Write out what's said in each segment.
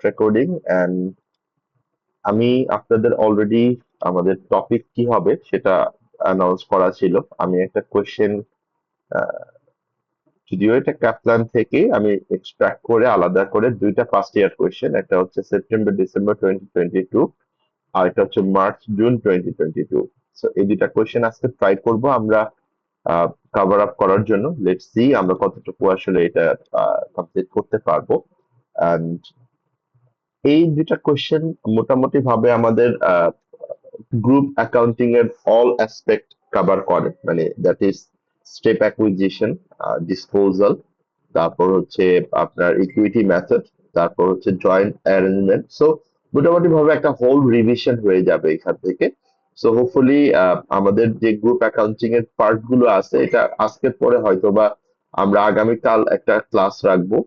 Recording and আমি আপনাদের already আমাদের টপিক কি হবে সেটা অ্যানাউন্স করা ছিল। আমি একটা কোয়েশ্চেন, যদিও এটা ক্যাপলান থেকে আমি এক্সট্রাক্ট করে আলাদা করে দুইটা ফার্স্ট ইয়ার কোয়েশ্চেন, একটা হচ্ছে সেপ্টেম্বর ডিসেম্বর 2022 আর এটা হচ্ছে মার্চ জুন 2022। সো এই দুইটা কোয়েশ্চেন আজকে ট্রাই করব আমরা কভার আপ করার জন্য। লেটস সি আমরা কতটুকু আসলে এটা কমপ্লিট করতে পারবো। এন্ড এই দুইটা কোয়েশ্চেন মোটামুটি ভাবে আমাদের গ্রুপ অ্যাকাউন্টিং এর অল অ্যাসপেক্ট কভার করে, মানে that is step acquisition, disposal, তারপর হচ্ছে আপনার ইকুইটি মেথড, তারপর হচ্ছে জয়েন্ট অ্যারেঞ্জমেন্ট। সো মোটামুটি ভাবে একটা হোল রিভিশন হয়ে যাবে এখান থেকে। সো হোপফুলি আমাদের যে গ্রুপ অ্যাকাউন্টিং এর পার্ট গুলো আছে এটা আজকের পরে হয়তোবা আমরা আগামীকাল একটা ক্লাস রাখবো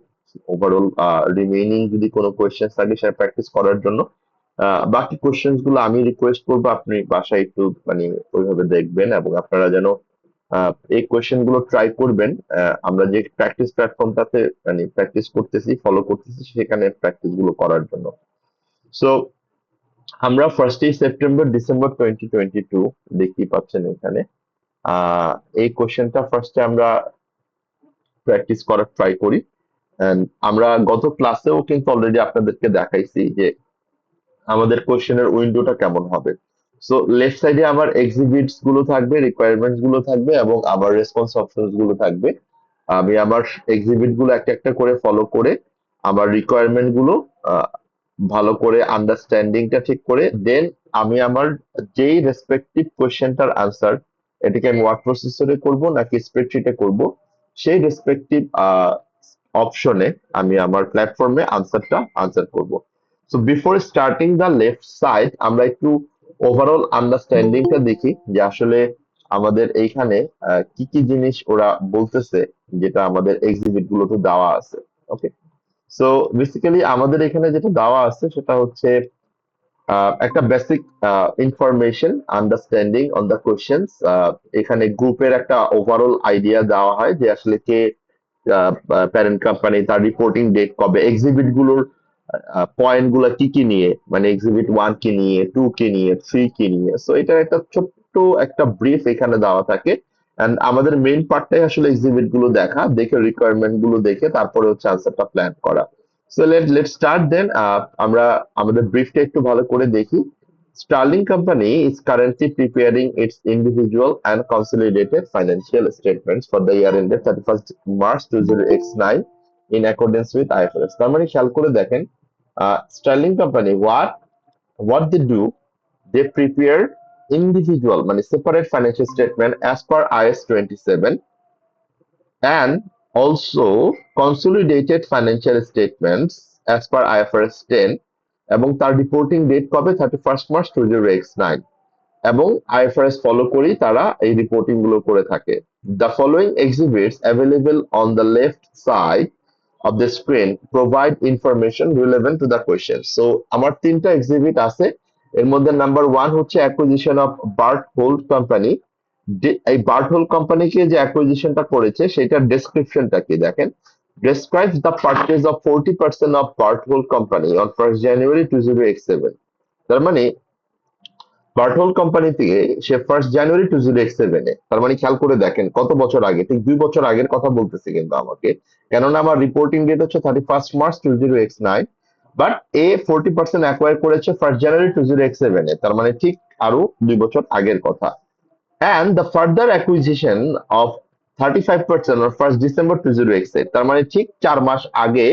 ওভারঅল রিমেইনিং যদি কোনো কোয়েশ্চেন থাকে সেটা প্র্যাকটিস করার জন্য। বাকি কোয়েশ্চেন্স গুলো আমি রিকোয়েস্ট করবো আপনি বাসায় একটু মানে ওইভাবে দেখবেন এবং আপনারা যেন এই কোয়েশ্চেন গুলো ট্রাই করবেন। আমরা যে প্র্যাকটিস প্ল্যাটফর্মটাতে মানে প্র্যাকটিস করতেছি, ফলো করতেছি, সেখানে প্র্যাকটিস গুলো করার জন্য। সো আমরা ফার্স্টেই সেপ্টেম্বর ডিসেম্বর 2022 দেখতেই পাচ্ছেন এখানে। আহ এই কোয়েশ্চেনটা ফার্স্টে আমরা প্র্যাকটিস করার ট্রাই করি। And আমরা গত ক্লাসেও কিন্তু অলরেডি আপনাদেরকে দেখাইছি যে আমাদের কোশ্চেনের উইন্ডোটা কেমন হবে। সো লেফট সাইডে আমার এক্সিবিটস গুলো থাকবে, রিকোয়ারমেন্টস গুলো থাকবে এবং আমার রেসপন্স অপশনস গুলো থাকবে। আমি আমার এক্সিবিট গুলো একটা একটা করে ফলো করে আমার রিকোয়ারমেন্ট গুলো আহ, ভালো করে আন্ডারস্ট্যান্ডিংটা ঠিক করে দেন আমি আমার যেই রেসপেক্টিভ কোশ্চেনটার আনসার, এটাকে আমি ওয়ার্ড প্রসেসরে করব নাকি স্প্রেডশিটে করব, সেই রেসপেক্টিভ অপশনে আমি আমার প্ল্যাটফর্মে আনসার করব। So before starting the left side আমরা একটু ওভারঅল আন্ডারস্ট্যান্ডিংটা দেখি যে আসলে আমাদের এইখানে কি কি জিনিস ওরা বলতেছে, যেটা আমাদের এক্সিবিট গুলোতে দেওয়া আছে। ওকে, সো বেসিক্যালি আমাদের এখানে যেটা দেওয়া আছে সেটা হচ্ছে একটা basic information understanding on the questions. এখানে গ্রুপের একটা ওভারঅল আইডিয়া দেওয়া হয় যে আসলে কে প্যারেন্ট কোম্পানি, তার রিপোর্টিং ডেট কবে, এক্সিবিট গুলোর পয়েন্ট গুলো কি কি নিয়ে, মানে এক্সিবিট 1 কি নিয়ে, 2 কি নিয়ে, 3 কি নিয়ে। সো এটা একটা ছোট্ট একটা ব্রিফ এখানে দেওয়া থাকে। এন্ড আমাদের মেইন পার্টটাই আসলে এক্সিবিট গুলো দেখা, দেখে রিকোয়ারমেন্ট গুলো দেখে তারপরে হচ্ছে আনসারটা প্ল্যান করা। সো লেট স্টার্ট দেন। আমরা আমাদের ব্রিফটা একটু ভালো করে দেখি। Starling Company is currently preparing its individual and consolidated financial statements for the year ended 31st March 2009 in accordance with IFRS। তার মানে খেয়াল করে দেখেন, Starling Company what they do, they prepare individual মানে separate financial statement as per IS 27 and also consolidated financial statements as per IFRS 10 এবং তার reporting date কবে 31st March 2009 এবং আইএফআরএস ফলো করেই তারা এই রিপোর্টিং গুলো করে থাকে। The following exhibits available on the left side of the screen provide information relevant to the question. So আমার তিনটা এক্সিবিট আছে, এর মধ্যে নাম্বার 1 হচ্ছে acquisition of Bart Hold company. এই বার্ট হোল্ড কোম্পানিকে যে অ্যাকুইজিশনটা করেছে সেটার ডেসক্রিপশনটা কি দেখেন। Describes the purchase of 40% of Bart Hole Company on 1st January 2007। তার মানে বার্টহোল কোম্পানি থেকে সে 1st জানুয়ারি 2007 তার মানে খেয়াল করে দেখেন কত বছর আগে, ঠিক 2 বছর আগের কথা বলতেছে কিন্তু আমাকে, কেননা আমার রিপোর্টিং ডেট হচ্ছে 31st March 2009, but A 40% acquire করেছে 1st January 2007, তার মানে ঠিক আরো 2 বছর আগের কথা। And the further acquisition of 35% on 1st December 2008, তার মানে ঠিক 4 মাস আগে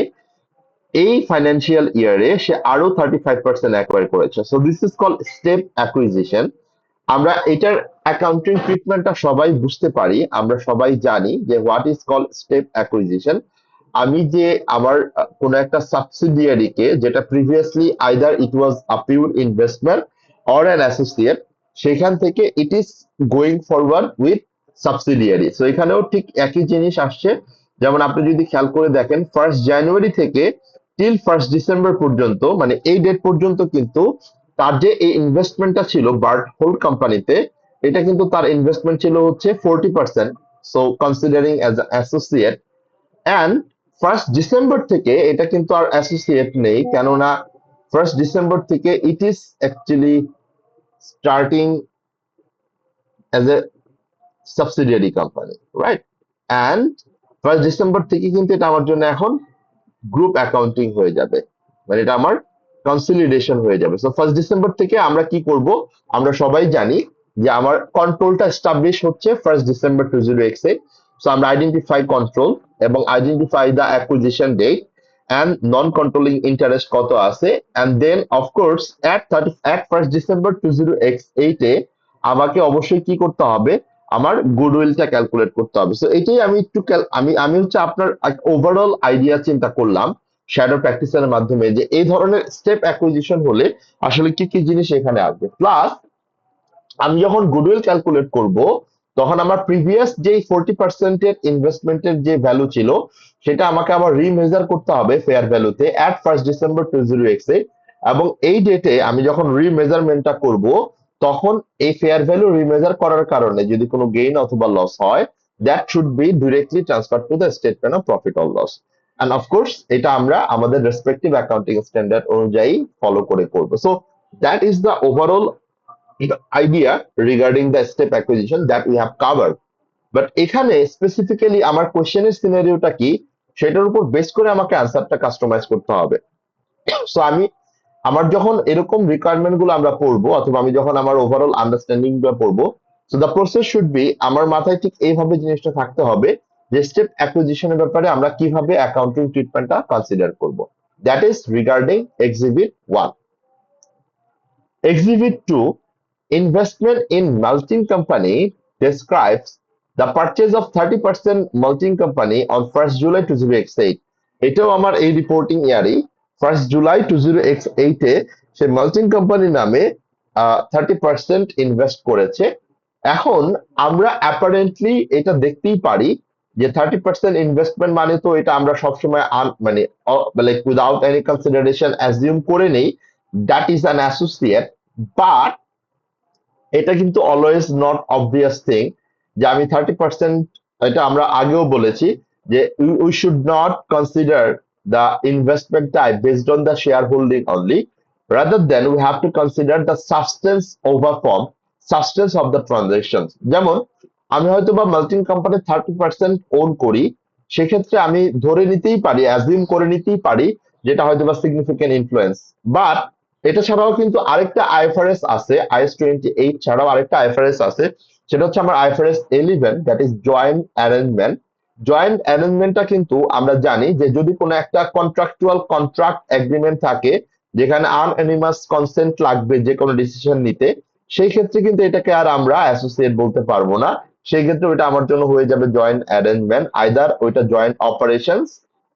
এই ফাইন্যান্সিয়াল ইয়ারে সে আরো 35% অ্যাকোয়ার করেছে। So this is call step acquisition. আমরা এটার অ্যাকাউন্টিং ট্রিটমেন্টটা সবাই বুঝতে পারি, আমরা সবাই জানি যে what is call step acquisition. আমি যে আমার কোনো একটা সাবসিডিয়ারিকে, যেটা previously either it was a pure investment or an associate, সেখান থেকে it is going forward with subsidiary. So এখানেও ঠিক একই জিনিস আসছে। যেমন আপনি যদি খেয়াল করে দেখেন 1st January থেকে টিল 1st December পর্যন্ত, মানে এই ডেট পর্যন্ত কিন্তু তার যে এই ইনভেস্টমেন্টটা ছিল বার্ট হোল্ড কোম্পানিতে, এটা কিন্তু তার ইনভেস্টমেন্ট ছিল হচ্ছে 40%। So considering as associate, and first December থেকে এটা কিন্তু আর অ্যাসোসিয়েট নেই, কেননা ফার্স্ট ডিসেম্বর থেকে it is actually starting as a subsidiary company, right? And first December থেকে কিন্তু এটা আমার জন্য এখন গ্রুপ অ্যাকাউন্টিং হয়ে যাবে, মানে এটা আমার কনসলিডেশন হয়ে যাবে। সো ফার্স্ট ডিসেম্বর থেকে আমরা কি করব, আমরা সবাই জানি যে আমার কন্ট্রোলটা এস্টাবলিশ হচ্ছে ফার্স্ট ডিসেম্বর 2008। সো আমরা আইডেন্টিফাই কন্ট্রোল এবং identify the acquisition date and non controlling interest কত আছে, and then of course at first December 2008 এ আমাকে অবশ্যই কি করতে হবে, আমার গুডউইলটা ক্যালকুলেট করতে হবে। সো এটাই আমি একটু আমি হচ্ছে আপনার ওভারঅল আইডিয়া চিন্তা করলাম শ্যাডো প্র্যাকটিসের মাধ্যমে, যে এই ধরনের স্টেপ অ্যাকুইজিশন হলে আসলে কি কি জিনিস এখানে আসবে। প্লাস আমি যখন গুডউইল ক্যালকুলেট করব, তখন আমার প্রিভিয়াস যে 40% ইনভেস্টমেন্টের যে ভ্যালু ছিল সেটা আমাকে আবার রিমেজার করতে হবে ফেয়ার ভ্যালুতে এট ফার্স্ট ডিসেম্বর 2008। এবং এই ডেটে আমি যখন রিমেজারমেন্টটা করব, তখন এই ফেয়ার ভ্যালু রিমেজার করার কারণে যদি কোনো গেইন অথবা লস হয়, that should be directly transfer to the statement of profit or loss. And of course এটা আমরা আমাদের রেসপেক্টিভ অ্যাকাউন্টিং স্ট্যান্ডার্ড অনুযায়ী ফলো করে করবো। So that is the overall the idea regarding the step acquisition that we have covered. But এখানে specifically আমার কোশ্চেনের সিনারিওটা কি, সেটার উপর বেস করে আমাকে আনসারটা কাস্টমাইজ করতে হবে। সো আমি আমার যখন এরকম রিকোয়ারমেন্ট গুলো আমরা পড়বো, অথবা আমি যখন আমার ওভারঅল আন্ডারস্ট্যান্ডিং গুলো পড়বো, so the process should be, আমার মাথায় ঠিক এইভাবে জিনিসটা থাকতে হবে যে স্টেপ অ্যাকুইজিশনের ব্যাপারে আমরা কিভাবে অ্যাকাউন্টিং ট্রিটমেন্টটা কনসিডার করব। That is regarding exhibit 1। Exhibit 2, investment in malting company, describes the purchase of 30% malting company on 1st July 2008। এটাও আমার এই রিপোর্টিং ইয়ারই 1st July 2008 এ সে মাল্টিং কোম্পানি নামে 30% ইনভেস্ট করেছে। এখন আমরা অ্যাপারেন্টলি এটা দেখতেই পারি যে 30% ইনভেস্টমেন্ট মানে তো এটা আমরা সবসময় মানে like without any consideration assume করে নেই that is an associate. But এটা কিন্তু অলওয়েজ নট অবভিয়াস থিং যে আমি 30%, এটা আমরা আগেও বলেছি যে we should not consider the investment type based on the share holding only, rather than we have to consider the substance over form, substance of the transaction. যেমন আমি হয়তো বা মাল্টিং কোম্পানি 30% ওন করি, সেক্ষেত্রে আমি ধরে নিতেই পারি, অ্যাজিউম করে নিতেই পারি যেটা হয়তো বা সিগনিফিকেন্ট ইনফ্লুয়েন্স। বাট এটা ছাড়াও কিন্তু আরেকটা আইএফআরএস আছে, আইএস 28 ছাড়াও আরেকটা আইএফআরএস আছে, সেটা হচ্ছে আমার IFRS 11, that is joint arrangement. Joint অ্যারেঞ্জমেন্টটা কিন্তু আমরা জানি যে যদি কোনো একটা কন্ট্রাকচুয়াল কন্ট্রাক্ট এগ্রিমেন্ট থাকে যেখানে আনঅ্যানিমাস কনসেন্ট লাগবে যে কোনো ডিসিশন নিতে, সেই ক্ষেত্রে কিন্তু এটাকে আর আমরা অ্যাসোসিয়েট বলতে পারবো না। সেই ক্ষেত্রে ওইটা আমার জন্য হয়ে যাবে জয়েন্ট অ্যারেঞ্জমেন্ট, আইদার ওইটা joint operations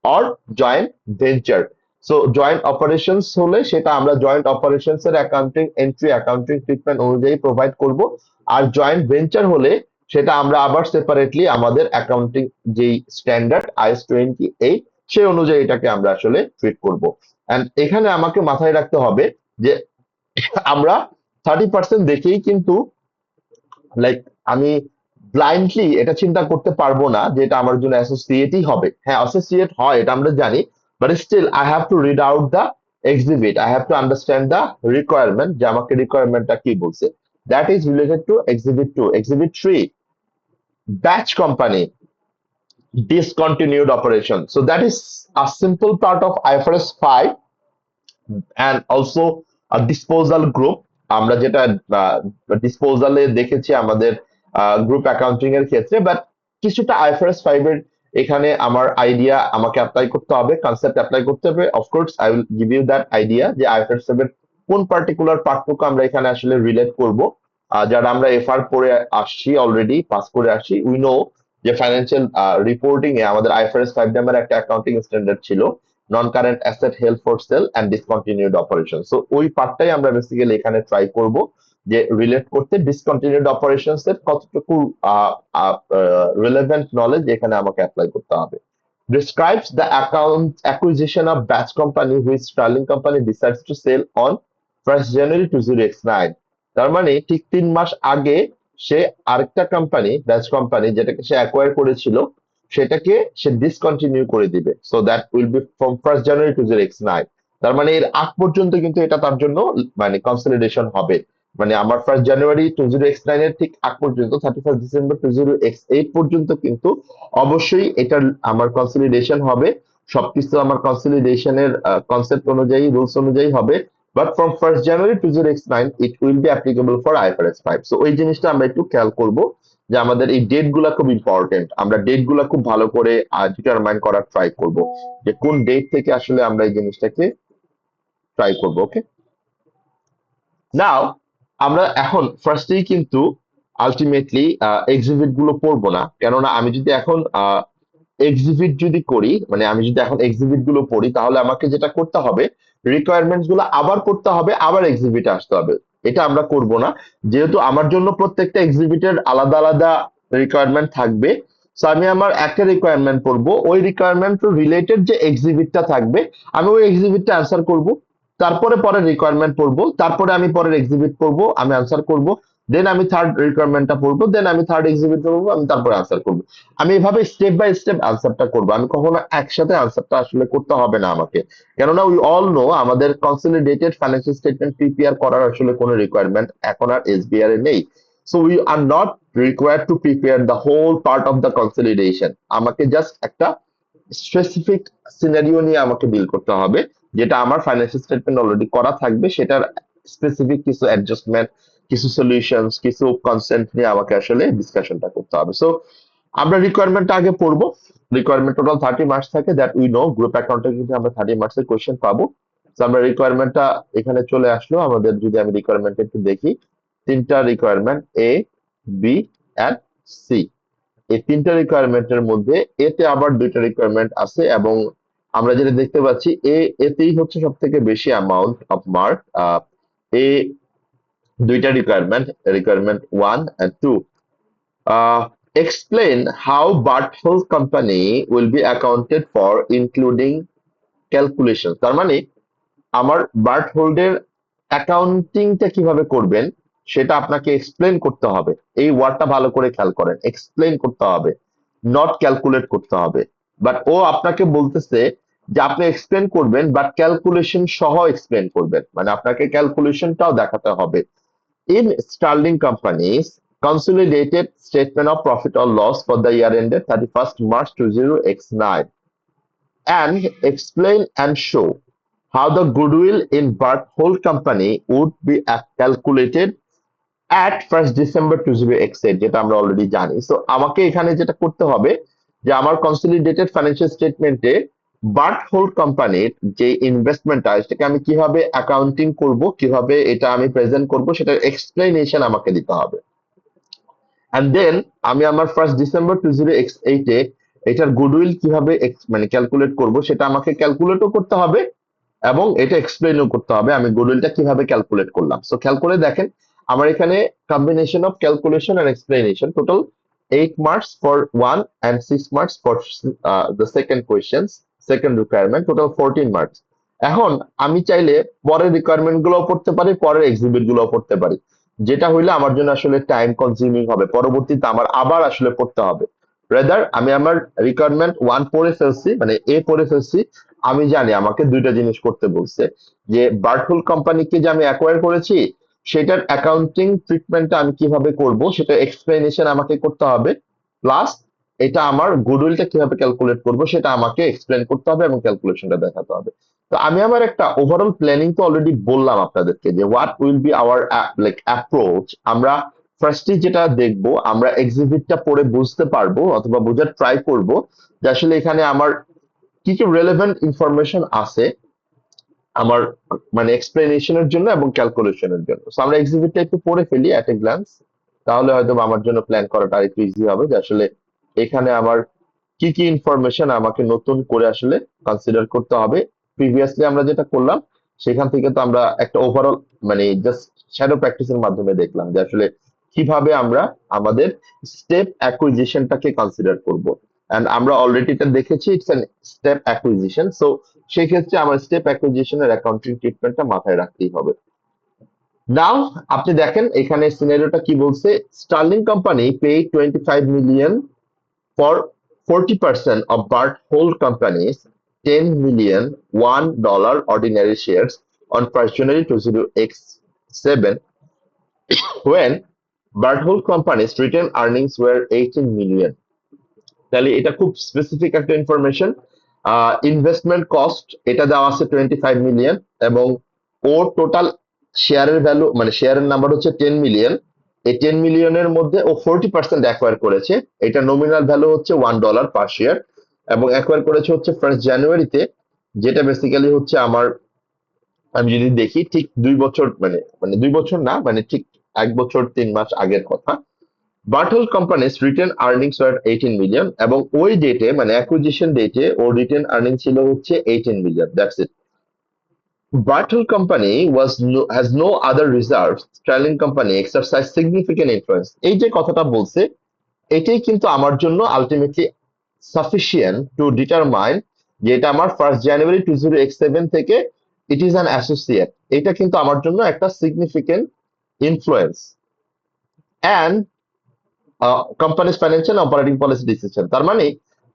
or joint venture. So joint operations হলে সেটা আমরা জয়েন্ট অপারেশনস এর অ্যাকাউন্টিং এন্ট্রি, অ্যাকাউন্টিং ট্রিটমেন্ট অনুযায়ী প্রোভাইড করব। আর জয়েন্ট ভেঞ্চার হলে সেটা আমরা আবার সেপারেটলি আমাদের অ্যাকাউন্টিং যেই স্ট্যান্ডার্ড আইএস 28 সেই অনুযায়ী এটাকে আমরা আসলে ট্রিট করব। এন্ড এখানে আমাকে মাথায় রাখতে হবে যে আমরা 30% দেখেই কিন্তু লাইক আমি ব্লাইন্ডলি এটা চিন্তা করতে পারবো না যে এটা আমার জন্য অ্যাসোসিয়েটই হবে। হ্যাঁ, অ্যাসোসিয়েট হয়, এটা আমরা জানি, but still I have to read out the exhibit, I have to understand the requirement, যে আমাকে রিকোয়ারমেন্টটা কি বলছে। That is related to exhibit 2। Exhibit 3, batch company discontinued operation. So that is a simple part of IFRS 5 and also a disposal group। আমরা যেটা ডিসপোজালে দেখেছি আমাদের group accounting এর ক্ষেত্রে, বাট কিছুটা আইএফআরএস 5 এর এখানে আমার আইডিয়া আমাকে অ্যাপ্লাই করতে হবে, কনসেপ্ট অ্যাপ্লাই করতে হবে। Of course I will give you that idea যে আইএফআরএস 5 এর কোন পার্টিকুলার পার্টটুকু আমরা এখানে আসলে রিলেট করব। যারা আমরা এফআর পড়ে আসছি, অলরেডি পাস করে আসছি, উই নো যে ফাইন্যান্সিয়াল রিপোর্টিং এ আমাদের আইএফআরএস 5 নাম্বার একটা অ্যাকাউন্টিং স্ট্যান্ডার্ড ছিল, non current asset held for sale and discontinued operation. So ওই পার্টটাই আমরা বেসিক্যালি এখানে ট্রাই করব যে রিলেট করতে ডিসকন্টিনিউড অপারেশনস এর কতটুকু রিলেভেন্ট নলেজ এখানে আমাকে অ্যাপ্লাই করতে হবে। Describes the account acquisition of batch company which Sterling company decides to sell on 1st January 2009। তার মানে ঠিক 3 মাস আগে সে আরেকটা কোম্পানি, ব্যাচ কোম্পানি, যেটাকে সে অ্যাকোয়ার করেছিল, সেটাকে সে ডিসকন্টিনিউ করে দিবে, so that will be from 1st January 2009। তার মানে এর আগ পর্যন্ত কিন্তু এটা তার জন্য মানে কনসলিডেশন হবে। মানে আমার 1st January 2009 এর ঠিক আগ পর্যন্ত 31st December 2008 পর্যন্ত কিন্তু অবশ্যই এটা আমার কনসলিডেশন হবে। সবকিছু আমার কনসলিডেশনের কনসেপ্ট অনুযায়ী, রুলস অনুযায়ী হবে। But from 1st January 2009 it will be applicable for IFRS 5। So ওই জিনিসটা আমরা একটু খেয়াল করব যে আমাদের এই ডেট গুলা খুব ইম্পর্টেন্ট, আমরা ডেট গুলা খুব ভালো করে ডিটারমাইন করার ট্রাই করব যে কোন ডেট থেকে আসলে আমরা এই জিনিসটাকে ট্রাই করব। ওকে, নাও আমরা এখন ফার্স্টেই কিন্তু আলটিমেটলি এক্সিবিট গুলো পড়বো না, কেননা আমি যদি এখন এক্সিবিট যদি করি, মানে আমি যদি এখন এক্সিবিট গুলো পড়ি, তাহলে আমাকে যেটা করতে হবে রিকোয়ারমেন্টস গুলো আবার পড়তে হবে, আবার এক্সিবিটে আসতে হবে। এটা আমরা করব না, যেহেতু আমার জন্য প্রত্যেকটা এক্সিবিটের আলাদা আলাদা রিকোয়ারমেন্ট থাকবে। সো আমি আমার একটা রিকোয়ারমেন্ট পড়বো, ওই রিকোয়ারমেন্ট রিলেটেড যে এক্সিবিটটা থাকবে আমি ওই এক্সিবিটটা আনসার করব, তারপরে পরের রিকোয়ারমেন্ট পড়বো, তারপরে আমি পরের এক্সিবিট পড়বো, আমি আনসার করব, দেন আমি থার্ড রিকোয়ারমেন্টটা পড়বো, দেন আমি থার্ড এক্সিবিট পড়বো, আমি তারপরে আনসার করবো। আমি এভাবে স্টেপ বাই স্টেপ আনসারটা করবো, আমি কখনো একসাথে আনসারটা আসলে করতে হবে না আমাকে, কেননা উই অল নো আমাদের কনসলিডেটেড ফাইন্যান্সিয়াল স্টেটমেন্ট প্রিপেয়ার করার আসলে কোনো রিকোয়ারমেন্ট এখন আর এসবিআর এ নেই। So we are not required to prepare the whole part of the consolidation, আমাকে জাস্ট একটা স্পেসিফিক সিনারিও নিয়ে আমাকে ডিল করতে হবে, যেটা আমার ফাইন্যান্সিয়াল স্টেটমেন্ট অলরেডি করা থাকবে, সেটার স্পেসিফিক কিছু অ্যাডজাস্টমেন্ট, কিছু সলিউশনস, কিছু কনসেন্ট নিয়ে আমাকে আসলে ডিসকাশনটা করতে হবে। সো আমরা রিকোয়ারমেন্টটা আগে পড়বো। রিকোয়ারমেন্ট টোটাল 30 মার্কস থাকে, দ্যাট উই নো গ্রুপ অ্যাকাউন্টে কিন্তু আমরা 30 মার্কসের কোয়েশ্চেন পাবো। তো আমরা রিকোয়ারমেন্টটা এখানে চলে আসলো আমাদের, যদি আমি রিকোয়ারমেন্ট একটু দেখি, তিনটা requirement A, B and C. এই তিনটা রিকোয়ারমেন্টের মধ্যে এতে আবার দুইটা রিকোয়ারমেন্ট আছে, এবং আমরা যেটা দেখতে পাচ্ছি এতেই হচ্ছে সব থেকে বেশি অ্যামাউন্ট অফ মার্ক। এ দুইটা requirement, requirement 1 and 2। Explain how Barthold company will be accounted for including calculation। তার মানে আমার বার্ট হোল্ডের অ্যাকাউন্টিংটা কিভাবে করবেন সেটা আপনাকে এক্সপ্লেন করতে হবে। এই ওয়ার্ডটা ভালো করে খেয়াল করেন, এক্সপ্লেন করতে হবে, নট ক্যালকুলেট করতে হবে। বাট ও আপনাকে বলতেছে যে আপনি এক্সপ্লেন করবেন, বাট ক্যালকুলেশন সহ এক্সপ্লেন করবেন, মানে আপনাকে ক্যালকুলেশনটাও দেখাতে হবে। In Sterling Company's consolidated statement of profit or loss for the year ended 31st March 2009, and explain and show how the goodwill in Barthold Company would be calculated at 1st December 2008, যেটা আমরা already জানি। So আমাকে এখানে যেটা করতে হবে যে আমার কনসলিডেটেড ফাইন্যান্সিয়াল স্টেটমেন্টে বার্টহোল্ড কোম্পানির যে ইনভেস্টমেন্টটা, সেটাকে আমি কিভাবে অ্যাকাউন্টিং করব, কিভাবে এটা আমি প্রেজেন্ট করব, সেটার এক্সপ্লেনেশন আমাকে দিতে হবে। এন্ড দেন আমি আমার 1st December 2008 এ এটার গুডউইল কিভাবে মানে ক্যালকুলেট করব সেটা আমাকে ক্যালকুলেটও করতে হবে, এবং এটা এক্সপ্লেনও করতে হবে আমি গুডউইলটা কিভাবে ক্যালকুলেট করলাম। সো খেয়াল করে দেখেন আমার এখানে combination of calculation and explanation, total 8 marks for 1 and 6 marks for the second question, second requirement, total 14 marks. এখন আমি চাইলে পরের রিকোয়ারমেন্ট গুলো পড়তে পারি, পরের এক্সিবিট গুলো পড়তে পারি, যেটা হইলে আমার জন্য আসলে টাইম কনজিউমিং হবে, পরবর্তীতে আমার আবার আসলে পড়তে হবে। রেদার আমি আমার রিকোয়ারমেন্ট 1 পড়ে ফেলছি, মানে এ পড়ে ফেলছি, আমি জানি আমাকে দুইটা জিনিস করতে বলছে, যে বার্টহোল কোম্পানিকে যে আমি অ্যাকোয়ার করেছি সেটার অ্যাকাউন্টিং ট্রিটমেন্টটা আমি কিভাবে করব সেটা এক্সপ্লেনেশন আমাকে করতে হবে, প্লাস এটা আমার গুডউইলটা কিভাবে ক্যালকুলেট করব সেটা আমাকে এক্সপ্লেন করতে হবে এবং ক্যালকুলেশনটা দেখাতে হবে। তো আমি আমার একটা ওভারঅল প্ল্যানিং তো অলরেডি বললাম আপনাদেরকে যে what will be hour like approach. আমরা ফার্স্টে যেটা দেখবো, আমরা এক্সিবিটটা পড়ে বুঝতে পারবো অথবা বোঝার ট্রাই করব যে আসলে এখানে আমার কি কি রেলেভেন্ট ইনফরমেশন আছে আমার মানে এক্সপ্লেনেশনের জন্য এবং ক্যালকুলেশনের জন্য। সো আমরা এক্সিবিটটা একটু পড়ে ফেলি এট এ গ্ল্যান্স, তাহলে হয়তো আমার জন্য প্ল্যান করাটা আরেকটু ইজি হবে, যে আসলে এখানে আমার কি কি ইনফরমেশন আমাকে নতুন করে আসলে কনসিডার করতে হবে। প্রিভিয়াসলি আমরা যেটা করলাম সেখান থেকে তো আমরা একটা ওভারঅল মানে জাস্ট শ্যাডো প্র্যাকটিসের মাধ্যমে দেখলাম যে আসলে কিভাবে আমরা আমাদের স্টেপ অ্যাকুইজিশনটাকে কনসিডার করব। এন্ড আমরা অলরেডি এটা দেখেছি, it's an step acquisition. So সেই ক্ষেত্রে আমার স্টেপ অ্যাকুইজিশনের অ্যাকাউন্টিং ট্রিটমেন্টটা মাথায় রাখতেই হবে। নাও আপনি দেখেন এখানে সিনারিওটা কি বলছে, Sterling company pay 25 million for 40% of Barthold Company's 10 million $1 ordinary shares on 1st January 2007 when Barthold Company's retained earnings were 18 million. তাহলে এটা খুব স্পেসিফিক একটা ইনফরমেশন। ইনভেস্টমেন্ট কস্ট এটা দেওয়া আছে 25 মিলিয়ন এবং ওর টোটাল শেয়ারের ভ্যালু মানে শেয়ারের নাম্বার হচ্ছে 10 মিলিয়ন। এই 10 মিলিয়নের মধ্যে ও 40% অ্যাকোয়ার করেছে। এটা নমিনাল ভ্যালু হচ্ছে $1 পার শেয়ার এবং অ্যাকোয়ার করেছে হচ্ছে 1st জানুয়ারিতে, যেটা বেসিক্যালি হচ্ছে আমার, আমি যদি দেখি ঠিক 2 বছর মানে মানে 2 বছর না, মানে ঠিক 1 বছর 3 মাস আগের কথা। Bartle companies retained earnings were 18 million এবং ওই ডেটে মানে অ্যাকুইজিশন ডেটে ওর রিটেন আর্নিং ছিল হচ্ছে 18 million. That's it. Bartle Company has no other reserves. Sterling Company exercised significant influence. এই যে কথাটা বলছে এটাই কিন্তু আমার জন্য আলটিমেটলি সাফিসিয়েন্ট টু ডিটারমাইন যে এটা আমার 1st জানুয়ারি 2007 থেকে ইট ইজ অ্যান অ্যাসোসিয়েট। এটা কিন্তু আমার জন্য একটা significant influence and companies financial operating policy decision. তার মানে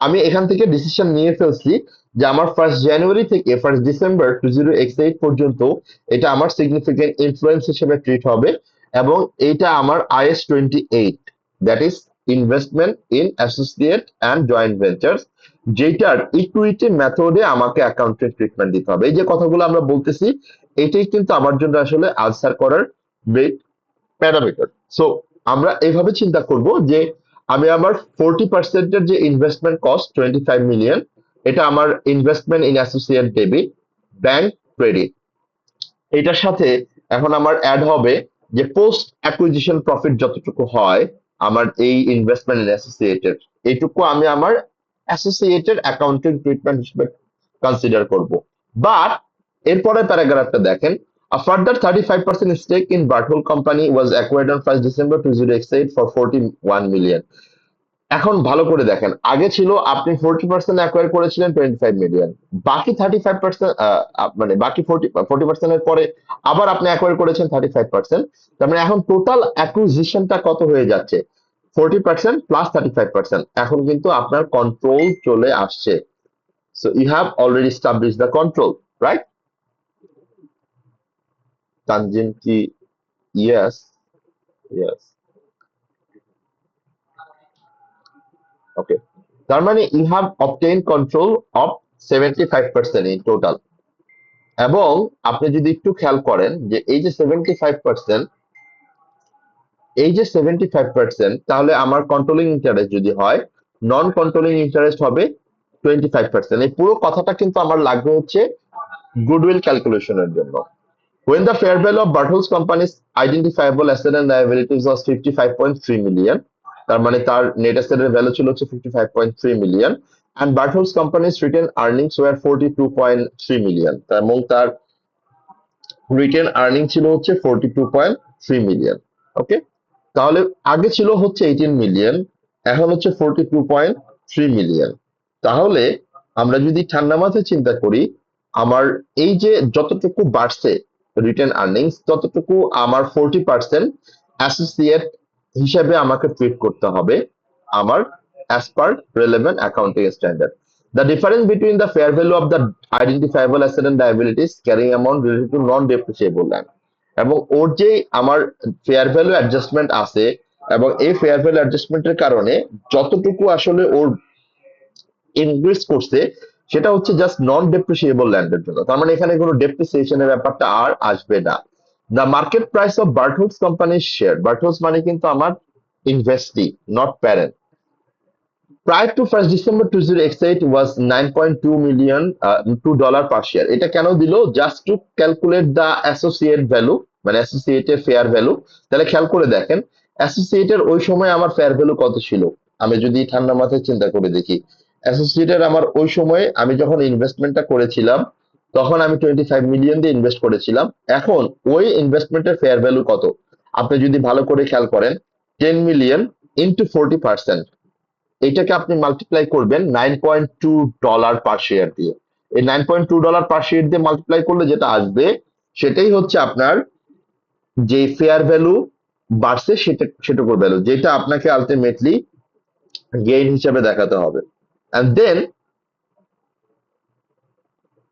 আমি এখান থেকে ডিসিশন নিয়ে ফেলছি যে আমার 1st জানুয়ারি থেকে 1st ডিসেম্বর 2008 পর্যন্ত এটা আমার সিগনিফিকেন্ট ইনফ্লুয়েন্স হিসেবে ট্রিট হবে এবং এটা আমার IS 28, that is investment in associate and joint ventures, যেটার ইকুইটি মেথডে আমাকে অ্যাকাউন্টের ট্রিটমেন্ট দিতে হবে। এই যে কথাগুলো আমরা বলতেছি এটাই কিন্তু আমার জন্য আসলে আনসার করার প্যারামিটার। সো আমরা এইভাবে চিন্তা করব যে আমি আমার 40% এর যে ইনভেস্টমেন্ট কস্ট 25 মিলিয়ন, এটা আমার investment in associate debit, bank credit, এটার সাথে এখন আমার অ্যাড হবে যে পোস্ট অ্যাকুইজিশন প্রফিট যতটুকু হয় আমার এই ইনভেস্টমেন্ট ইন অ্যাসোসিয়েটেড, এইটুকু আমি আমার অ্যাসোসিয়েটেড অ্যাকাউন্টিং ট্রিটমেন্ট হিসেবে কনসিডার করব। বাট এরপরে প্যারাগ্রাফটা দেখেন, a further 35% stake in Bartol Company was acquired on 1st December 2008 for 41 million. এখন ভালো করে দেখেন, আগে ছিল আপনি 40% অ্যাকোয়ার করেছিলেন 25 মিলিয়ন, বাকি 35% মানে বাকি 40% এর পরে আবার আপনি অ্যাকোয়ার করেছেন 35%। তার মানে এখন টোটাল অ্যাকুইজিশনটা কত হয়ে যাচ্ছে? 40% প্লাস 35%। এখন কিন্তু আপনার কন্ট্রোল চলে আসছে। So you have already establish the control, right? Tanzim কি? Yes, yes, okay. তার মানে you have obtain control of 75% in total. এবং আপনি যদি একটু খেয়াল করেন যে এই যে 75%, এই যে 75%, তাহলে আমার কন্ট্রোলিং ইন্টারেস্ট যদি হয়, নন কন্ট্রোলিং ইন্টারেস্ট হবে 25%। এই পুরো কথাটা কিন্তু আমার লাগবে হচ্ছে গুডউইল ক্যালকুলেশনের জন্য। When the fair value of Bartels Company's identifiable asset and liabilities was 55.3 million, তার মানে তার নেট অ্যাসেটের ভ্যালু ছিল হচ্ছে 55.3 million and Bartels Company's retained earnings were 42.3 million, এবং তার রিটেন আর্নিং ছিল হচ্ছে 42.3 মিলিয়ন। ওকে, তাহলে আগে ছিল হচ্ছে 18 মিলিয়ন, এখন হচ্ছে 42.3 মিলিয়ন। তাহলে আমরা যদি ঠান্ডা মাথায় চিন্তা করি, আমার এই যে যতটুকু বাড়ছে রিটেন আর্নিংস, ততটুকু আমার 40% অ্যাসোসিয়েট হিসেবে আমাকে ট্রিট করতে হবে আমার as per relevant accounting standard. The difference between the fair value of the identifiable asset and liabilities carrying amount related to non-depreciable land, এবং ওর যে আমার ফেয়ার ভ্যালু অ্যাডজাস্টমেন্ট আছে এবং এই ফেয়ার ভ্যালু অ্যাডজাস্টমেন্টের কারণে যতটুকু আসলে ওর ইনক্রিজ করছে সেটা হচ্ছে জাস্ট নন ডেপ্রিসিয়েবল ল্যান্ডের জন্য। তার মানে এখানে কোনো ডেপ্রিসিয়েশনের ব্যাপারটা আর আসবে না। The market price of Barthold's কোম্পানির শেয়ার, বার্টহোলস মানে কিন্তু আমার investee, not parent, prior to 1st December 2008 was 9.2 million $2 per share. এটা কেন দিল? Just to calculate the associate value, মানে অ্যাসোসিয়েটের ফেয়ার ভ্যালু। তাহলে খেয়াল করে দেখেন অ্যাসোসিয়েটের ওই সময় আমার ফেয়ার ভ্যালু কত ছিল, আমি যদি ঠান্ডা মাথায় চিন্তা করে দেখি। অ্যাসোসিয়েটের আমার ওই সময় আমি যখন ইনভেস্টমেন্টটা করেছিলাম তখন আমি 25 মিলিয়ন দিয়ে ইনভেস্ট করেছিলাম। এখন ওই ইনভেস্টমেন্টের ফেয়ার ভ্যালু কত? আপনি যদি ভালো করে খেয়াল করেন 10 মিলিয়ন ইন্টু 40%, এটাকে আপনি মাল্টিপ্লাই করবেন $9.2 পার শেয়ার দিয়ে। এই $9.2 পার শেয়ার দিয়ে মাল্টিপ্লাই করলে যেটা আসবে সেটাই হচ্ছে আপনার যে ফেয়ার ভ্যালু বাড়ছে সেটা সেটুকুর ভ্যালু, যেটা আপনাকে আলটিমেটলি গেইন হিসাবে দেখাতে হবে। And then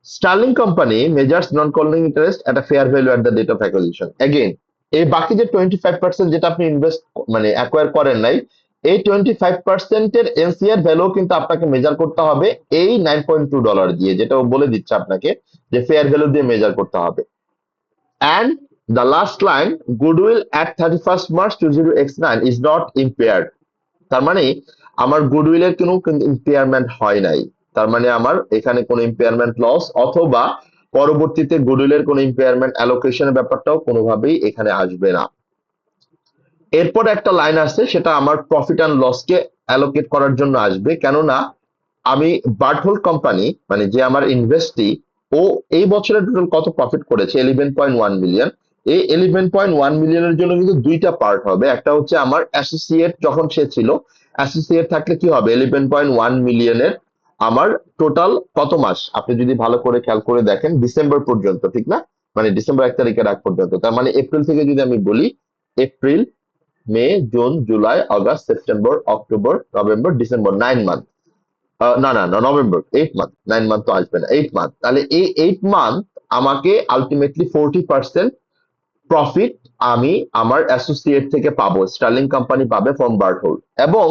Sterling Company measures non-controlling interest at a fair value at the date of acquisition. Again, এই বাকি যে 25% যেটা আপনি ইনভেস্ট মানে অ্যাকোয়ার করেন নাই, এই 25% এর এনসিআর ভ্যালু কিন্তু আপনাকে মেজার করতে হবে এই $9.2 দিয়ে, যেটা ও বলে দিচ্ছে আপনাকে যে ফেয়ার ভ্যালু দিয়ে মেজার করতে হবে। And the last line, goodwill at 31st March 2009 is not impaired. তার মানে আমার গুডউইলের কোনো ইম্পেয়ারমেন্ট হয় নাই, তার মানে আমার এখানে কোনো ইম্পেয়ারমেন্ট লস অথবা পরবর্তীতে গুডউইলের কোনো ইম্পেয়ারমেন্ট অ্যালোকেশনের ব্যাপারটাও কোনোভাবেই এখানে আসবে না। এরপর একটা লাইন আছে, সেটা আমার প্রফিট অ্যান্ড লসকে অ্যালোকেট করার জন্য আসবে, কেননা আমি বার্টহোল্ড কোম্পানি মানে যে আমার ইনভেস্টি, ও এই বছরের টোটাল কত প্রফিট করেছে 11.1 মিলিয়ন। এই 11.1 মিলিয়নের জন্য কিন্তু দুইটা পার্ট হবে, একটা হচ্ছে আমার অ্যাসোসিয়েট যখন সে ছিল, অ্যাসোসিয়েট থাকলে কি হবে 11.1 মিলিয়নের আমার টোটাল কত মাস আপনি যদি ভালো করে খেয়াল করে দেখেন ডিসেম্বর পর্যন্ত, ঠিক না? মানে ডিসেম্বর 1 তারিখের আগ পর্যন্ত, তার মানে এপ্রিল থেকে যদি আমি বলি April, May, June, July, August, September, October, November, December, 9 month. না না না, নভেম্বর, 8 মান্থ, 9 মান্থ তো আসবে না, 8 মান্থ। তাহলে এই 8 মান্থ আমাকে আলটিমেটলি 40% প্রফিট আমি আমার অ্যাসোসিয়েট থেকে পাবো, স্টার্লিং কোম্পানি পাবে ফ্রম বার্টহোল্ড। এবং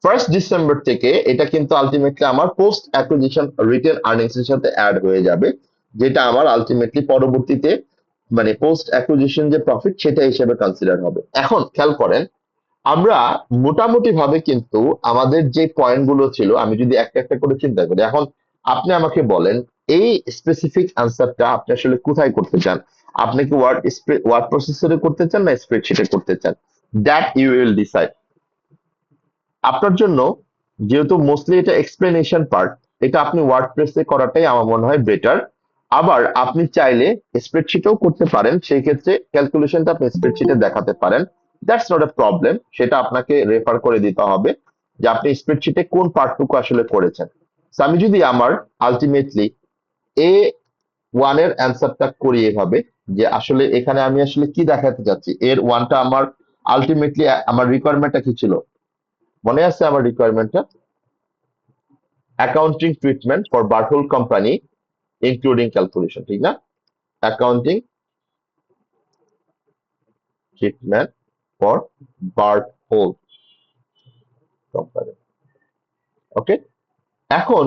1 ডিসেম্বর থেকে এটা কিন্তু আলটিমেটলি আমার পোস্ট অ্যাকুইজিশন রিটেন আর্নিংস এর সাথে অ্যাড হয়ে যাবে, যেটা আমার আলটিমেটলি পরবর্তীতে মানে পোস্ট অ্যাকুইজিশন যে প্রফিট সেটা হিসেবে কনসিডার হবে। এখন খেয়াল করেন, আমরা মোটামুটি ভাবে কিন্তু আমাদের যে পয়েন্ট গুলো ছিল, আমি যদি একটা একটা করে চিন্তা করি, এখন আপনি আমাকে বলেন এই স্পেসিফিক আনসারটা আপনি আসলে কোথায় করতে চান? আপনি কি ওয়ার্ড প্রসেসরে করতে চান না স্প্রেডশিটে করতে চান? That you will decide. আপনার জন্য যেহেতু মোস্টলি এটা এক্সপ্লেনেশন পার্ট, এটা আপনি ওয়ার্ডপ্রেসে করাটাই আমার মনে হয় বেটার। আবার আপনি চাইলে স্প্রেডশিটেও করতে পারেন, সেই ক্ষেত্রে ক্যালকুলেশনটা আপনি স্প্রেডশিটে দেখাতে পারেন, দ্যাটস নট এ প্রবলেম। সেটা আপনাকে রেফার করে দিতে হবে যে আপনি স্প্রেডশিটে কোন পার্টটুকু আসলে করেছেন। So, আমি যদি আমার আলটিমেটলি A1 এর অ্যান্সারটা করি এভাবে, যে আসলে এখানে আমি আসলে কি দেখাতে চাচ্ছি, এর ওয়ানটা আমার আলটিমেটলি আমার রিকোয়ারমেন্টটা কি ছিল মনে আছে? আমার রিকোয়ারমেন্টটা accounting treatment for Barthold company including calculation, ঠিক না? Accounting treatment for Barthold company. Okay, এখন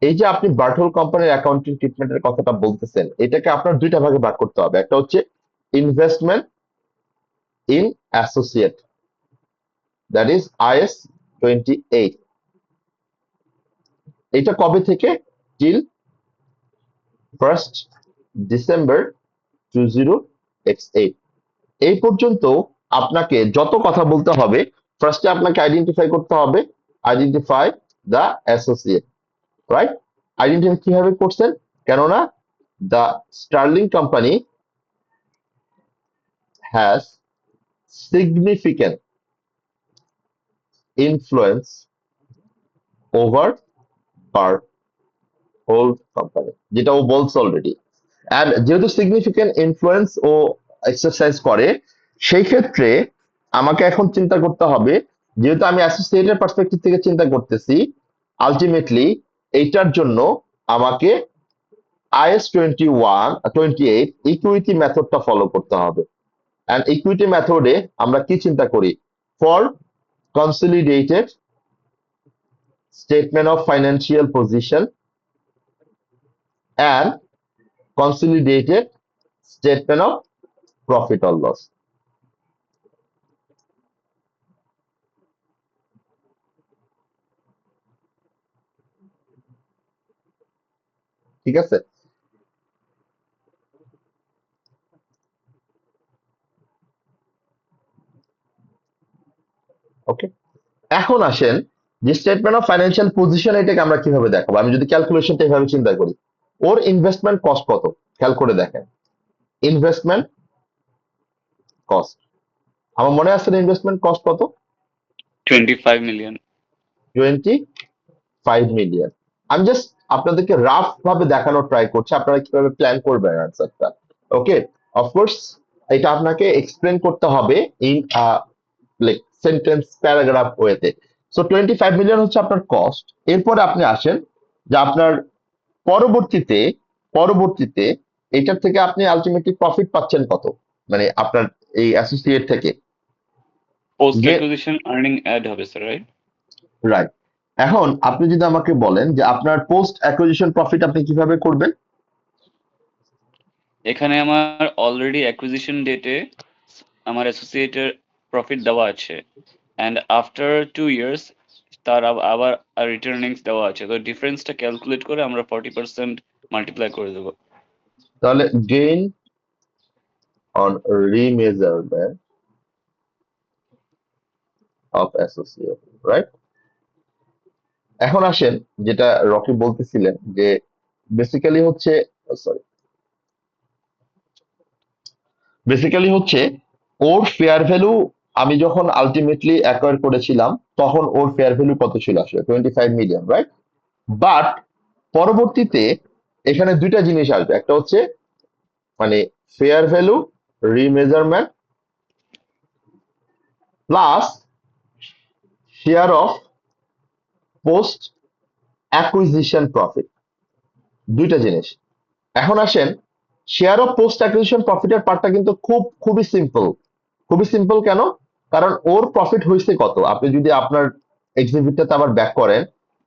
এই যে আপনি বার্টহোল্ড কোম্পানির অ্যাকাউন্টিং ট্রিটমেন্টের কথাটা বলতেছেন, এটাকে আপনার দুইটা ভাগে ভাগ করতে হবে। একটা হচ্ছে investment in associate, that is IAS 28। এটা কবে থেকে? Till 1 December 2008। এই পর্যন্ত আপনাকে যত কথা বলতে হবে, ফার্স্টে আপনাকে আইডেন্টিফাই করতে হবে, identify the associate, right? Identify কিভাবে করছেন? কেননা the Sterling company has significant influence over Barthold company, যেটা ও বলছে অলরেডি। অ্যান্ড যেহেতু সিগনিফিক্যান্ট ইনফ্লুয়েন্স ও এক্সারসাইজ করে, সেই ক্ষেত্রে আমাকে এখন চিন্তা করতে হবে, যেহেতু আমি অ্যাসোসিয়েটের পার্সপেক্টিভ থেকে চিন্তা করতেছি, আলটিমেটলি এইটার জন্য আমাকে IAS 28 ইকুইটি মেথডটা ফলো করতে হবে। অ্যান্ড ইকুইটি মেথডে আমরা কি চিন্তা করি? For consolidated statement of financial position and consolidated statement of profit or loss. ঠিক আছে? ওকে, এখন আসেন যে স্টেটমেন্ট অফ ফাইন্যান্সিয়াল পজিশন, এটাকে আমরা কিভাবে দেখাবো? আমি যদি ক্যালকুলেশনটা এভাবে চিন্তা করি, ওর ইনভেস্টমেন্ট কস্ট কত খেয়াল করে দেখেন। ইনভেস্টমেন্ট কস্ট, আমার মনে আছে না ইনভেস্টমেন্ট কস্ট কত? 25 million. 25 মিলিয়ন। আমি জাস্ট আপনাদেরকে রাফ ভাবে দেখানোর ট্রাই করছি, আপনারা কিভাবে প্ল্যান করবেন আনসারটা। ওকে, অফকোর্স এটা আপনাকে এক্সপ্লেন করতে হবে ইন লাইক সেন্টেন্স প্যারাগ্রাফ ওয়েতে। সো 25 মিলিয়ন হচ্ছে আপনার কস্ট। এরপরে আপনি আসেন যে আপনার পরবর্তীতে পরবর্তীতে এটার থেকে আপনি আলটিমেটলি প্রফিট পাচ্ছেন কত, মানে আপনার এই অ্যাসোসিয়েট থেকে। পোস্ট যে অ্যাকুইজিশন আর্নিং অ্যাড হবে স্যার, রাইট? রাইট, এখন আপনি যদি আমাকে বলেন যে আপনার পোস্ট অ্যাকুইজিশন প্রফিট আপনি কিভাবে করবেন। এখানে আমার অলরেডি অ্যাকুইজিশন ডেটে আমার অ্যাসোসিয়েটের প্রফিট দেওয়া আছে, অ্যান্ড আফটার 2 ইয়ার্স তার আবার রিটার্নিংস দেওয়া আছে। তো ডিফারেন্সটা ক্যালকুলেট করে আমরা 40% মাল্টিপ্লাই করে দেবো। তাহলে gain on remeasurement of associate, right. এখন আসেন যেটা রকি বলতেছিলেন যে বেসিক্যালি হচ্ছে, সরি, বেসিক্যালি হচ্ছে ওর ফেয়ার ভ্যালু, আমি যখন আলটিমেটলি অ্যাকোয়ার করেছিলাম তখন ওর ফেয়ার ভ্যালু কত ছিল, আসলে 25 মিলিয়ন, রাইট। বাট পরবর্তীতে এখানে দুইটা জিনিস আসবে, একটা হচ্ছে মানে fair value remeasurement plus share of post acquisition profit, দুইটা জিনিস। এখন আসেন শেয়ার অফ পোস্ট অ্যাকুইজিশন প্রফিটের পার্টটা কিন্তু খুবই সিম্পল। খুবই সিম্পল কেন? কারণ ওর প্রফিট হয়েছে কত, আপনি যদি আপনার এক্সিবিটটাতে আবার ব্যাক করেন,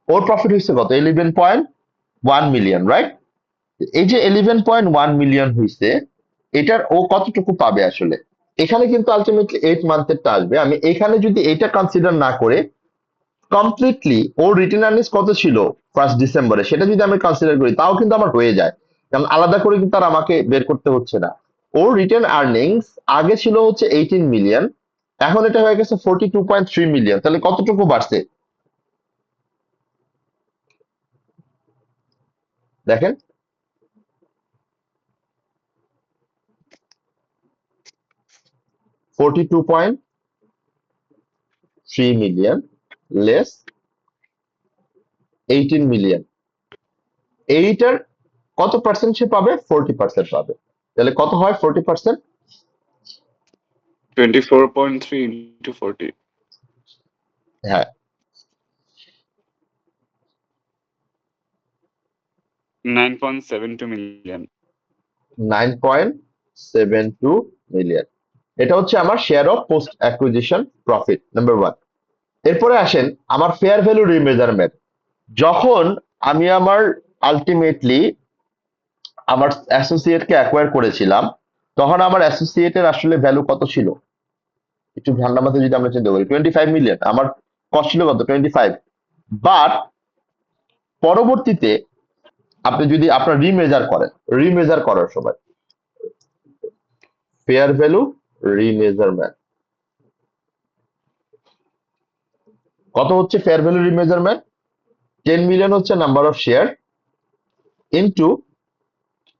ওর প্রফিট হয়েছে কত, 11.1 মিলিয়ন, রাইট। এই যে 11.1 মিলিয়ন হয়েছে, এটার ও কতটুকু পাবে আসলে, এখানে কিন্তু আলটিমেটলি 8 মান্থেরটা আসবে। আমি এখানে যদি এটা কনসিডার না করে কমপ্লিটলি ওর রিটেন আর্নিংস কত ছিল 1 ডিসেম্বরে সেটা যদি আমি কনসিডার করি, তাও কিন্তু আমার হয়ে যায়, কারণ আলাদা করে কিন্তু আর আমাকে বের করতে হচ্ছে না। ওর রিটেন আর্নিংস আগে ছিল হচ্ছে 18 মিলিয়ন, এখন এটা হয়ে গেছে 42.3 মিলিয়ন, তাহলে কতটুকু বাড়ছে দেখেন। 42.3 মিলিয়ন লেস 18 মিলিয়ন, এইটার কত পার্সেন্ট সে পাবে, 40% পাবে। তাহলে কত হয় 40%? 24.3 into 40, হ্যাঁ, 9.72 million. 9.72 মিলিয়ন। এটা হচ্ছে আমার share of post acquisition profit, number one. এরপরে আসেন আমার ফেয়ার ভ্যালু রিমেজারমেন্ট। যখন আমি আমার আলটিমেটলি আমার অ্যাসোসিয়েটকে অ্যাকোয়ার করেছিলাম, তখন আমার অ্যাসোসিয়েটের আসলে ভ্যালু কত ছিল, একটু ঠান্ডা মাথায় যদি আমরা চিন্তা করি, 25 মিলিয়ন, আমার কস্ট ছিল কত, 25। বাট পরবর্তীতে আপনি যদি আপনার রিমেজার করেন, রিমেজার করার সময় ফেয়ার ভ্যালু রিমেজারমেন্ট কত হচ্ছে, ফেয়ার ভ্যালু রিমেজারমেন্ট 10 মিলিয়ন হচ্ছে number of share into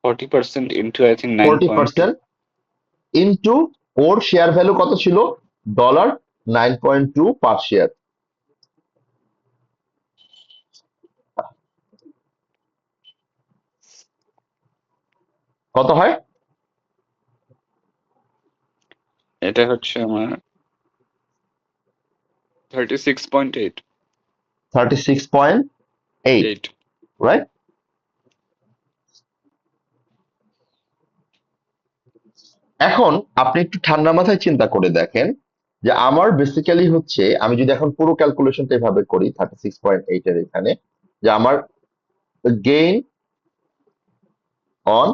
40% into I think 9.2. 40% into or share value কত ছিল, $9.2 পার শেয়ার, কত হয়, এটা হচ্ছে আমার 36.8. 36.8, 8. রাইট। এখন আপনি একটু ঠান্ডা মাথায় চিন্তা করে দেখেন যে আমার বেসিক্যালি হচ্ছে, আমি যদি এখন পুরো ক্যালকুলেশনটা এভাবে করি 36.8 এর এখানে, যে আমার gain on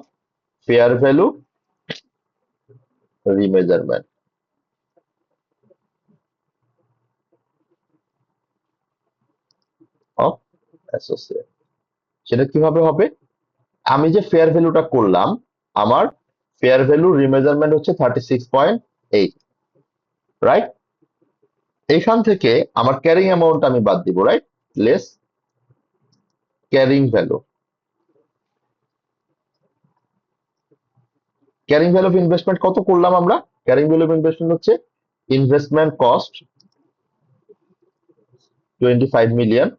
fair value remeasurement of associate, সেটা কিভাবে হবে, আমি যে ফেয়ার ভ্যালুটা করলাম, আমার ফেয়ার ভ্যালু রিমেজারমেন্ট হচ্ছে 36.8, রাইট। এখান থেকে আমার ক্যারিং অ্যামাউন্ট আমি বাদ দিব, right, less carrying value. Carrying value of investment কত করলাম আমরা, ক্যারিং ভ্যালু অফ ইনভেস্টমেন্ট হচ্ছে ইনভেস্টমেন্ট কস্ট 25 মিলিয়ন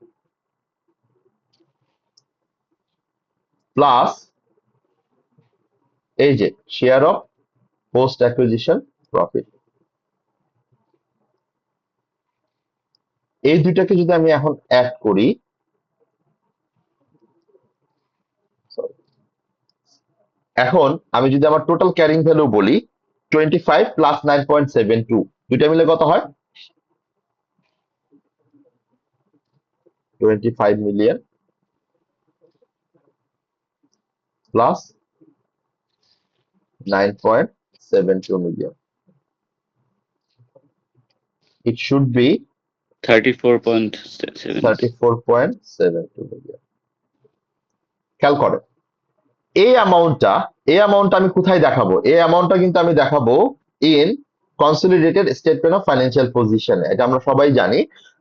প্লাস এই যে share of post acquisition profit, এই দুইটাকে যদি আমি এখন অ্যাড করি, এখন আমি যদি আমার টোটাল ক্যারিং ভ্যালু বলি 25 প্লাস 9.72, দুইটা মিলে কত হয়? 25 million plus 9.72 million. It should be 34.7. 34.72 million. খেয়াল করেন, এই অ্যামাউন্টটা আমি কোথায় দেখাবো? এই অ্যামাউন্টটা কিন্তু আমি দেখাবো in consolidated statement of financial position. এটা আমরা সবাই জানি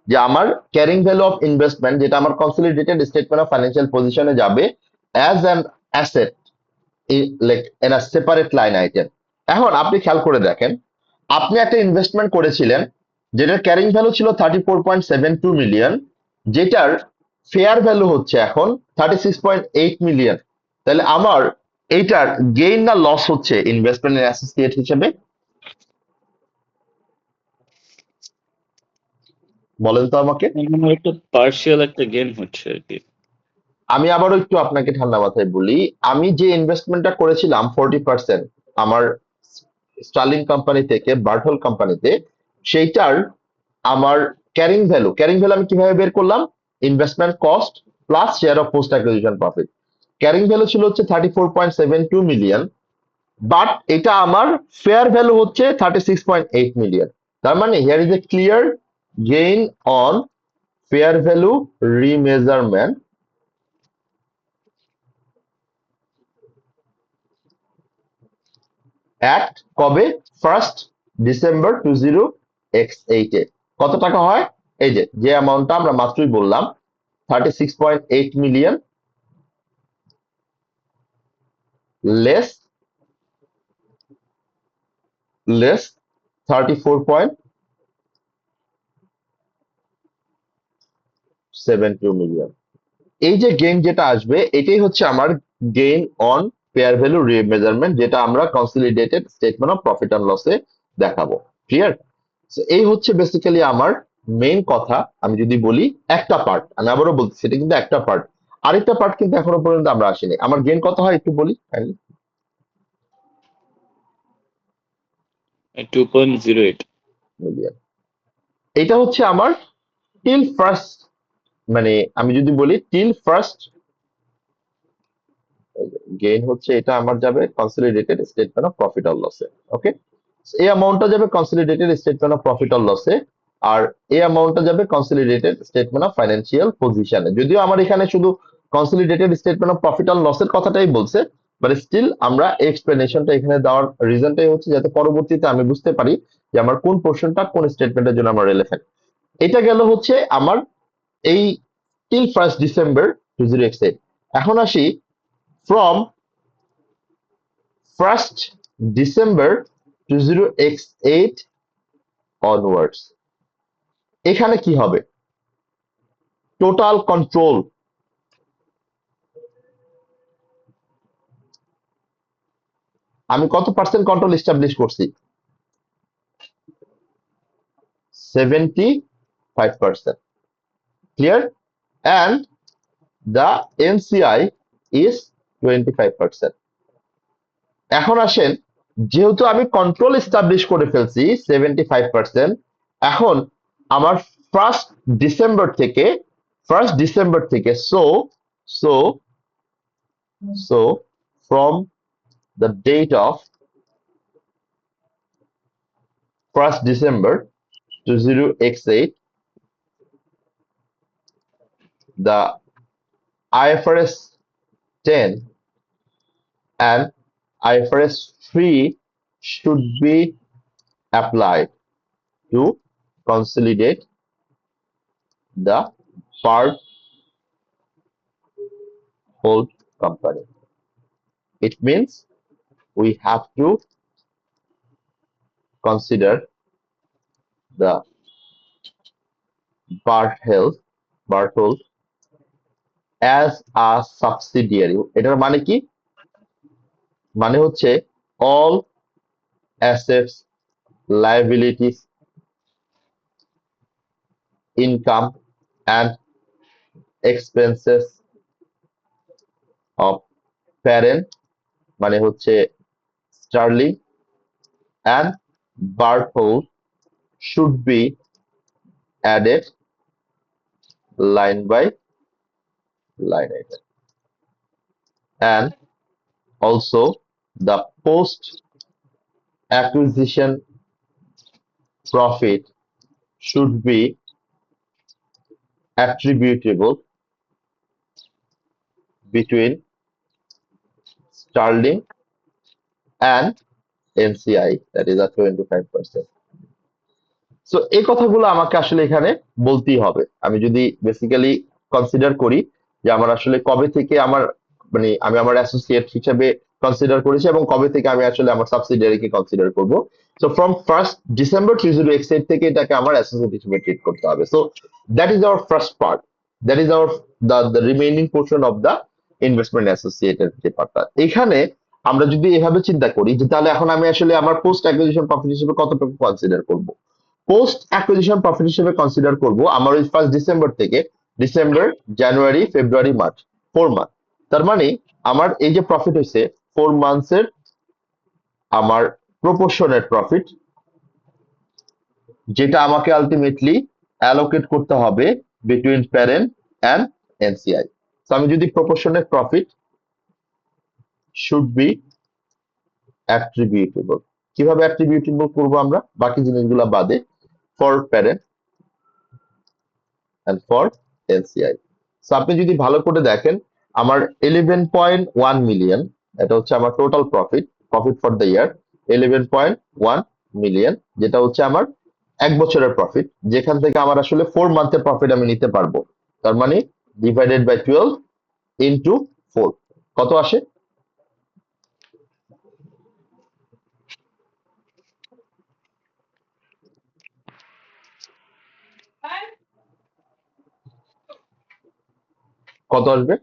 যে আমার ক্যারিং ভ্যালু অফ ইনভেস্টমেন্ট, যেটা আমার কনসলিডেটেড স্টেটমেন্ট অফ ফাইন্যান্সিয়াল পজিশনে যাবে as an asset, like in a separate line item. এখন আপনি খেয়াল করে দেখেন, আপনি একটা ইনভেস্টমেন্ট করেছিলেন যেটার ক্যারিং ভ্যালু ছিল 34.72 মিলিয়ন, যেটার ফেয়ার ভ্যালু হচ্ছে এখন 36.8 মিলিয়ন। তাহলে আমার এইটার গেইন না লস হচ্ছে ইনভেস্টমেন্ট অ্যাসোসিয়েট হিসেবে? বলেন তো আমাকে। আমার একটা পার্শিয়াল একটা গেম হচ্ছে আর কি। আমি আবারও একটু আপনাকে ঠান্ডা মাথায় বলি, আমি যে ইনভেস্টমেন্টটা করেছিলাম 40% আমার স্টার্লিং কোম্পানি থেকে বার্টল কোম্পানিতে, সেইটার আমার ক্যারিং ভ্যালু আমি কিভাবে বের করলাম? Investment cost plus share of post acquisition profit. Carrying value ছিল হচ্ছে 34.72 মিলিয়ন, বাট এটা আমার ফেয়ার ভ্যালু হচ্ছে 36.8 মিলিয়ন। তার মানে here is a clear gain on fair value remeasurement at কবে? 1 ডিসেম্বর 2008 এ। কত টাকা হয়? এই যে অ্যামাউন্টটা আমরা মাত্রই বললাম, 36.8 মিলিয়ন লেস 34.72 মিলিয়ন। এই যে গেইন যেটা আসবে, এটাই হচ্ছে আমার গেইন অন ফেয়ার ভ্যালু রিমেজারমেন্ট, যেটা আমরা consolidated statement of profit and লসে দেখাবো। ক্লিয়ার? এই হচ্ছে বেসিক্যালি আমার মেইন কথা। আমি যদি বলি একটা পার্ট, আমি আবারও বলছি সেটা কিন্তু একটা পার্ট, আরেকটা পার্ট কিন্তু এখনো পর্যন্ত আমরা আসিনি। আমার গেইন কত হয় একটু বলি kindly। 2.08. মিলিয়ন। এটা হচ্ছে আমার টিল ফার্স্ট, মানে আমি যদি বলি টিল ফার্স্ট গেইন হচ্ছে, এটা আমার যাবে consolidated statement of profit or লসে। ওকে, এই অ্যামাউন্টটা যাবে consolidated statement of profit or লসে, আর এই অ্যামাউন্টটা যাবে কনসলিডেটেড স্টেটমেন্ট অফ ফাইন্যান্সিয়াল পজিশনে। যদিও আমার এখানে শুধু consolidated statement of profit or লসের কথাটাই বলছে, বাট স্টিল আমরা এক্সপ্লেনেশনটা এখানে দেওয়ার রিজনটাই হচ্ছে যাতে পরবর্তীতে আমি বুঝতে পারি যে আমার কোন পোর্শনটা কোন স্টেটমেন্টের জন্য আমার রিলেভেন্ট। এটা গেল হচ্ছে আমার এই টিল 1 ডিসেম্বর 2008। এখন আসি ফ্রম 1 ডিসেম্বর 2008 অনওয়ার্ডস। এখানে কি হবে? টোটাল কন্ট্রোল, আমি কত পার্সেন্ট কন্ট্রোল এস্টাবলিশ করছি? 75%। Clear? And the NCI is 25%। এখন আসেন, যেহেতু আমি কন্ট্রোল এস্টাবলিশ করে ফেলছি 75%, এখন আমার ফার্স্ট ডিসেম্বর থেকে so so so from the date of 1 December 2008, the IFRS 10 and IFRS 3 should be applied to consolidate the part hold company. It means we have to consider the Barthold as a subsidiary. এটার মানে কি? মানে হচ্ছে all assets, liabilities income and expenses of parent মানে হচ্ছে Sterling and Barthold should be added line by line item. And also the post acquisition profit should be attributable between Sterling and NCI, that is at 25%. So এই কথাগুলো আমাকে আসলে এখানে বলতেই হবে। আমি যদি বেসিক্যালি কনসিডার করি যে আমার আসলে কবে থেকে আমার মানে আমি আমার অ্যাসোসিয়েট হিসেবে কনসিডার করেছি এবং কবে থেকে আমি আসলে আমার সাবসিডিয়ারিকে কনসিডার করব। সো ফ্রম 1st ডিসেম্বর 2008 থেকে এটাকে আমার অ্যাসোসিয়েট হিসেবে ট্রিট করতে হবে। So that is our first part, that is our the remaining portion of the investment অ্যাসোসিয়েটের যে পার্টটা। এখানে আমরা যদি এভাবে চিন্তা করি যে তাহলে এখন আমি আসলে আমার পোস্ট অ্যাকুইজিশন প্রফিট হিসেবে কতটুকু কনসিডার করব। পোস্ট অ্যাকুইজিশন প্রফিট হিসেবে কনসিডার করব আমার ওই 1st ডিসেম্বর থেকে December, January, February, March, 4 month. তার মানে আমার এই যে প্রফিট হয়েছে 4 মান্থসের আমার প্রপোর্শনের প্রফিট, যেটা আমাকে আলটিমেটলি অ্যালোকেট করতে হবে বিটুইন প্যারেন্ট অ্যান্ড এনসিআই। তো আমি যদি প্রপোর্শনের প্রফিট শুড বি অ্যাট্রিবিউটেবল, কিভাবে অ্যাট্রিবিউটেবল করব আমরা বাকি জিনিসগুলো বাদে, for parent and for NCI. So আপনি যদি ভালো করে দেখেন আমার 11.1 মিলিয়ন, এটা হচ্ছে আমার total profit, profit for the year 11.1 million, যেটা হচ্ছে আমার এক বছরের প্রফিট, যেখান থেকে আমার আসলে 4 মান্থের প্রফিট আমি নিতে পারবো। তার মানে ডিভাইডেড বাই 12 ইন্টু 4 কত আসে? কত আসবে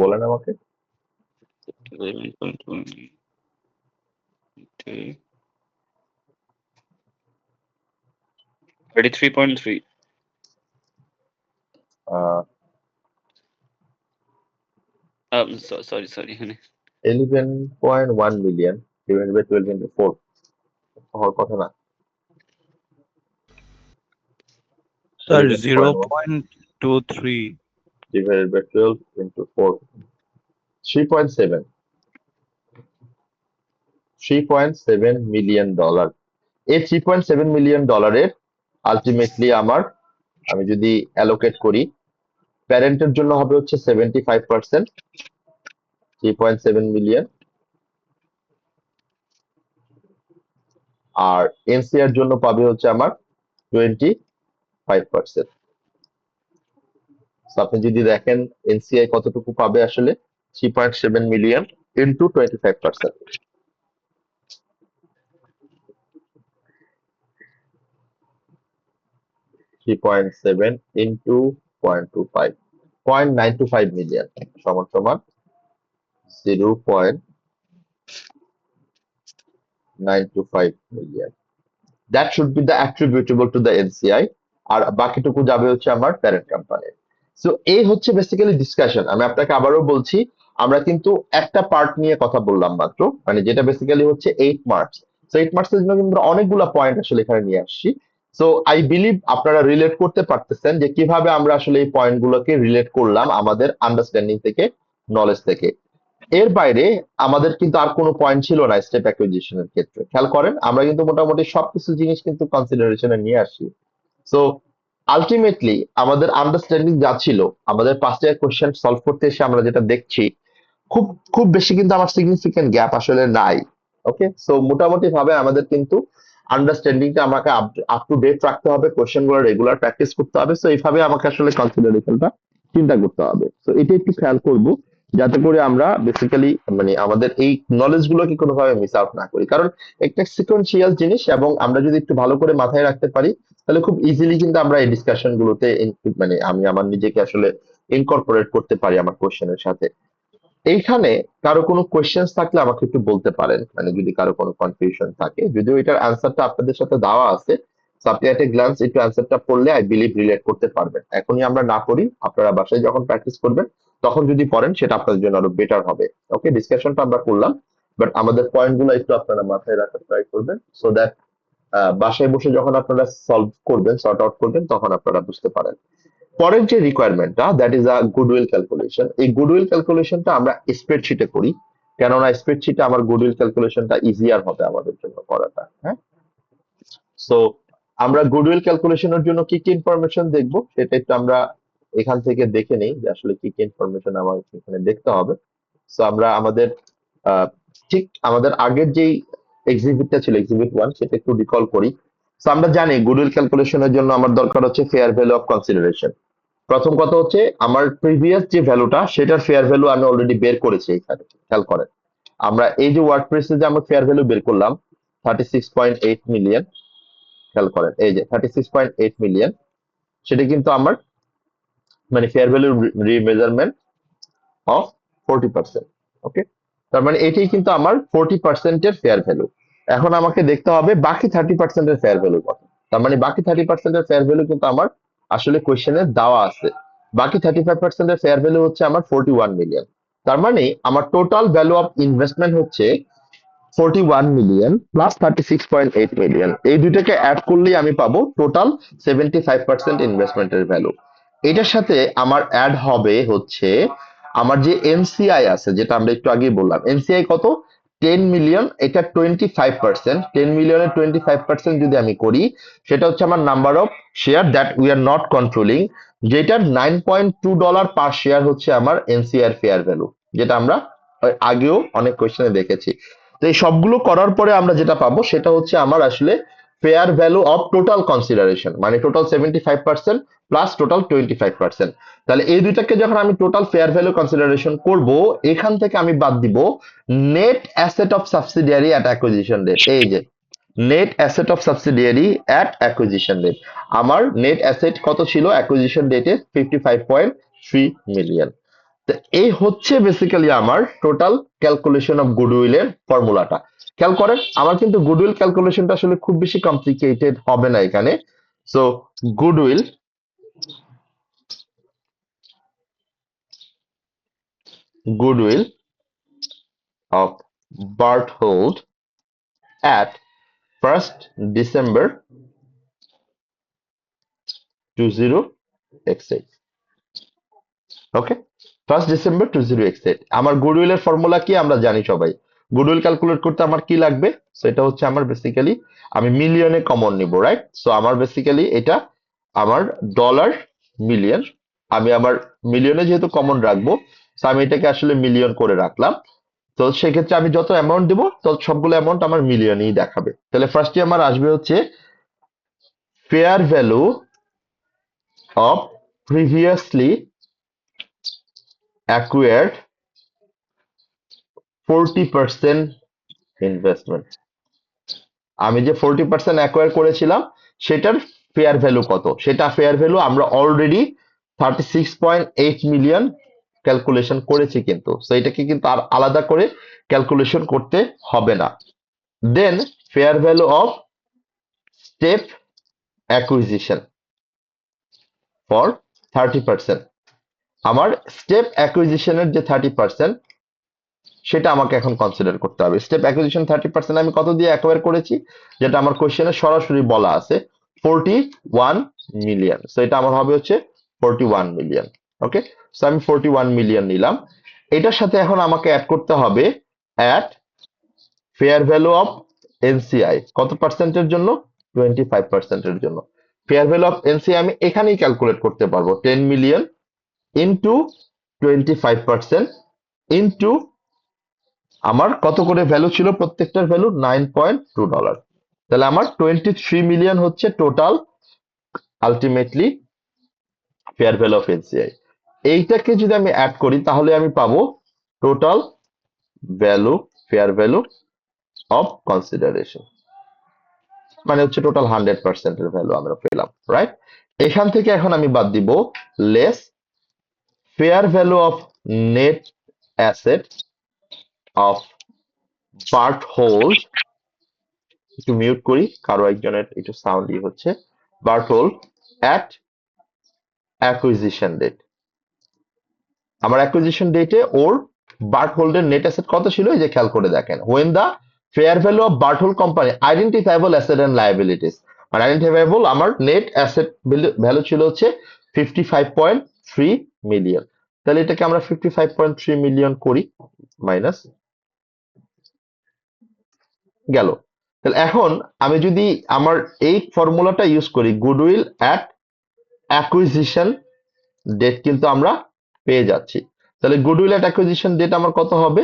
বলেন আমাকে। 33.3. Sorry. 11.1 million divided by 12 into 4 হওয়ার কথা না? Sir, 11.1 0.23. divided by 12 into 4, 3.7 million dollar. এই 3.7 মিলিয়ন ডলারের আলটিমেটলি আমি যদি অ্যালোকেট করি, প্যারেন্টের জন্য হবে হচ্ছে 75%, 3.7 মিলিয়ন, আর এনসিআর জন্য পাবে হচ্ছে আমার 25%। আপনি যদি দেখেন এনসিআই কতটুকু পাবে আসলে 3.7 মিলিয়ন ইন্টু 25%, 3.7 into 0.25, 0.925 মিলিয়ন সমান সমান 0.925 million. That should be the attributable to the NCI, আর বাকিটুকু যাবে হচ্ছে আমার প্যারেন্ট কোম্পানি। সো এই হচ্ছে বেসিক্যালি ডিসকাশন। আমি আপনাকে আবারও বলছি, আমরা কিন্তু একটা পার্ট নিয়ে কথা বললাম মাত্র, মানে যেটা বেসিক্যালি হচ্ছে 8 মার্চ। সো 8 মার্চের জন্য কিন্তু আমরা অনেকগুলো পয়েন্ট আসলে এখানে নিয়ে আসছি। সো আই বিলিভ আপনারা রিলেট করতে পারতেছেন যে কিভাবে আমরা আসলে এই পয়েন্টগুলোকে রিলেট করলাম আমাদের আন্ডারস্ট্যান্ডিং থেকে, নলেজ থেকে। এর বাইরে আমাদের কিন্তু আর কোনো পয়েন্ট ছিল না স্টেপ অ্যাকুইজিশনের ক্ষেত্রে। খেয়াল করেন আমরা কিন্তু মোটামুটি সবকিছু জিনিস কিন্তু কনসিডারেশনে নিয়ে আসি। সো আলটিমেটলি আমাদের আন্ডারস্ট্যান্ডিং যা ছিল, আমাদের 5টা কোশ্চেন সলভ করতে এসে আমরা যেটা দেখছি, খুব খুব বেশি কিন্তু আমার সিগনিফিকেন্ট গ্যাপ আসলে নাই। ওকে, সো মোটামুটি ভাবে আমাদের কিন্তু আন্ডারস্ট্যান্ডিংটা আমাকে আপ টু ডেট রাখতে হবে, কোশ্চেন গুলো রেগুলার প্র্যাকটিস করতে হবে। সো এইভাবে আমাকে আসলে কনসিডারেশনটা চিন্তা করতে হবে। তো এটা একটু খেয়াল করব যাতে করে আমরা বেসিক্যালি মানে আমাদের এই নলেজ গুলোকে কোনোভাবে মিস আউট না করি, কারণ একটা সিকোয়েন্সিয়াল জিনিস এবং আমরা যদি একটু ভালো করে মাথায় রাখতে পারি তাহলে খুব ইজিলি কিন্তু আমরা এই ডিসকাশন গুলোতে মানে আমি আমার নিজেকে আসলে ইনকর্পোরেট করতে পারি আমার কোশ্চেনের সাথে। এইখানে কারো কোনো কোয়েশ্চেন্স থাকলে আমাকে একটু বলতে পারেন, মানে যদি কারো কোনো কনফিউশন থাকে, যদিও এটার অ্যান্সারটা আপনাদের সাথে দেওয়া আছে। সো আপনি একটা গ্ল্যান্স একটু অ্যান্সারটা পড়লে আই বিলিভ রিলেট করতে পারবেন। এখনই আমরা না করি, আপনারা বাসায় যখন প্র্যাকটিস করবেন তখন যদি পড়েন সেটা আপনাদের জন্য আরো বেটার হবে। ওকে, ডিসকাশনটা আমরা করলাম, বাট আমাদের পয়েন্ট গুলো একটু আপনারা মাথায় রাখার ট্রাই করবেন, সো দ্যাট বাসায় বসে যখন আপনারা সলভ করবেন, সর্ট আউট করবেন, তখন আপনারা বুঝতে পারেন। পরের যে রিকোয়ারমেন্টটা, that is a goodwill calculation. এই গুডউইল ক্যালকুলেশনটা আমরা স্প্রেডশিটে করি, কেননা স্প্রেডশিটে আমার গুডউইল ক্যালকুলেশনটা ইজিয়ার হবে আমাদের জন্য করাটা। হ্যাঁ, সো আমরা গুডউইল ক্যালকুলেশনের জন্য কি কি ইনফরমেশন দেখবো সেটা একটু আমরা এখান থেকে দেখে নেই যে আসলে কি কি ইনফরমেশন আমার এখানে দেখতে হবে। সো আমরা আমাদের ঠিক আমাদের আগের যেই এক্সিবিটটা ছিল, এক্সিবিট 1, সেটা একটু রিকল করি। সো আমরা জানি গুডউইল ক্যালকুলেশনের জন্য আমার দরকার হচ্ছে ফেয়ার ভ্যালু অফ কনসিডারেশন। প্রথম কথা হচ্ছে আমার প্রিভিয়াস যে ভ্যালুটা সেটার ফেয়ার ভ্যালু আমি অলরেডি বের করেছি এখানে, খেয়াল করেন। আমরা এই যে ওয়ার্ডপ্রেসে যে আমরা ফেয়ার ভ্যালু বের করলাম 36.8 মিলিয়ন, খেয়াল করেন এই যে 36.8 মিলিয়ন, সেটা কিন্তু আমার মানে ফেয়ার ভ্যালু রিমেজারমেন্ট অফ 40%। ওকে, তার মানে এটাই কিন্তু আমার 40% এর ফেয়ার ভ্যালু। এখন আমাকে দেখতে হবে বাকি 30% এর ফেয়ার ভ্যালু কত। তার মানে বাকি 30% এর ফেয়ার ভ্যালু কিন্তু আমার আসলে কোয়েশ্চেনে দেওয়া আছে। বাকি 35% এর ফেয়ার ভ্যালু হচ্ছে আমার 41 মিলিয়ন। তার মানে আমার টোটাল ভ্যালু অফ ইনভেস্টমেন্ট হচ্ছে 41 মিলিয়ন প্লাস 36.8 মিলিয়ন। এই দুইটাকে অ্যাড করলেই আমি পাবো টোটাল 75% ইনভেস্টমেন্টের ভ্যালু। এটার সাথে আমার অ্যাড হবে হচ্ছে আমার যে এনসিআই আছে, যেটা আমরা একটু আগেই বললাম। এনসিআই কত? 10 মিলিয়ন। এটা 25%। 10 মিলিয়নের 25% যদি আমি করি, সেটা হচ্ছে আমার number of share that we are not controlling, যেটা $9.2 পার শেয়ার হচ্ছে আমার এনসিআর ফেয়ার ভ্যালু, যেটা আমরা আগেও অনেক কোয়েশ্চেনে দেখেছি। তো এই সবগুলো করার পরে আমরা যেটা পাবো সেটা হচ্ছে আমার আসলে fair value of total consideration, মানে টোটাল 75% প্লাস টোটাল 25%। তাহলে এই দুইটাকে যখন আমি টোটাল ফেয়ার ভ্যালু কনসিডারেশন করব, এখান থেকে আমি বাদ দিব net asset of subsidiary at acquisition date. এই যে net asset of subsidiary at acquisition date, আমার নেট অ্যাসেট কত ছিল অ্যাকুইজিশন ডেটে? 55.3 মিলিয়ন। তো এই হচ্ছে বেসিক্যালি আমার টোটাল ক্যালকুলেশন অফ গুডউইলের ফর্মুলাটা। খেয়াল করেন আমার কিন্তু গুডউইল ক্যালকুলেশনটা আসলে খুব বেশি কমপ্লিকেটেড হবে না এখানে। So goodwill goodwill of Barthold at 1st December 20x8। Okay, 1st December 20x8 আমার গুডউইলের ফর্মুলা কি আমরা জানি সবাই। গুডউইল ক্যালকুলেট করতে আমার কি লাগবে? সো এটা হচ্ছে আমার বেসিক্যালি আমি মিলিয়নে কমন নিব, রাইট? সো আমার বেসিক্যালি এটা আমার ডলার মিলিয়ন, আমি আমার মিলিয়নে যেহেতু কমন রাখবো, সো আমি এটাকে আসলে মিলিয়ন করে রাখলাম। তো সেক্ষেত্রে আমি যত অ্যামাউন্ট দিব তত সবগুলো অ্যামাউন্ট আমার মিলিয়নেই দেখাবে। তাহলে ফার্স্টে আমার আসবে হচ্ছে fair value of previously acquired 40% investment. আমি যে 40% অ্যাকোয়ার করেছিলাম সেটার ফেয়ার ভ্যালু কত, সেটা ফেয়ার ভ্যালু আমরা অলরেডি 36.8 মিলিয়ন ক্যালকুলেশন করেছি কিন্তু, সো এটাকে কিন্তু আর আলাদা করে ক্যালকুলেশন করতে হবে না। Then fair value of step acquisition for 30%। আমার স্টেপ অ্যাকুইজিশনের যে 30% সেটা আমাকে এখন কনসিডার করতে হবে। স্টেপ অ্যাকুইজিশন 30% আমি কত দিয়ে অ্যাকোয়ার করেছি, যেটা আমার কোশ্চেনে সরাসরি বলা আছে 41 মিলিয়ন। সো এটা আমার হবে হচ্ছে 41 মিলিয়ন। ওকে, সো আমি 41 মিলিয়ন নিলাম। এটার সাথে এখন আমাকে অ্যাড করতে হবে at fair value of NCI কত পার্সেন্টের জন্য? 25%-এর জন্য। ফেয়ার ভ্যালু অফ এনসিআই আমি এখানেই ক্যালকুলেট করতে পারবো 10 মিলিয়ন ইন্টু 25% ইন্টু আমার কত করে ভ্যালু ছিল প্রত্যেকটার ভ্যালু? $9.2। তাহলে আমার 23 মিলিয়ন হচ্ছে total ultimately fair value of NCI. এইটাকে যদি আমি অ্যাড করি তাহলে আমি পাবো total value fair value of consideration, মানে হচ্ছে টোটাল 100% এর ভ্যালু আমরা পেলাম, রাইট? এখান থেকে এখন আমি বাদ দিব less fair value of net asset of Barthold একটু মিউট করি, কারো একজনের একটু সাউন্ডই হচ্ছে। বার্টল অ্যাট অ্যাকুইজিশন ডেট, আমার অ্যাকুইজিশন ডেটে ওর বার্টহোল্ডের নেট অ্যাসেট কত ছিল, এই যে খেয়াল করে দেখেন, when the fair value of Barthold company identifiable asset and liabilities, মানে আইডেন্টিফাইবল আমার নেট অ্যাসেট ভ্যালু ছিল হচ্ছে 55.3 মিলিয়ন। তাহলে এটাকে আমরা 55.3 মিলিয়ন করি, মাইনাস গেল। তাহলে এখন আমি যদি আমার এই ফর্মুলাটা ইউজ করি, গুডউইল অ্যাট অ্যাকুইজিশন ডেট কিন্তু আমরা পেয়ে যাচ্ছি। তাহলে গুডউইল অ্যাট অ্যাকুইজিশন ডেট আমার কত হবে,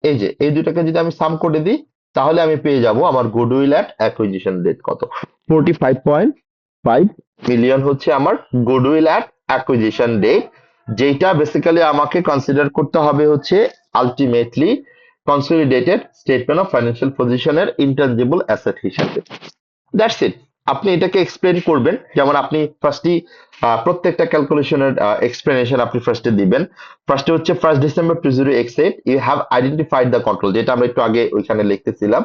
এই যে এই দুটাকে যদি আমি সাম করে দিই, তাহলে আমি পেয়ে যাব আমার গুডউইল অ্যাট অ্যাকুইজিশন ডেট কত, 45.5 মিলিয়ন হচ্ছে আমার গুডউইল অ্যাট অ্যাকুইজিশন ডেট, যেটা বেসিক্যালি আমাকে কনসিডার করতে হবে হচ্ছে ultimately consolidated statement of financial পজিশনের ইনট্যাঞ্জিবল অ্যাসেট হিসাবে। That's it. আপনি এটাকে এক্সপ্লেন করবেন, যেমন আপনি ফার্স্টই প্রত্যেকটা ক্যালকুলেশনের এক্সপ্লেনেশন আপনি ফার্স্টে দিবেন। ফার্স্টে হচ্ছে 1 December 2008 you have identified the control, যেটা আমরা একটু আগে ওইখানে লিখতেছিলাম।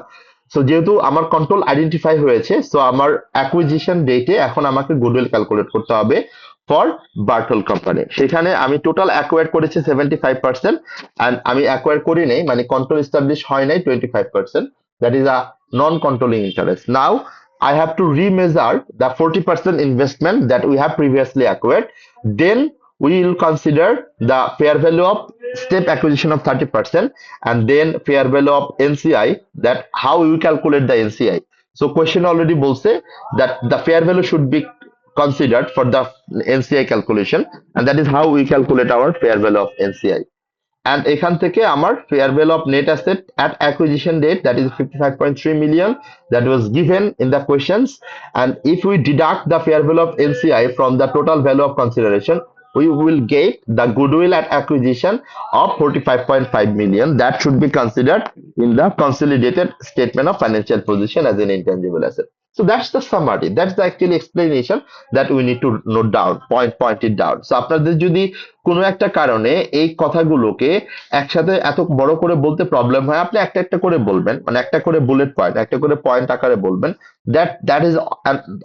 সো যেহেতু আমার কন্ট্রোল আইডেন্টিফাই হয়েছে, সো আমার অ্যাকুইজিশন ডেটে এখন আমাকে গুডউইল ক্যালকুলেট করতে হবে ফর বার্টল কোম্পানি। সেখানে আমি টোটাল অ্যাকোয়ার করেছি 75%, অ্যান্ড আমি অ্যাকোয়ার করি নাই, মানে কন্ট্রোল এস্টাবলিশ হয় নাই 25%, that is a non controlling interest. Now I have to remeasure the 40% investment that we have previously acquired. Then we will consider the fair value of step acquisition of 30%, and then fair value of NCI, that how we calculate the NCI. So question already বলছে that the fair value should be considered for the NCI calculation, and that is how we calculate our fair value of NCI. And এখান থেকে আমার fair value of net asset at acquisition date, that is 55.3 million, that was given in the questions. And if we deduct the fair value of NCI from the total value of consideration, we will get the goodwill at acquisition of 45.5 million, that should be considered in the consolidated statement of financial position as an intangible asset. So that's the summary, that's the actual explanation that we need to note down, point it down. So আপনাদের যদি কোনো একটা কারণে এই কথাগুলোকে একসাথে এত বড় করে বলতে প্রবলেম হয়, আপনি একটা একটা করে বলবেন, মানে একটা করে বুলেট পয়েন্ট, একটা করে পয়েন্ট আকারে বলবেন। দ্যাট ইজ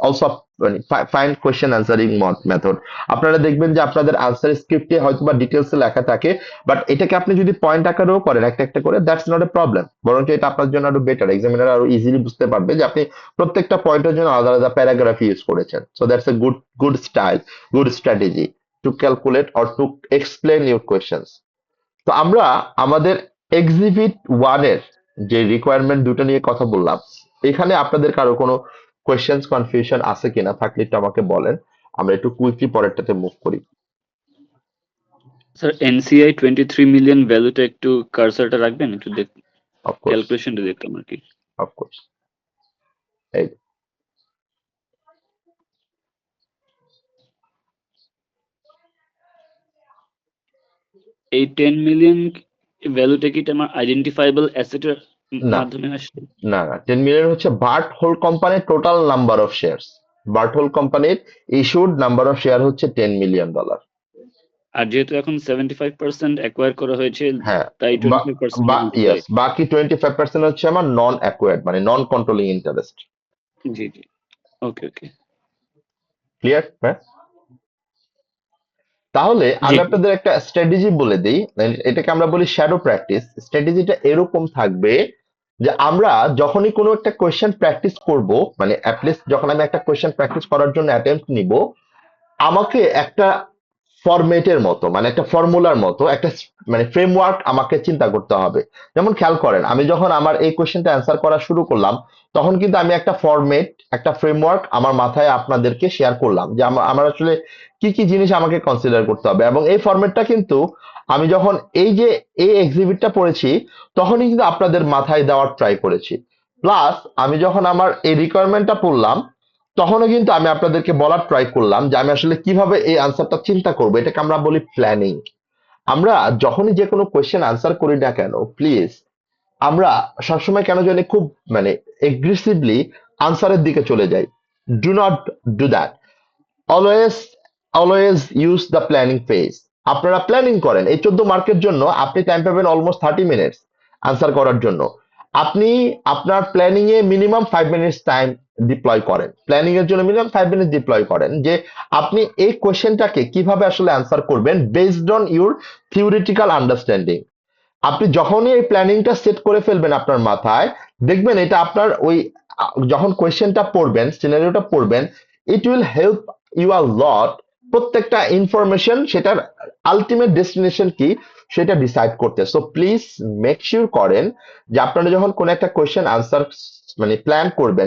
অলসো মানে ফাইন কোয়েশ্চেন অ্যান্সারিং মেথড। আপনারা দেখবেন যে আপনাদের আনসার স্ক্রিপ্টে হয়তো বা ডিটেলসে লেখা থাকে, বাট এটাকে আপনি যদি পয়েন্ট আকারেও করেন একটা একটা করে, দ্যাটস নট এ প্রবলেম, বরঞ্চ এটা আপনার জন্য আরো বেটার, এক্সামিনার আরো ইজিলি বুঝতে পারবে যে আপনি প্রত্যেকটা পয়েন্টের জন্য আলাদা আলাদা প্যারাগ্রাফ ইউজ করেছেন। So that's a good style, good strategy to calculate or to explain your questions. তো আমরা আমাদের এক্সিবিট 1 এর যে রিকোয়ারমেন্ট দুটো নিয়ে কথা বললাম, এখানে আপনাদের কারো কোনো কোয়েশ্চেন্স কনফিউশন আছে কিনা, থাকলে একটু আমাকে বলেন, আমরা একটু কুইকলি পরেরটাতে মুভ করি। স্যার এনসিআই 23 মিলিয়ন ভ্যালুটা একটু কার্সারটা রাখবেন, একটু অফ কোর্স, ক্যালকুলেশনটা দেখতাম আর কি। Of course. এই এই 10 মিলিয়ন ভ্যালুটা কি আমার আইডেন্টিফাইবল অ্যাসেটের না মাধ্যমে আসছে? না না, 10 মিলিয়ন হচ্ছে বার্ট হোল কোম্পানির total number of shares, Bart Hole কোম্পানির ইস্যুড নাম্বার অফ শেয়ার হচ্ছে $10 মিলিয়ন। আর যেহেতু এখন 75% অ্যাকোয়ার করা হয়েছে, হ্যাঁ, তাই 25% ইয়েস, বাকি 25% হচ্ছে আমার নন অ্যাকোয়ার্ড, মানে নন কন্ট্রোলিং ইন্টারেস্ট। জি জি, ওকে ওকে, ক্লিয়ার? হ্যাঁ, তাহলে আমি জি আপনাদের একটা স্ট্র্যাটেজি বলে দিই, এটাকে আমরা বলি শ্যাডো প্র্যাকটিস। স্ট্র্যাটেজিটা এরকম থাকবে যে আমরা যখনই কোনো একটা কোয়েশ্চেন প্র্যাকটিস করব, মানে অ্যাটলিস্ট যখন আমি একটা কোয়েশ্চেন প্র্যাকটিস করার জন্য অ্যাটেম্প্ট নিব, আমাকে একটা ফরম্যাটের মতো, মানে একটা ফর্মুলার মতো একটা মানে ফ্রেমওয়ার্ক আমাকে চিন্তা করতে হবে। যেমন খেয়াল করেন, আমি যখন আমার এই কোয়েশ্চেনটা অ্যান্সার করা শুরু করলাম, তখন কিন্তু আমি একটা ফরম্যাট, একটা ফ্রেমওয়ার্ক আমার মাথায় আপনাদেরকে শেয়ার করলাম যে আমার আসলে কি কি জিনিস আমাকে কনসিডার করতে হবে। এবং এই ফরম্যাটটা কিন্তু আমি যখন এই যে এই এক্সিবিটটা পড়েছি, তখনই কিন্তু আপনাদের মাথায় দেওয়ার ট্রাই করেছি। প্লাস আমি যখন আমার এই রিকোয়ারমেন্টটা পড়লাম, তখনও কিন্তু আমি আপনাদেরকে বলার ট্রাই করলাম যে আমি আসলে কিভাবে এই আনসারটা চিন্তা করবো। এটাকে আমরা বলি প্ল্যানিং। আমরা যখনই যে কোনো কোয়েশ্চেন আনসার করি না কেন, প্লিজ আমরা সবসময় কেন জানি খুব মানে এগ্রেসিভলি আনসারের দিকে চলে যাই। Do not do that. Always always use the planning phase. আপনারা প্ল্যানিং করেন, এই 14 মার্কের জন্য আপনি টাইম পাবেন অলমোস্ট 30 মিনিটস আনসার করার জন্য। আপনি আপনার প্ল্যানিং এ মিনিমাম 5 মিনিটস টাইম ডিপ্লয় করেন, প্ল্যানিং এর জন্য মিনিমাম 5 মিনিট ডিপ্লয় করেন, যে আপনি এই কোয়েশ্চেনটাকে কিভাবে আসলে অ্যান্সার করবেন based on your theoretical understanding. আপনি যখনই এই প্ল্যানিংটা সেট করে ফেলবেন আপনার মাথায়, দেখবেন এটা আপনার ওই যখন কোয়েশ্চেনটা পড়বেন, সিনারিওটা পড়বেন, it will help you a lot. প্রত্যেকটা ইনফরমেশন সেটার আলটিমেট ডেস্টিনেশন কি সেটা ডিসাইড করতে। সো প্লিজ মেক শিওর করেন যে আপনারা যখন কোন একটা কোয়েশ্চেন আনসার মানে প্ল্যান করবেন,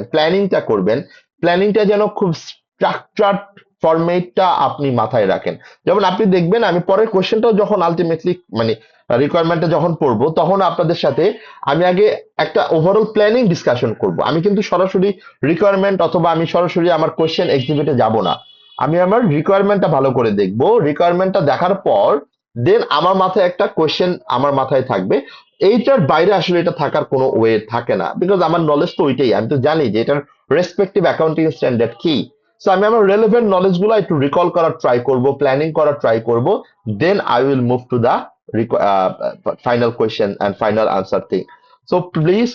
প্ল্যানিংটা যেন খুব স্ট্রাকচার্ড ফরম্যাটটা আপনি মাথায় রাখেন। যেমন আপনি দেখবেন আমি পরের কোয়েশ্চেনটাও যখন আলটিমেটলি মানে রিকোয়ারমেন্টটা যখন পড়বো, তখন আপনাদের সাথে আমি আগে একটা ওভারঅল প্ল্যানিং ডিসকাশন করব। আমি কিন্তু সরাসরি রিকোয়ারমেন্ট অথবা আমি সরাসরি আমার কোয়েশ্চেন এক্সিবিটে যাব না। আমি আমার রিকোয়ারমেন্টটা ভালো করে দেখব, রিকোয়ারমেন্টটা দেখার পর দেন আমার মাথায় একটা কোয়েশ্চেন আমার মাথায় থাকবে। এইটার বাইরে আসলে এটা থাকার কোনো ওয়ে থাকে না, বিকজ আমার নলেজ তো ওইটাই, আমি তো জানি যে এটার রেসপেক্টিভ অ্যাকাউন্টিং স্ট্যান্ডার্ড কি। সো আমি আমার রেলেভেন্ট নলেজ গুলো একটু রিকল করার ট্রাই করব, প্ল্যানিং করার ট্রাই করব, then I will move to the final question and final answer thing. So please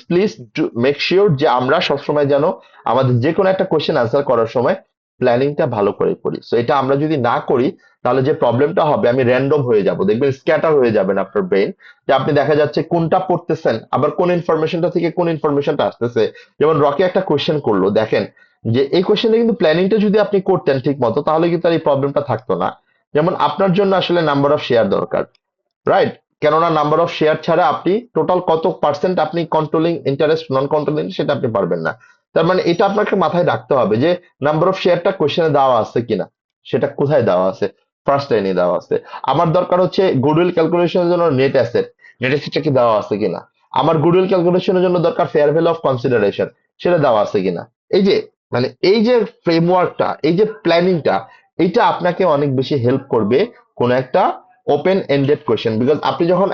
make sure যে আমরা সবসময় যেন আমাদের যে কোনো একটা কোয়েশ্চেন আনসার করার সময় প্ল্যানিংটা ভালো করে করি। সো এটা আমরা যদি না করি তাহলে যে প্রবলেমটা হবে, আমি র্যান্ডম হয়ে যাব, দেখবেন স্ক্যাটার হয়ে যাবেন আপনার ব্রেন, যে আপনি দেখা যাচ্ছে কোনটা পড়তেছেন আবার কোন ইনফরমেশনটা থেকে কোন ইনফরমেশনটা আসতেছে। যেমন রকি একটা কোয়েশ্চেন করলো, দেখেন যে এই কোয়েশ্চেনে কিন্তু প্ল্যানিংটা যদি আপনি করতেন ঠিক মতো তাহলে কিন্তু আর এই প্রবলেমটা থাকতো না। যেমন আপনার জন্য আসলে নাম্বার অফ শেয়ার দরকার, রাইট? কেননা নাম্বার অফ শেয়ার ছাড়া আপনি টোটাল কত পার্সেন্ট আপনি কন্ট্রোলিং ইন্টারেস্ট নন কন্ট্রোলিং সেটা আপনি পারবেন না। তার মানে এটা আপনাকে মাথায় রাখতে হবে যে নাম্বার অফ শেয়ারটা কোশ্চেনে দেওয়া আছে কিনা, সেটা কোথায় দেওয়া আছে, ফার্স্ট লাইনে দেওয়া আছে। আমার দরকার হচ্ছে গুডউইল ক্যালকুলেশনের জন্য নেট অ্যাসেটটা কি দেওয়া আছে কিনা। আমার গুডউইল ক্যালকুলেশনের জন্য দরকার ফেয়ার ভ্যালু অফ কনসিডারেশন, সেটা দেওয়া আছে কিনা। এই যে মানে এই যে ফ্রেমওয়ার্কটা, এই যে প্ল্যানিংটা, এটা আপনাকে অনেক বেশি হেল্প করবে কোন একটা ওপেন এন্ডেড কোয়েশ্চেন। বিকজ আপনি যখন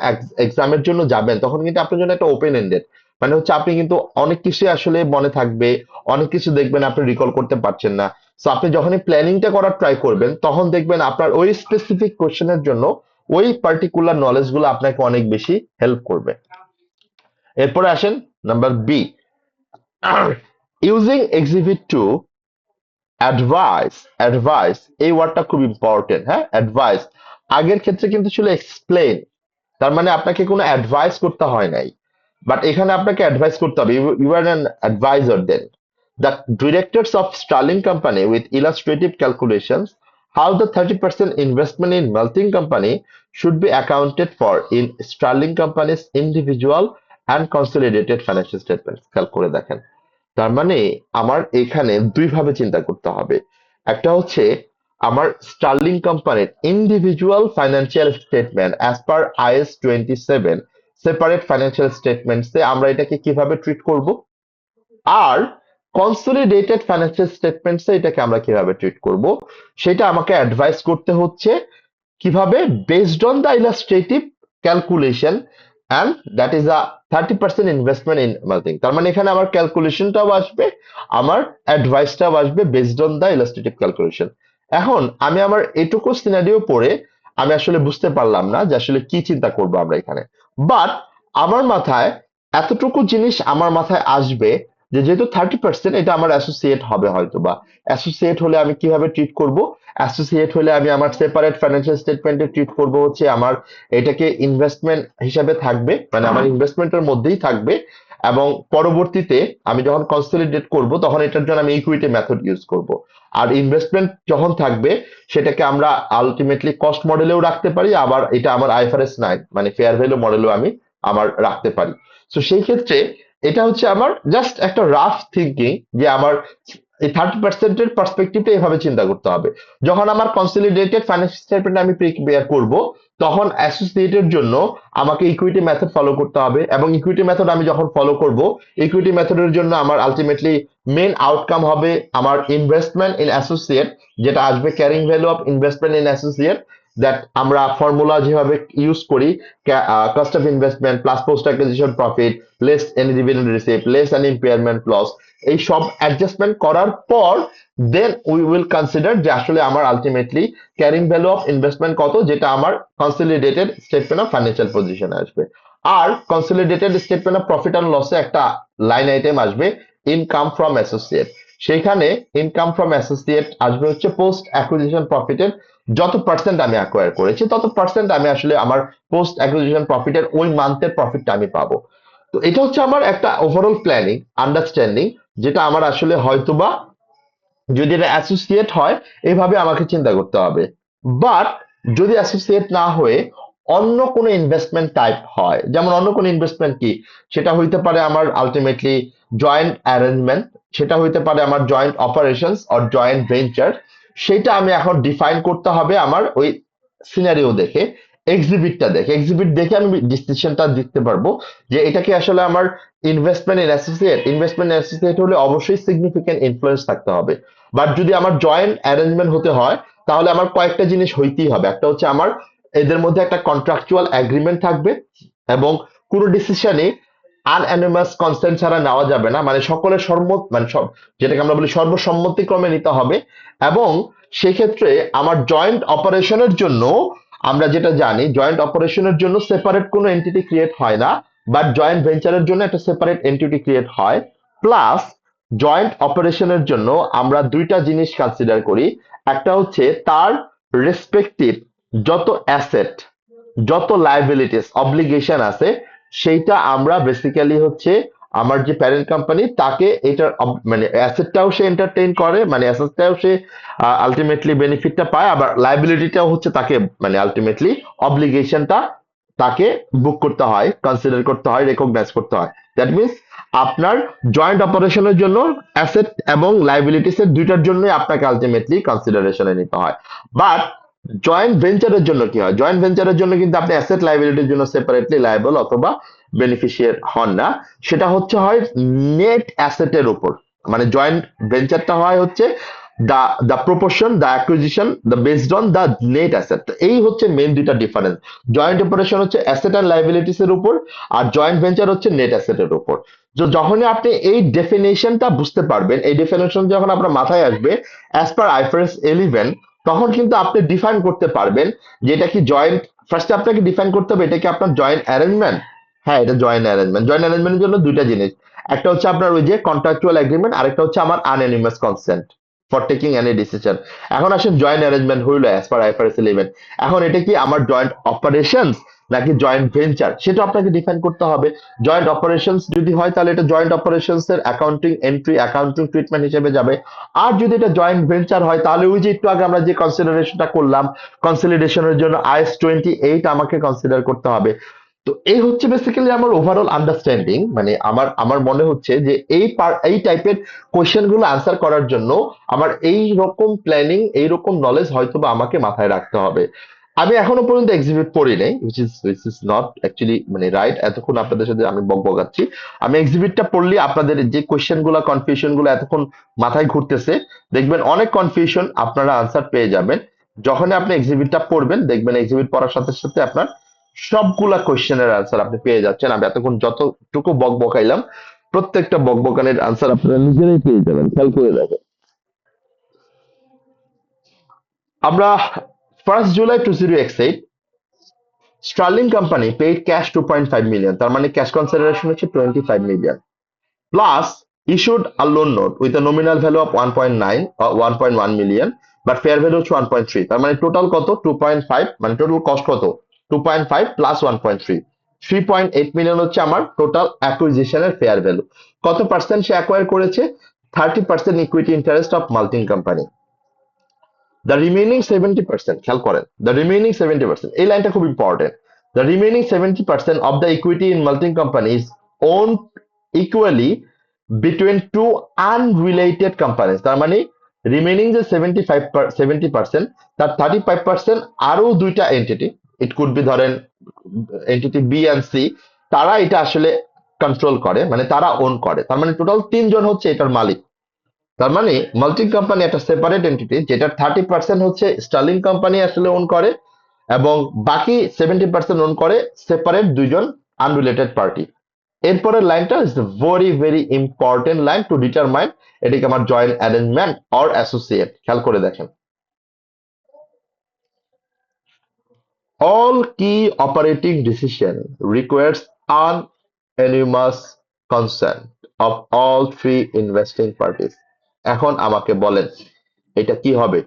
এক্সামের জন্য যাবেন তখন কিন্তু আপনার জন্য একটা ওপেন এন্ডেড, মানে হচ্ছে আপনি কিন্তু অনেক কিছু আসলে মনে থাকবে, অনেক কিছু দেখবেন আপনি রিকল করতে পারছেন না। সো আপনি যখনই প্ল্যানিংটা করার ট্রাই করবেন তখন দেখবেন আপনার ওই স্পেসিফিক কোয়েশ্চেনের জন্য ওই পার্টিকুলার নলেজ গুলো আপনাকে অনেক বেশি হেল্প করবে। এরপরে আসেন number B, using exhibit two advise. এই ওয়ার্ডটা খুব ইম্পর্টেন্ট, হ্যাঁ, অ্যাডভাইস। আগের ক্ষেত্রে কিন্তু ছিল এক্সপ্লেন, তার মানে আপনাকে কোনো অ্যাডভাইস করতে হয় নাই, বাট এখানে আপনাকে অ্যাডভাইস করতে হবে। You are an adviser then. The directors of Starling Company with illustrative calculations how the 30% investment in melting company should be accounted for in Starling Company's individual and consolidated financial statements। খেয়াল করে দেখেন, তার মানে আমার এখানে দুই ভাবে চিন্তা করতে হবে। একটা হচ্ছে আমার স্টার্লিং কোম্পানির individual financial statement as per IS 27 separate financial statements এ আমরা এটাকে কিভাবে ট্রিট করব, আর কনসলিডেটেড ফাইন্যান্সিয়াল স্টেটমেন্টস এ এটাকে আমরা কিভাবে ট্রিট করব, সেটা আমাকে অ্যাডভাইস করতে হচ্ছে কিভাবে, based on the illustrative calculation and that is a 30% investment in Malting. তার মানে এখানে আমার ক্যালকুলেশনটাও আসবে, আমার অ্যাডভাইসটাও আসবে based on the illustrative calculation. এখন আমি আমার এটুকু সিনারিও পড়ে আমি আসলে বুঝতে পারলাম না যে আসলে কি চিন্তা করবো আমরা এখানে, বাট আমার মাথায় এতটুকু জিনিস আমার মাথায় আসবে যে যেহেতু 30% এটা আমার অ্যাসোসিয়েট হবে, হয়তো বা অ্যাসোসিয়েট হলে আমি কিভাবে ট্রিট করব। অ্যাসোসিয়েট হলে আমি আমার সেপারেট ফাইন্যান্সিয়াল স্টেটমেন্টে ট্রিট করব হচ্ছে আমার এটাকে ইনভেস্টমেন্ট হিসাবে থাকবে, মানে আমার ইনভেস্টমেন্টের মধ্যেই থাকবে, এবং পরবর্তীতে আমি যখন কনসলিডেট করব তখন এটার জন্য আমি ইকুইটি মেথড ইউজ করব। আর ইনভেস্টমেন্ট যখন থাকবে সেটাকে আমরা আলটিমেটলি কস্ট মডেলেও রাখতে পারি, আবার এটা আমার আইএফআরএস 9 মানে ফেয়ার ভ্যালু মডেলেও আমি আমার রাখতে পারি। তো সেই ক্ষেত্রে এটা হচ্ছে আমার জাস্ট একটা রাফ থিঙ্কিং যে আমার এই 30% পার্সপেক্টিভটা এভাবে চিন্তা করতে হবে। যখন আমার কনসলিডেটেড ফাইন্যান্সিয়াল স্টেটমেন্ট আমি প্রিপেয়ার করব তখন অ্যাসোসিয়েটের জন্য আমাকে ইকুইটি মেথড ফলো করতে হবে, এবং ইকুইটি মেথড আমি যখন ফলো করব ইকুইটি মেথডের জন্য আমার আলটিমেটলি মেন আউটকাম হবে আমার ইনভেস্টমেন্ট ইন অ্যাসোসিয়েট, যেটা আসবে carrying value of investment in associate, that আমরা ফর্মুলা যেভাবে ইউজ করি, cost of investment plus post acquisition profit less any dividend receipt less any impairment loss, এই সব অ্যাডজাস্টমেন্ট করার পর দেন উই উইল কনসিডার যে আসলে আমার ultimately carrying value of investment কত, যেটা আমার কনসলিডেটেড স্টেটমেন্ট অফ ফাইন্যান্সিয়াল পজিশনে আসবে। আর consolidated statement of profit and লসে একটা লাইন আইটেম আসবে ইনকাম ফ্রম অ্যাসোসিয়েট। সেখানে ইনকাম ফ্রম অ্যাসোসিয়েট আসবে হচ্ছে পোস্ট অ্যাকুইজিশন প্রফিটের যত পার্সেন্ট আমি অ্যাকোয়ার করেছি তত পার্সেন্ট আমি আসলে আমার পোস্ট অ্যাকুইজিশন প্রফিটের ওই মান্থের প্রফিটটা আমি পাবো। তো এটা হচ্ছে আমার একটা ওভারঅল প্ল্যানিং আন্ডারস্ট্যান্ডিং, যেটা আমার আসলে হয়তোবা যদি এটা অ্যাসোসিয়েট হয় এইভাবে আমাকে চিন্তা করতে হবে। বাট যদি অ্যাসোসিয়েট না হয়ে অন্য কোনো ইনভেস্টমেন্ট টাইপ হয়, যেমন অন্য কোনো ইনভেস্টমেন্ট কি, সেটা হইতে পারে আমার আলটিমেটলি জয়েন্ট অ্যারেঞ্জমেন্ট, সেটা হইতে পারে আমার joint operations or joint venture, সেটা আমি এখন ডিফাইন করতে হবে আমার ওই সিনারিও দেখে, এক্সিবিট দেখে আমি ডিসিশনটা দিতে পারবো যে এটা কি আসলে আমার ইনভেস্টমেন্ট অ্যাসোসিয়েট হলে অবশ্যই সিগনিফিকেন্ট ইনফ্লুয়েন্স থাকতে হবে। বাট যদি আমার জয়েন্ট অ্যারেঞ্জমেন্ট হতে হয় তাহলে আমার কয়েকটা জিনিস হইতেই হবে। একটা হচ্ছে আমার এদের মধ্যে একটা কন্ট্রাকচুয়াল এগ্রিমেন্ট থাকবে, এবং কোনো ডিসিশনই আনঅ্যানিমাস কনসেন্ট ছাড়া নেওয়া যাবে না, মানে সকলের মানে সব, যেটাকে আমরা বলি সর্বসম্মতিক্রমে নিতে হবে। এবং সেক্ষেত্রে আমার জয়েন্ট অপারেশনের জন্য আমরা যেটা জানি জয়েন্ট অপারেশনের জন্য সেপারেট কোনো এন্টিটি ক্রিয়েট হয় না, বাট জয়েন্ট ভেঞ্চারের জন্য একটা সেপারেট এন্টিটি ক্রিয়েট হয়। প্লাস জয়েন্ট অপারেশনের জন্য আমরা দুইটা জিনিস কনসিডার করি। একটা হচ্ছে তার রেসপেক্টিভ যত অ্যাসেট, যত লাইবিলিটিস অব্লিগেশন আছে, সেইটা আমরা বেসিক্যালি হচ্ছে আমার যে প্যারেন্ট কোম্পানি তাকে এটার মানে অ্যাসেটটাও সে এন্টারটেইন করে, মানে অ্যাসেটটাও সে আলটিমেটলি বেনিফিটটা পায়, আবার লাইবিলিটিটাও হচ্ছে তাকে মানে আলটিমেটলি অব্লিগেশনটা তাকে বুক করতে হয়, কনসিডার করতে হয়, রেকগনাইজ করতে হয়। দ্যাট মিনস আপনার জয়েন্ট অপারেশনের জন্য অ্যাসেট এবং লাইবিলিটিস এর দুইটার জন্যই আপনাকে আলটিমেটলি কনসিডারেশনে নিতে হয়। বাট জয়েন্ট ভেঞ্চারের জন্য কি হয়, জয়েন্ট ভেঞ্চারের জন্য কিন্তু আপনি অ্যাসেট লাইবিলিটির জন্য সেপারেটলি লায়াবল অথবা বেনিফিশিয়ার হন না, সেটা হচ্ছে হয় নেট অ্যাসেটের উপর, মানে জয়েন্ট ভেঞ্চারটা হয় হচ্ছে the the proportion the acquisition the based on the net asset. এই হচ্ছে মেন দুইটা ডিফারেন্স। জয়েন্ট অপারেশন হচ্ছে অ্যাসেট অ্যান্ড লাইবিলিটিস এর উপর, আর জয়েন্ট ভেঞ্চার হচ্ছে নেট অ্যাসেটের উপর। তো যখনই আপনি এই ডেফিনেশনটা বুঝতে পারবেন, এই ডেফিনেশন যখন আপনার মাথায় আসবে অ্যাজ পার আইফারএস 11, তখন কিন্তু আপনি ডিফাইন করতে পারবেন যে এটা কি জয়েন্ট। ফার্স্টে আপনাকে ডিফাইন করতে হবে এটা কি আপনার জয়েন্ট অ্যারেঞ্জমেন্ট। হ্যাঁ, এটা জয়েন্ট অ্যারেঞ্জমেন্ট। জয়েন্ট অ্যারেঞ্জমেন্টের জন্য দুইটা জিনিস, একটা হচ্ছে আপনার ওই যে কন্ট্রাকচুয়াল এগ্রিমেন্ট, আরেকটা হচ্ছে আমার unanimous consent for taking any decision. এখন আসেন জয়েন্ট অ্যারেঞ্জমেন্ট হইলো অ্যাজ পার আইফারএস 11, এখন এটা কি আমার জয়েন্ট অপারেশনস নাকি জয়েন্ট ভেঞ্চার সেটা আপনাকে ডিফাইন করতে হবে। জয়েন্ট অপারেশনস যদি হয় তাহলে এটা জয়েন্ট অপারেশনস এর অ্যাকাউন্টিং এন্ট্রি, অ্যাকাউন্টিং ট্রিটমেন্ট হিসেবে যাবে। আর যদি এটা জয়েন্ট ভেঞ্চার হয় তাহলে ওই যে একটু আগে আমরা যে কনসিডারেশনটা করলাম, কনসলিডেশনের জন্য আইএস 28 আমাকে কনসিডার করতে হবে। তো এই হচ্ছে বেসিক্যালি আমার ওভারঅল আন্ডারস্ট্যান্ডিং, মানে আমার আমার মনে হচ্ছে যে এই টাইপের কোয়েশ্চেন গুলো আনসার করার জন্য আমার এই রকম প্ল্যানিং, এই রকম নলেজ হয়তো বা আমাকে মাথায় রাখতে হবে। আমি এখনো পর্যন্ত এক্সিবিট পড়ি নাই, which is নট অ্যাকচুয়ালি মানে রাইট। এতক্ষণ আপনাদের সাথে আমি বকবকাচ্ছি, আমি এক্সিবিটটা পড়লে আপনাদের যে কোয়েশ্চেন গুলা কনফিউশন গুলো এতক্ষণ মাথায় ঘুরতেছে, দেখবেন অনেক কনফিউশন আপনারা আনসার পেয়ে যাবেন। যখন আপনি এক্সিবিটটা পড়বেন দেখবেন এক্সিবিট পড়ার সাথে সাথে আপনার সবগুলা কোয়েশ্চেনের আনসার আপনি পেয়ে যাচ্ছেন। আমি এতক্ষণ যতটুকু বকবকাইলাম প্রত্যেকটা বকবকানির আনসার আপনারা নিজেরাই পেয়ে যাবেন, খেয়াল করে দেখেন। আমরা 1st July 2008 Sterling company paid cash 2.5 million, তার মানে ক্যাশ কনসিডারেশন হচ্ছে 25 million, plus issued a loan note with a nominal value of 1.9 or 1.1 million but fair value হচ্ছে 1.3, তার মানে টোটাল কত 2.5, মানে টোটাল কস্ট কত 2.5 প্লাস 1.3, 3.8 মিলিয়ন হচ্ছে আমার টোটাল অ্যাকুইজিশনের ফেয়ার ভ্যালু। কত পার্সেন্ট সে অ্যাকোয়ার করেছে, 30% equity interest of Malting company. The remaining 70%, খেয়াল করেন, দ্য রিমেইনিং 70%, এই লাইনটা খুব important. The remaining 70% of the equity in Malting company is owned equally between two unrelated companies. তার মানে রিমেইনিং যে 70%, তার 35% আরো দুইটা এন্টিটি, ইট কুড বি ধরেন এন্টিটি বি এন্ড সি, তারা এটা আসলে কন্ট্রোল করে, মানে তারা ওন করে। তার মানে টোটাল তিনজন হচ্ছে এটার মালিক। তার মানে মাল্টি কোম্পানি একটা সেপারেট এন্টিটি, যেটার 30% হচ্ছে স্টার্লিং কোম্পানি আসলে ওন করে, এবং বাকি 70% ওন করে সেপারেট দুইজন আনরিলেটেড পার্টি। এরপরের লাইনটা is very very important line to determine এটাকে আমার জয়েন্ট অ্যারেঞ্জমেন্ট অর অ্যাসোসিয়েট। খেয়াল করে দেখেন, all key operating decision requires unanimous consent of all three investing parties. এখন আমাকে বলেন এটা কি হবে?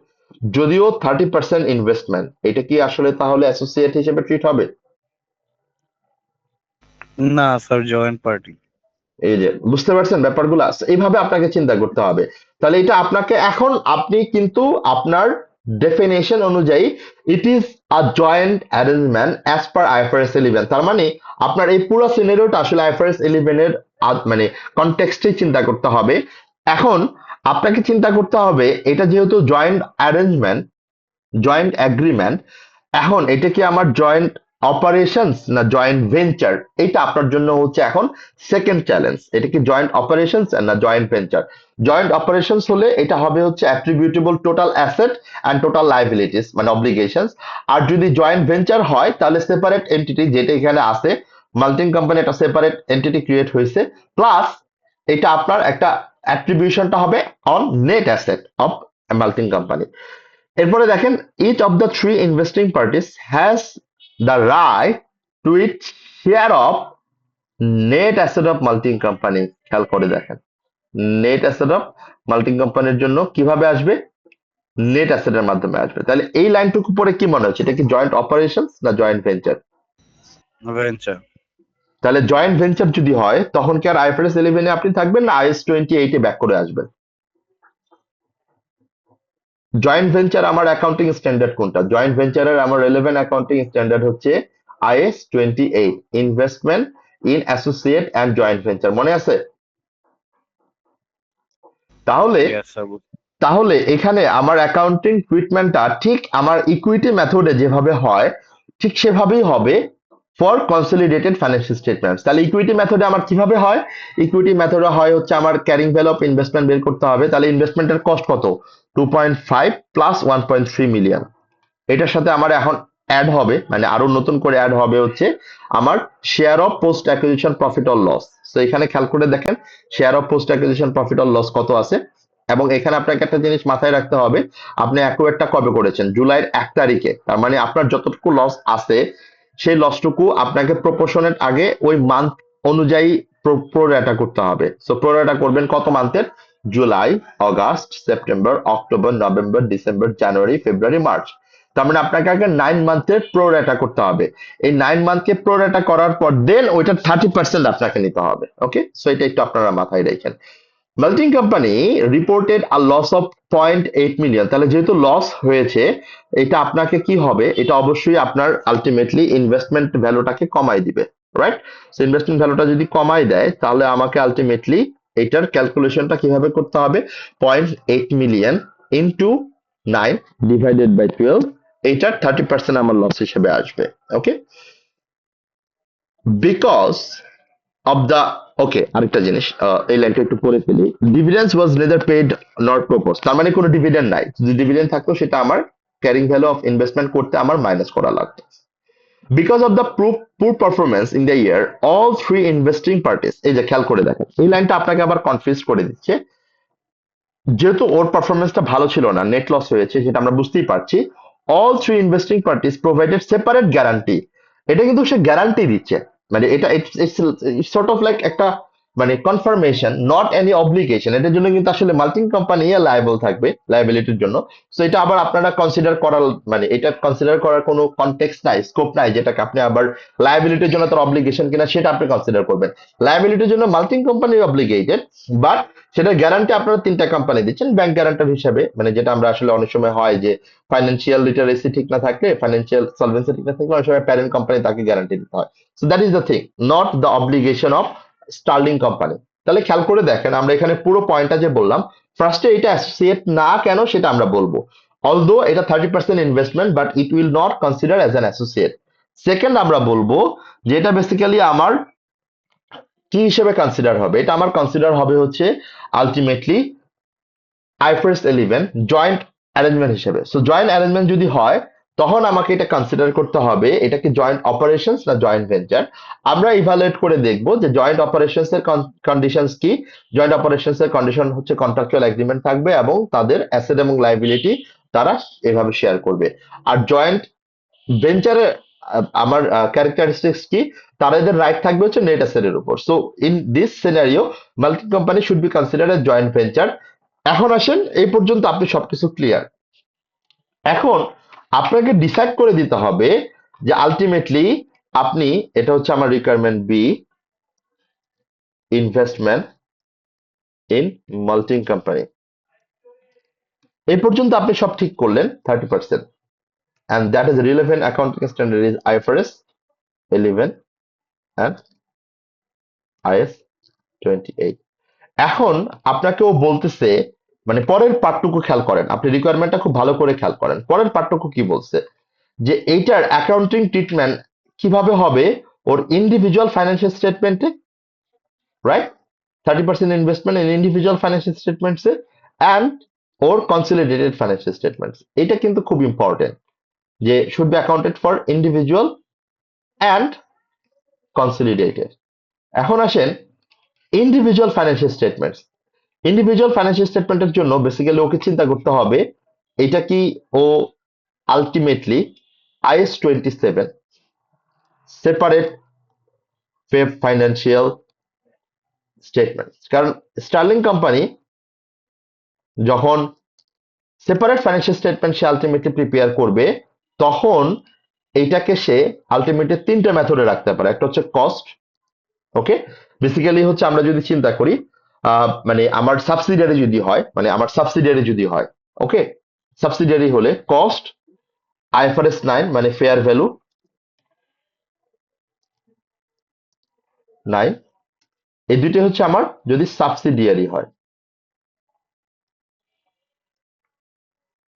যদিও 30% ইনভেস্টমেন্ট, এটা কি আসলে তাহলে অ্যাসোসিয়েট হিসেবে ট্রিট হবে? না স্যার, জয়েন্ট পার্টি। এই যে বুঝতে পারছেন ব্যাপারগুলো, এইভাবে আপনাকে চিন্তা করতে হবে। তাহলে এটা আপনাকে এখন আপনি কিন্তু আপনার ডেফিনেশন অনুযায়ী it is a joint arrangement as per IFRS 11। তার মানে আপনার এই পুরো সিনারিওটা আসলে আইএফআরএস 11 এর মানে কনটেক্সটে চিন্তা করতে হবে। এখন আপনাকে চিন্তা করতে হবে এটা যেহেতু জয়েন্ট অ্যারেঞ্জমেন্ট, জয়েন্ট এগ্রিমেন্ট, এখন এটা কি আমার জয়েন্ট অপারেশনস না জয়েন্ট ভেঞ্চার, এটা আপনার জন্য হচ্ছে এখন সেকেন্ড চ্যালেঞ্জ। এটা কি জয়েন্ট অপারেশনস না জয়েন্ট ভেঞ্চার? জয়েন্ট অপারেশনস হলে এটা হবে হচ্ছে অ্যাট্রিবিউটেবল total asset and total liabilities মানে অব্লিগেশনস। আর যদি জয়েন্ট ভেঞ্চার হয় তাহলে সেপারেট এন্টিটি, যেটা এখানে আছে মাল্টিং কোম্পানি, একটা সেপারেট এন্টিটি ক্রিয়েট হয়েছে, প্লাস এটা আপনার একটা অ্যাট্রিবিউশনটা হবে on net asset of Malting company. এরপরে দেখেন each of the three investing parties has the right to it share of net asset of Malting company. খেয়াল করে দেখেন নেট অ্যাসেট অফ মাল্টিং কোম্পানির জন্য কিভাবে আসবে? নেট অ্যাসেটের মাধ্যমে আসবে। তাহলে এই লাইনটুকু পরে কি মনে হচ্ছে, এটা কি জয়েন্ট অপারেশনস না জয়েন্ট ভেঞ্চার? ভেঞ্চার। তাহলে জয়েন্ট ভেঞ্চার যদি হয় তখন কি আর আইএফআরএস 11 এ আপনি থাকবেন না আইএস 28 এ ব্যাক করে আসবেন? জয়েন্ট ভেঞ্চার আমার অ্যাকাউন্টিং স্ট্যান্ডার্ড কোনটা? জয়েন্ট ভেঞ্চারের আমার রেলেভেন্ট অ্যাকাউন্টিং স্ট্যান্ডার্ড হচ্ছে is 28, investment in associate and joint venture, মনে আছে? তাহলে ইয়েস স্যার। তাহলে এখানে আমার অ্যাকাউন্টিং ট্রিটমেন্টটা ঠিক আমার ইকুইটি মেথডে যেভাবে হয় ঠিক সেভাবেই হবে ফর কনসলিডেটেড ফাইন্যান্সিয়াল স্টেটমেন্টস। তাহলে ইকুইটি মেথডে আমার কিভাবে হয়? ইকুইটি মেথডে হয় হচ্ছে আমার ক্যারিং ভ্যালু অফ ইনভেস্টমেন্ট বের করতে হবে। তাহলে ইনভেস্টমেন্টের কস্ট কত? 2.5 প্লাস 1.3 মিলিয়ন। এটার সাথে আমার এখন অ্যাড হবে, মানে আরো নতুন করে অ্যাড হবে হচ্ছে আমার share of post acquisition profit or loss. তো এখানে খেয়াল করে দেখেন share of post acquisition profit or loss কত আছে। এবং এখানে আপনাকে একটা জিনিস মাথায় রাখতে হবে, আপনি অ্যাকুয়ারটা কবে করেছেন? জুলাইয়ের 1 তারিখে। তার মানে আপনার যতটুকু লস আছে সেই লসটুকু আপনাকে প্রপোর্শনেট আগে ওই মান্থ অনুযায়ী প্রোরেটা করতে হবে। সো প্রোরেটা করবেন কত মান্থের? July, August, September, October, November, December, January, February, March. তার মানে আপনাকে আগে 9 মান্থের প্রোরেটা করতে হবে। এই 9 মান্থকে প্রোরেটা করার পর দেন ওইটার 30% আপনাকে নিতে হবে। ওকে, সো এটা একটু আপনারা মাথায় রাখেন। Malting company reported a loss of 0.8 million. তাহলে যেহেতু লস হয়েছে এটা আপনাকে কি হবে? এটা অবশ্যই আপনার আলটিমেটলি ইনভেস্টমেন্ট ভ্যালুটাকে কমাই দিবে, রাইট? সো ইনভেস্টমেন্ট ভ্যালুটা যদি কমাই দেয় তাহলে আমাকে আলটিমেটলি এটার ক্যালকুলেশনটা কিভাবে করতে হবে? 0.8 মিলিয়ন ইনটু 9 ডিভাইডেড বাই 12, এটার 30% আমার লস হিসেবে আসবে। Okay, because of the, okay আরেকটা জিনিস এই লাইনটা একটু পড়ে ফেলি। Dividends was neither paid not propose. তার মানে কোনো ডিভিডেন্ড নাই, যদি ডিভিডেন্ড থাকতো সেটা আমার ক্যারিং ভ্যালু অফ ইনভেস্টমেন্ট করতে আমার মাইনাস করা লাগতো। Because of the poor performance in the year all three investing parties. এই যে খেয়াল করে দেখেন এই লাইনটা আপনাকে আবার কনফিউজ করে দিচ্ছে। যেহেতু ওর পারফরমেন্সটা ভালো ছিল না, নেট লস হয়েছে, সেটা আমরা বুঝতেই পারছি। All three investing parties provided separate guarantee. এটা কিন্তু সে গ্যারান্টি দিচ্ছে, মানে এটা সর্ট অফ লাইক একটা মানে কনফার্মেশন, নট এনি অব্লিগেশন। এটার জন্য কিন্তু আসলে মাল্টিং কোম্পানি লায়াবল থাকবে, লায়াবিলিটির জন্য। সো এটা আবার আপনারা কনসিডার করার, মানে এটা কনসিডার করার কোনো কনটেক্সট নাই, স্কোপ নাই, যেটাকে আপনি আবার লায়াবিলিটির জন্য তার অব্লিগেশন কিনা সেটা আপনি কনসিডার করবেন। লায়াবিলিটির জন্য মাল্টিং কোম্পানি অব্লিগেটেড, বাট সেটা গ্যারান্টি আপনারা তিনটা কোম্পানি দিচ্ছেন ব্যাংক গ্যারান্টার হিসেবে, মানে যেটা আমরা আসলে অনেক সময় হয় যে ফাইন্যান্সিয়াল লিটারেসি ঠিক না থাকলে, ফাইন্যান্সিয়াল সলভেন্সি ঠিক না থাকলে অনেক সময় প্যারেন্ট কোম্পানি তাকে গ্যারান্টি দিতে হয়। So that is the thing, not the obligation of Sterling company. তাহলে খেয়াল করে দেখেন আমরা এখানে পুরো পয়েন্টটা যে বললাম, ফার্স্টে এটা অ্যাসোসিয়েট না কেন সেটা আমরা বলবো। অলদো এটা 30% investment but it will not consider as an associate. Second আমরা বলবো যে এটা বেসিক্যালি আমার কি হিসেবে কনসিডার হবে? এটা আমার কনসিডার হবে হচ্ছে আলটিমেটলি আইফারএস 11 জয়েন্ট অ্যারেঞ্জমেন্ট হিসেবে। সো জয়েন্ট অ্যারেঞ্জমেন্ট যদি হয় তখন আমাকে এটা কনসিডার করতে হবে এটা কি জয়েন্ট অপারেশনস না জয়েন্ট ভেঞ্চার। আমরা ইভালুয়েট করে দেখব যে জয়েন্ট অপারেশনস এর কন্ডিশনস কি। জয়েন্ট অপারেশনস এর কন্ডিশন হচ্ছে কন্ট্রাকচুয়াল এগ্রিমেন্ট থাকবে এবং তাদের অ্যাসেট এবং লাইবিলিটি তারা এভাবে শেয়ার করবে। আর জয়েন্ট ভেঞ্চারে আমার ক্যারেক্টারিস্টিক্স কি, তাদের রাইট থাকবে হচ্ছে নেট অ্যাসেটের উপর। So in this scenario multi company should be considered A joint venture. এখন আসেন, এই পর্যন্ত আপনি সবকিছু ক্লিয়ার। এখন আপনাকে ডিসাইড করে দিতে হবে যে আলটিমেটলি আপনি, এটা হচ্ছে আমার requirement B, investment in multi company. এই পর্যন্ত আপনি সব ঠিক করলেন 30%, and that is relevant accounting standard is IFRS 11 and IS 28। এখন আপনাকেও বলতেছে, মানে পরের পার্টটুকু খেয়াল করেন, আপনি রিকোয়ারমেন্টটা খুব ভালো করে খেয়াল করেন। পরের পার্টটুকু কি বলছে, যে এইটার অ্যাকাউন্টিং ট্রিটমেন্ট কিভাবে হবে ওর ইন্ডিভিজুয়াল ফাইন্যান্সিয়াল স্টেটমেন্টে, right? 30% investment in individual financial স্টেটমেন্টসে অ্যান্ড ওর কনসলিডেটেড ফাইন্যান্সিয়াল স্টেটমেন্টস। এটা কিন্তু খুব ইম্পর্টেন্ট, যে should be accounted for individual and consolidated. এখন আসেন individual financial statements. Individual financial স্টেটমেন্টের জন্য বেসিক্যালি ওকে চিন্তা করতে হবে এটা কি ও ultimately IS 27 separate financial statement. কারণ স্টার্লিং কোম্পানি যখন সেপারেট ফাইন্যান্সিয়াল স্টেটমেন্ট সে আলটিমেটলি প্রিপেয়ার করবে, তখন এইটাকে সে আলটিমেটলি তিনটা মেথডে রাখতে পারে। একটা হচ্ছে কস্ট, ওকে, বেসিক্যালি হচ্ছে আমরা যদি চিন্তা করি মানে আমার সাবসিডিয়ারি যদি হয়, ওকে, সাবসিডিয়ারি হলে কস্ট, IFRS 9 মানে ফেয়ার ভ্যালু 9, এই দুইটা হচ্ছে আমার যদি সাবসিডিয়ারি হয়।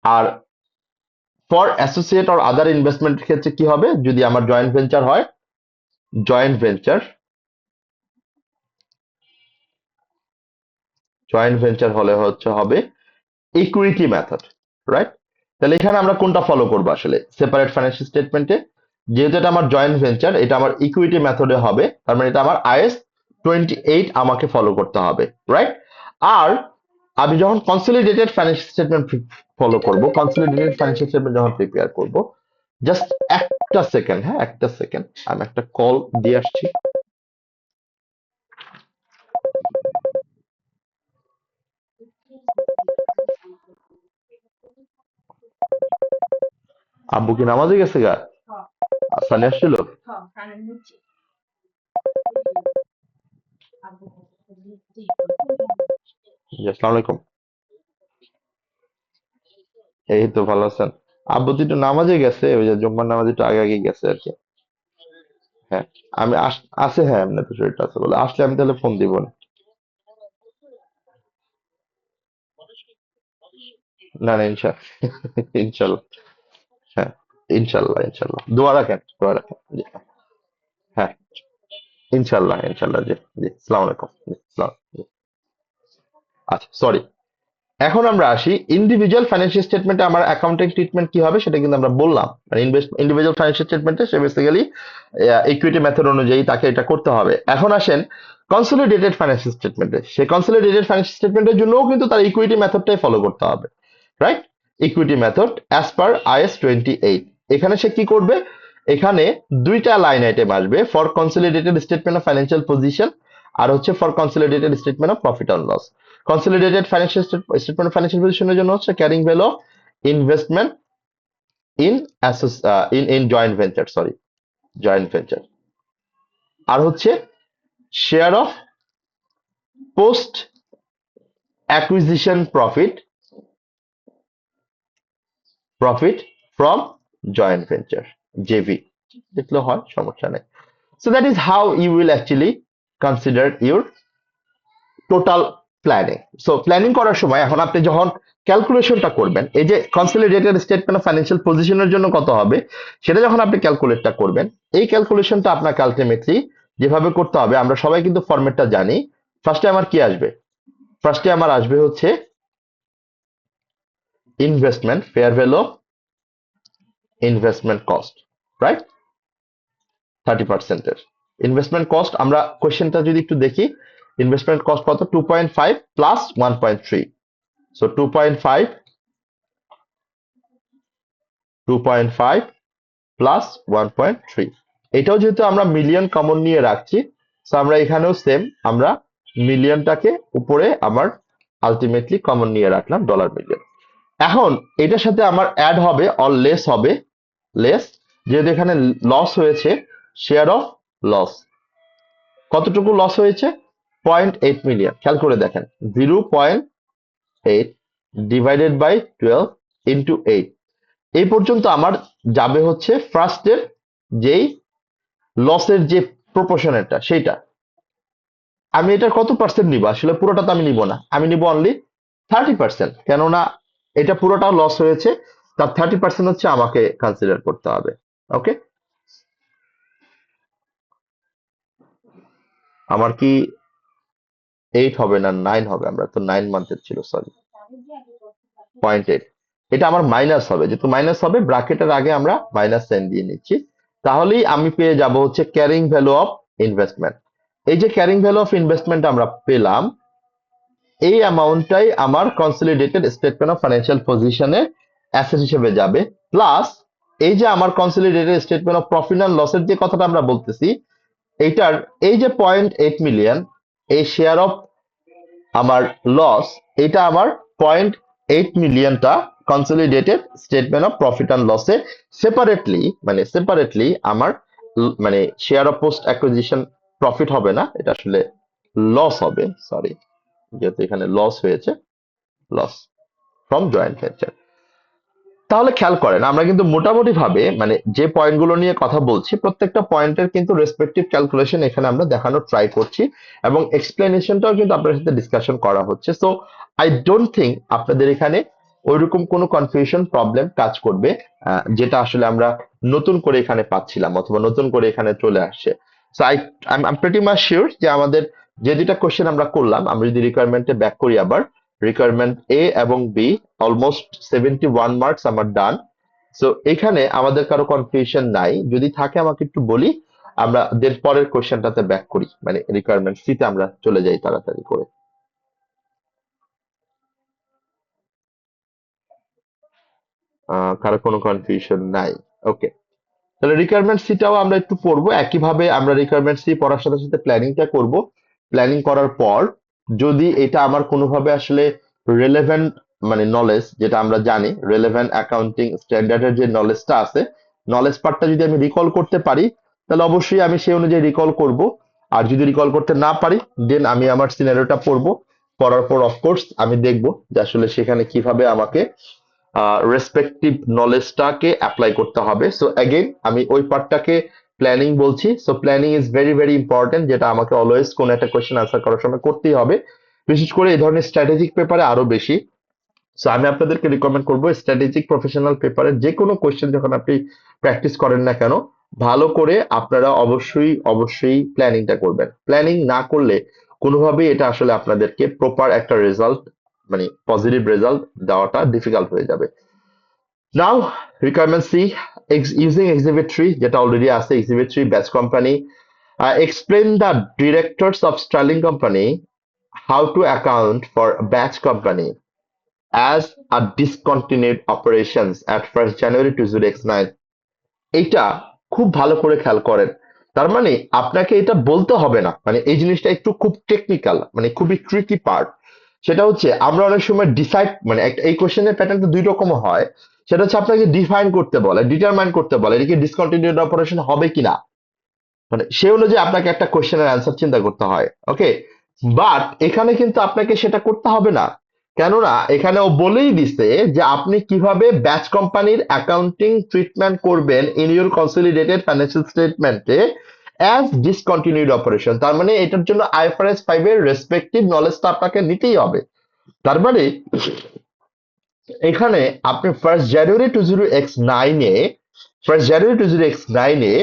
আর for associate or other investment ক্ষেত্রে কি হবে, যদি আমার জয়েন্ট ভেঞ্চার হয়, জয়েন্ট ভেঞ্চার হলে হচ্ছে হবে ইকুইটি মেথড, রাইট? তাহলে এখানে আমরা কোনটা ফলো করবো আসলে, সেপারেট ফাইন্যান্সিয়াল স্টেটমেন্টে, যেহেতু এটা আমার জয়েন্ট ভেঞ্চার, এটা আমার ইকুইটি মেথডে হবে, তার মানে এটা আমার IS 28 আমাকে ফলো করতে হবে, রাইট? আর আমি যখন কনসলিডেটেড ফাইন্যান্সিয়াল স্টেটমেন্ট ফলো করব, কনসলিডেটেড ফাইন্যান্সিয়াল স্টেটমেন্ট যখন প্রিপেয়ার করব, জাস্ট একটা সেকেন্ড, হ্যাঁ একটা সেকেন্ড, আমি একটা কল দিয়ে আসছি। আব্বু কি নামাজে গেছে গা? সানি আসছিল? জি, আসসালামু আলাইকুম। এই তো ভালো আছেন? আব্বু তো একটু নামাজে গেছে, ওই যে জুম্মার নামাজ একটু আগে আগে গেছে আর কি। হ্যাঁ, আমি আছে, হ্যাঁ এমনি তো শরীরটা আছে বলে, আসলে আমি তাহলে ফোন দিব না। না না, ইনশাল্লাহ। হ্যাঁ, ইনশাল্লাহ ইনশাল্লাহ, দোয়া রাখেন, দোয়া রাখেন, জি। হ্যাঁ, ইনশাল্লাহ ইনশাল্লাহ, জি জি, আসসালামু আলাইকুম, জি, জি। আচ্ছা, সরি। এখন আমরা আসি ইন্ডিভিজুয়াল ফাইন্যান্সিয়াল স্টেটমেন্টে আমার অ্যাকাউন্টিং ট্রিটমেন্ট কি হবে, সেটা কিন্তু আমরা বললাম। মানে ইন্ডিভিজুয়াল ফাইন্যান্সিয়াল স্টেটমেন্টে সে বেসিক্যালি ইকুইটি মেথড অনুযায়ী তাকে এটা করতে হবে। এখন আসেন কনসলিডেটেড ফাইন্যান্সিয়াল স্টেটমেন্টে, সে কনসলিডেটেড ফাইন্যান্সিয়াল স্টেটমেন্টের জন্যও কিন্তু তার ইকুইটি মেথডটাই ফলো করতে হবে, right? Equity method as per IS 28। এখানে সে কি করবে, এখানে দুইটা লাইন আইটেম আসবে, for consolidated statement of financial position, আর হচ্ছে for consolidated statement of profit and loss. Consolidated financial statement of financial পজিশনের জন্য হচ্ছে carrying value of investment in in joint venture, sorry, joint venture. আর হচ্ছে share of post acquisition profit from joint venture, JV, দেখলে হয়, সমস্যা নেই। So that is how you will actually consider your total planning. So planning করার সময় এখন আপনি যখন ক্যালকুলেশনটা করবেন, এই যে কনসলিডেটেড স্টেটমেন্ট অফ ফাইন্যান্সিয়াল পজিশনের জন্য কত হবে, সেটা যখন আপনি ক্যালকুলেটটা করবেন, এই ক্যালকুলেশনটা আপনাকে আলটিমেটলি যেভাবে করতে হবে, আমরা সবাই কিন্তু ফরম্যাটটা জানি। ফার্স্টে আমার কি আসবে, ফার্স্টে আমার আসবে হচ্ছে investment fair value investment cost, right? 30% এর ইনভেস্টমেন্ট কস্ট, আমরা কোশ্চেনটা যদি একটু দেখি, ইনভেস্টমেন্ট কস্ট কত, 2.5 প্লাস 1.3, সো 2.5 প্লাস 1.3। এটাও যেহেতু আমরা মিলিয়ন কমন নিয়ে রাখছি, সো আমরা এখানেও সেম, আমরা মিলিয়নটাকে উপরে আমার আলটিমেটলি কমন নিয়ে রাখলাম ডলার মিলিয়ন। এখন এটার সাথে আমার অ্যাড হবে অর লেস হবে, লেস, যেহেতু এখানে লস হয়েছে, শেয়ার অফ লস। কতটুকু লস হয়েছে? 0.8 মিলিয়ন। খেয়াল করে দেখেন, 0.8 ডিভাইডেড বাই 12 ইন্টু 8, এই পর্যন্ত আমার যাবে হচ্ছে ফার্স্টের যেই লসের যে প্রপোর্শনেরটা সেইটা। আমি এটার কত পার্সেন্ট নিব? আসলে পুরোটা তো আমি নিব না, আমি নিব অনলি 30%, কেননা এটা পুরোটা লস হয়েছে, তার 30% হচ্ছে আমাকে কনসিডার করতে হবে। ওকে, আমার কি 8 হবে না 9 হবে? আমরা তো 9 মান্থের ছিল, সরি, 0.8। এটা আমার মাইনাস হবে, যেহেতু মাইনাস হবে ব্র্যাকেটের আগে আমরা মাইনাস সাইন দিয়ে নিচ্ছি, তাহলেই আমি পেয়ে যাব হচ্ছে ক্যারিং ভ্যালু অফ ইনভেস্টমেন্ট। এই যে ক্যারিং ভ্যালু অফ ইনভেস্টমেন্ট আমরা পেলাম, এই অ্যামাউন্টটাই আমার কনসলিডেটেড স্টেটমেন্ট অফ ফাইন্যান্সিয়াল পজিশনে অ্যাসেট হিসেবে যাবে, প্লাস এই যে আমার consolidated statement of profit and লসের যে কথাটা আমরা বলতেছি, এইটার এই যে 0.8 মিলিয়ন, এই শেয়ার অফ আমার লস, এটা আমার 0.8 মিলিয়নটা consolidated statement of profit and লসে সেপারেটলি আমার মানে share of post acquisition profit হবে না, এটা আসলে লস হবে, সরি, যেহেতু এখানে লস হয়েছে, লস ফ্রম জয়েন্ট ভেঞ্চার। তাহলে খেয়াল করেন, আমরা কিন্তু মোটামুটি ভাবে মানে যে পয়েন্টগুলো নিয়ে কথা বলছি, প্রত্যেকটা পয়েন্টের কিন্তু রেসপেক্টিভ ক্যালকুলেশন এখানে আমরা দেখানোর ট্রাই করছি, এবং এক্সপ্লেনেশনটাও কিন্তু আপনার সাথে ডিসকাশন করা হচ্ছে। সো আই ডোন্ট থিঙ্ক আপনাদের এখানে ওইরকম কোনো কনফিউশন প্রবলেম কাজ করবে, যেটা আসলে আমরা নতুন করে এখানে পাচ্ছিলাম অথবা নতুন করে এখানে চলে আসছে। So I am pretty much sure যে আমাদের যে দুইটা কোশ্চেন আমরা করলাম, আমরা যদি রিকোয়ারমেন্টে ব্যাক করি আবার, রিকোয়ারমেন্ট এ এবং বি অলমোস্ট 71 মার্কস আমার ডান। সো এখানে আমাদের কারো কনফিউশন নাই, যদি থাকে আমাকে একটু বলি, আমরা দের পরের কোশ্চেনটাতে ব্যাক করি, মানে রিকোয়ারমেন্ট সি তে আমরা চলে যাই তাড়াতাড়ি করে। কারো কোনো কনফিউশন নাই? ওকে, তাহলে রিকোয়ারমেন্ট সিটাও আমরা একটু পড়বো, একইভাবে আমরা রিকোয়ারমেন্ট সি পড়ার সাথে সাথে প্ল্যানিংটা করব। প্ল্যানিং করার পর যদি এটা আমার কোনোভাবে আসলে রেলেভেন্ট মানে নলেজ, যেটা আমরা জানি রেলেভেন্ট অ্যাকাউন্টিং স্ট্যান্ডার্ডের যে নলেজটা আছে, নলেজ পার্টটা যদি আমি রিকল করতে পারি, তাহলে অবশ্যই আমি সেই অনুযায়ী রিকল করব। আর যদি রিকল করতে না পারি, দেন আমি আমার সিনারিওটা পড়বো, পড়ার পর অফকোর্স আমি দেখব যে আসলে সেখানে কিভাবে আমাকে রেসপেক্টিভ নলেজটাকে অ্যাপ্লাই করতে হবে। সো অ্যাগেন আমি ওই পার্টটাকে প্ল্যানিং বলছি। So planning is very very important, যেটা আমাকে অলওয়েজ কোন একটা কোয়েশ্চেন আনসার করার সময় করতেই হবে, বিশেষ করে এই ধরনের স্ট্র্যাটেজিক পেপারে আরো বেশি। সো আমি আপনাদেরকে রিকমেন্ড করবো স্ট্র্যাটেজিক প্রফেশনাল পেপারের যে কোনো কোয়েশ্চেন যখন আপনি প্র্যাকটিস করেন না কেন, ভালো করে আপনারা অবশ্যই প্ল্যানিংটা করবেন। প্ল্যানিং না করলে কোনোভাবেই এটা আসলে আপনাদেরকে প্রপার একটা রেজাল্ট মানে পজিটিভ রেজাল্ট দেওয়াটা ডিফিকাল্ট হয়ে যাবে। নাও রিকোয়ারমেন্ট সি, using exhibit 3 যেটা অলরেডি আছে, exhibit 3 batch company, explain the directors of Sterling company how to account for batch company as a discontinued operations at 1st January 2009। এইটা খুব ভালো করে খেয়াল করেন, তার মানে আপনাকে এটা বলতে হবে না, মানে এই জিনিসটা একটু খুব টেকনিক্যাল, মানে খুবই ট্রিকি পার্ট। সেটা হচ্ছে আমরা অনেক সময় ডিসাইড মানে এই কোশ্চেনের প্যাটার্নটা দুই রকম হয়। সেটা হচ্ছে আপনাকে ডিফাইন করতে বলে, ডিটারমাইন করতে বলে এটা কি ডিসকন্টিনিউড অপারেশন হবে কিনা, মানে সে অনুযায়ী আপনাকে একটা কোশ্চেনের অ্যান্সার চিন্তা করতে হয়। ওকে, বাট এখানে কিন্তু আপনাকে সেটা করতে হবে না, কেননা এখানে ও বলেই দিছে যে আপনি কিভাবে ব্যাচ কোম্পানির অ্যাকাউন্টিং ট্রিটমেন্ট করবেন ইন ইউর কনসলিডেটেড ফাইন্যান্সিয়াল স্টেটমেন্টে অ্যাজ ডিসকন্টিনিউড অপারেশন। তার মানে এটার জন্য আইএফআরএস 5 এর রেসপেক্টিভ নলেজটা আপনাকে নিতেই হবে। তার মানে এখানে আপনি 1st জানুয়ারি 2009 এ 1st জানুয়ারি 2009 এ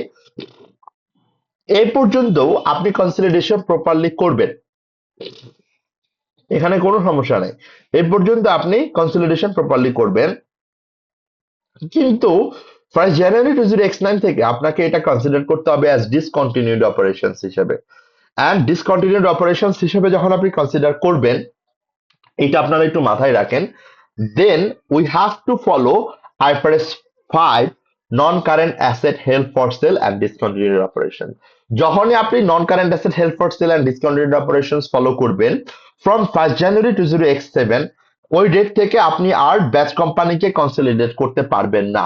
এই পর্যন্ত আপনি কনসলিডেশন প্রপারলি করবেন, এখানে কোনো সমস্যা নেই, এই পর্যন্ত আপনি কনসলিডেশন প্রপারলি করবেন। কিন্তু 1st জানুয়ারি 2009 থেকে আপনাকে এটা কনসিডার করতে হবে অ্যাজ ডিসকন্টিনিউড অপারেশনস হিসেবে। অ্যান্ড ডিসকন্টিনিউড অপারেশনস হিসেবে যখন আপনি কনসিডার করবেন, এটা আপনারা একটু মাথায় রাখেন, then we have to follow IFRS 5 non current asset held for sale and discontinued operation. যখনই আপনি non current asset held for sale and discontinued operations follow করবেন ফ্রম 1 জানুয়ারি 2007, ওই ডেট থেকে আপনি আর ব্যাচ কোম্পানিকে কনসলিডেট করতে পারবেন না।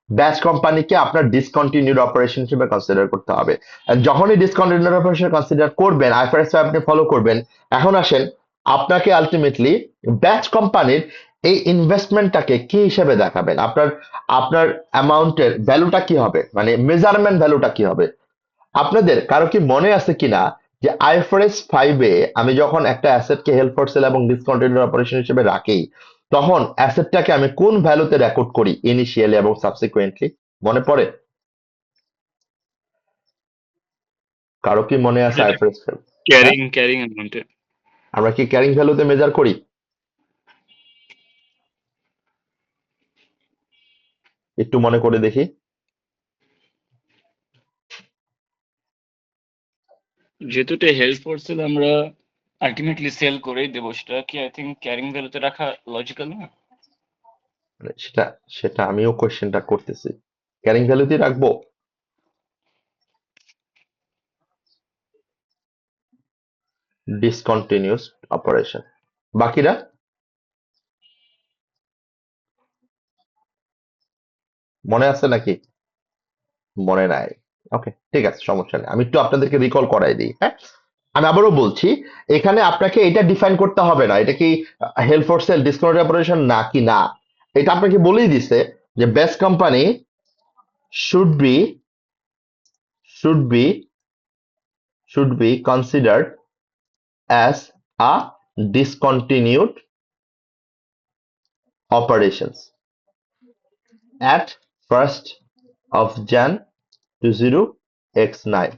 ব্যাচ কোম্পানিকে আপনার ডিসকন্টিনিউড অপারেশন হিসেবে কনসিডার করতে হবে। আর যখনই ডিসকন্টিনিউড অপারেশন কনসিডার করবেন, আইফআরএস আপনি ফলো করবেন। এখন আসেন, আপনাকে আলটিমেটলি ব্যাচ কোম্পানির এই ইনভেস্টমেন্টটাকে কি হিসেবে দেখাবেন? আপনার আপনার অ্যামাউন্টের ভ্যালুটা কি হবে, মানে মেজারমেন্ট ভ্যালুটা কি হবে? আপনাদের কারো কি মনে আছে কিনা যে আইফআরএস 5-এ আমি যখন একটা অ্যাসেটকে হেল্ড ফর সেল এবং ডিসকন্টিনিউড অপারেশন হিসেবে রাখি, তখন অ্যাসেটটাকে আমি কোন ভ্যালুতে রেকর্ড করি ইনিশিয়ালি এবং সাবসিকুয়েন্টলি? মনে পড়ে? কারো কি মনে আছে যেটা আইফআরএস? হ্যাঁ, ক্যারিং অ্যামাউন্টে। আমরা কি ক্যারিং ভ্যালুতে মেজার করি? একটু মনে করে দেখি। যেহেতু এটা হেল্প ফর সেল, আমরা আলটিমেটলি সেল করেই দেবো, সেটা কি আই থিঙ্ক ক্যারিং ভ্যালুতে রাখা লজিক্যাল না? মানে সেটা সেটা আমিও কোশ্চেনটা করতেছি, ক্যারিং ভ্যালুতেই রাখবো? ডিসকন্টিনিউস অপারেশন। বাকিরা মনে আছে নাকি? মনে নাই? ওকে, ঠিক আছে, সমস্যা নেই। আমি একটু আপনাদেরকে রিকল করাই দিই। হ্যাঁ, আমি আবারও বলছি, এখানে আপনাকে এটা ডিফাইন করতে হবে না এটা কি help for sale discontinued operation না কি না। এটা আপনাকে বলেই দিছে যে best company should be should be should be considered as a discontinued operations at 1st of Jan 2009।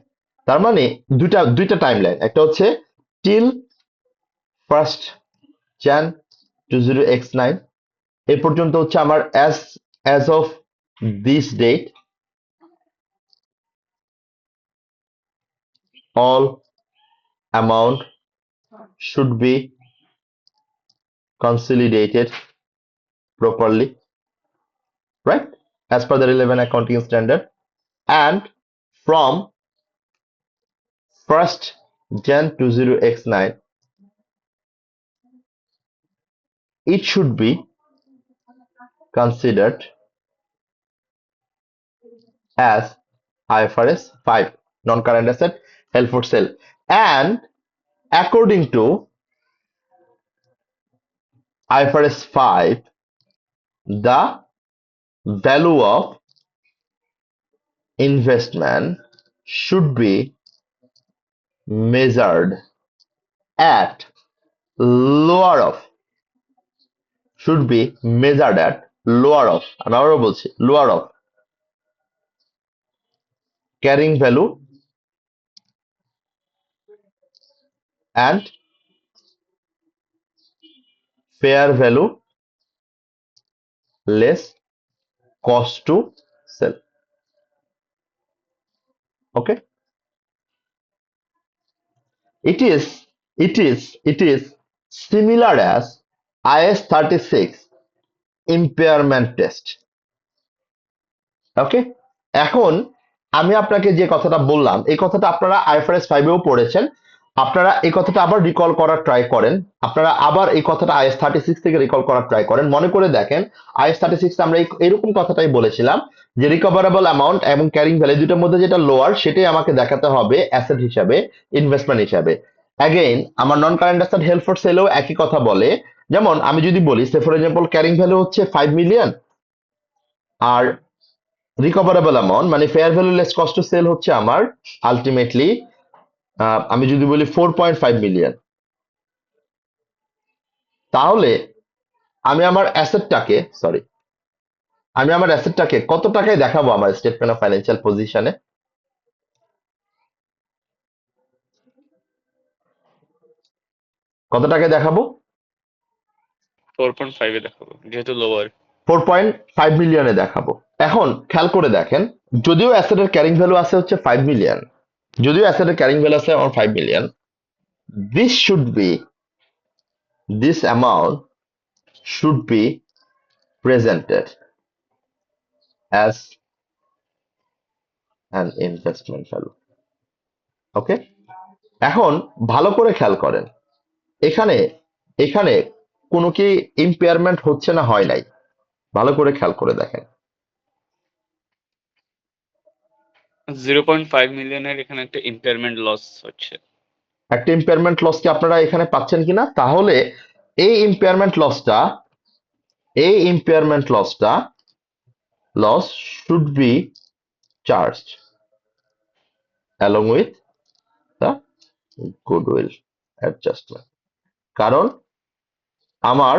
তার মানে দুইটা দুইটা টাইমলাইন, একটা হচ্ছে টিল 1st Jan 2009, এই পর্যন্ত হচ্ছে আমার as of this date all amount should be consolidated properly, right, as per the relevant accounting standard, and from 1st Jan 2009 it should be considered as IFRS 5 non-current asset held for sale, and according to IFRS 5 the value of investment should be measured at lower of should be measured at lower of আমি আবারও বলছি lower of carrying value and fair value less cost to sell. Okay, it is similar as IS 36 impairment test. ওকে, এখন আমি আপনাকে যে কথাটা বললাম এই কথাটা আপনারা আইএফআরএস 5-এও পড়েছেন। আপনারা এই কথাটা আবার রিকল করার ট্রাই করেন, আপনারা আবার এই কথাটা আইএস 36 থেকে রিকল করার ট্রাই করেন। মনে করে দেখেন আইএস 36 আমরা এরকম কথাটাই বলেছিলাম যে রিকভারেবল অ্যামাউন্ট এবং ক্যারিং ভ্যালু দুটোর মধ্যে যেটা লোয়ার সেটাই আমাকে দেখাতে হবে অ্যাসেট হিসাবে, ইনভেস্টমেন্ট হিসাবে। অ্যাগেইন আমার non current asset held for সেলও একই কথা বলে। যেমন আমি যদি বলি say for example carrying value হচ্ছে 5 মিলিয়ন আর রিকভারেবল অ্যামাউন্ট মানে fair value less cost to sell হচ্ছে আমার আলটিমেটলি আমি যদি বলি 4.5 মিলিয়ন, তাহলে আমি আমার অ্যাসেটটাকে কত টাকায় দেখাবো আমার স্টেটমেন্ট অফ ফাইন্যান্সিয়াল পজিশনে? কত টাকায় দেখাবো? 4.5 দেখাবো যেহেতু লোয়ার। 4.5 মিলিয়নে দেখাবো। এখন খেয়াল করে দেখেন, যদিও অ্যাসেটের ক্যারিং ভ্যালু আছে হচ্ছে 5 মিলিয়ন, যদিও অ্যাসেটের ক্যারিং ভ্যালু আছে আমার 5 million, this should be this amount should be presented as and investment value. Okay, এখন ভালো করে খেয়াল করেন, এখানে এখানে কোনো কি ইম্পেয়ারমেন্ট হচ্ছে না হয় নাই? ভালো করে খেয়াল করে দেখেন। 0.5 মিলিয়নের এখানে একটা ইম্পেয়ারমেন্ট লস হচ্ছে। একটা ইম্পেয়ারমেন্ট লস কি আপনারা এখানে পাচ্ছেন কিনা? তাহলে এই ইম্পেয়ারমেন্ট লসটা এই ইম্পেয়ারমেন্ট লসটা loss should be charged along with the goodwill adjustment. কারণ আমার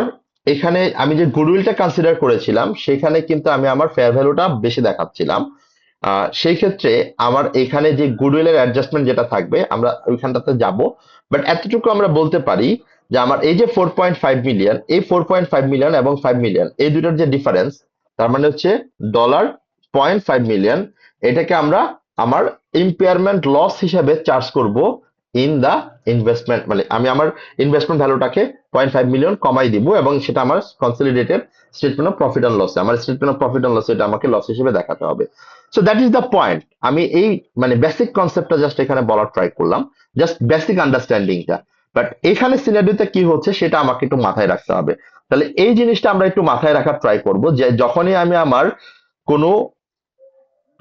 এখানে আমি যে গুডউইলটা কনসিডার করেছিলাম সেখানে কিন্তু আমি আমার ফেয়ার ভ্যালুটা বেশি দেখাচ্ছিলাম। সেই ক্ষেত্রে আমার এখানে যে গুডউইলের অ্যাডজাস্টমেন্ট যেটা থাকবে আমরা ওইখানটাতে যাব, বাট এতটুকু আমরা বলতে পারি যে আমার এই যে 4.5 মিলিয়ন, এই 4.5 মিলিয়ন এবং 5 মিলিয়ন এই দুটোর যে ডিফারেন্স, তার মানে হচ্ছে $0.5 মিলিয়ন, এটাকে আমরা আমার ইম্পেয়ারমেন্ট লস হিসাবে চার্জ করব ইন দা ইনভেস্টমেন্ট, মানে আমি আমার ইনভেস্টমেন্ট ভ্যালুটাকে 0.5 মিলিয়ন কমাই দিব এবং সেটা আমার consolidated statement of profit and loss, আমার statement of profit and loss এটা আমাকে লস হিসেবে দেখাতে হবে। So that is the point. আমি এই মানে বেসিক কনসেপ্টটা জাস্ট এখানে বলার ট্রাই করলাম, জাস্ট বেসিক আন্ডারস্ট্যান্ডিংটা। বাট এখানে সিনারিওতে কি হচ্ছে সেটা আমাকে একটু মাথায় রাখতে হবে। তাহলে এই জিনিসটা আমরা একটু মাথায় রাখার ট্রাই করব যে যখনই আমি কোনো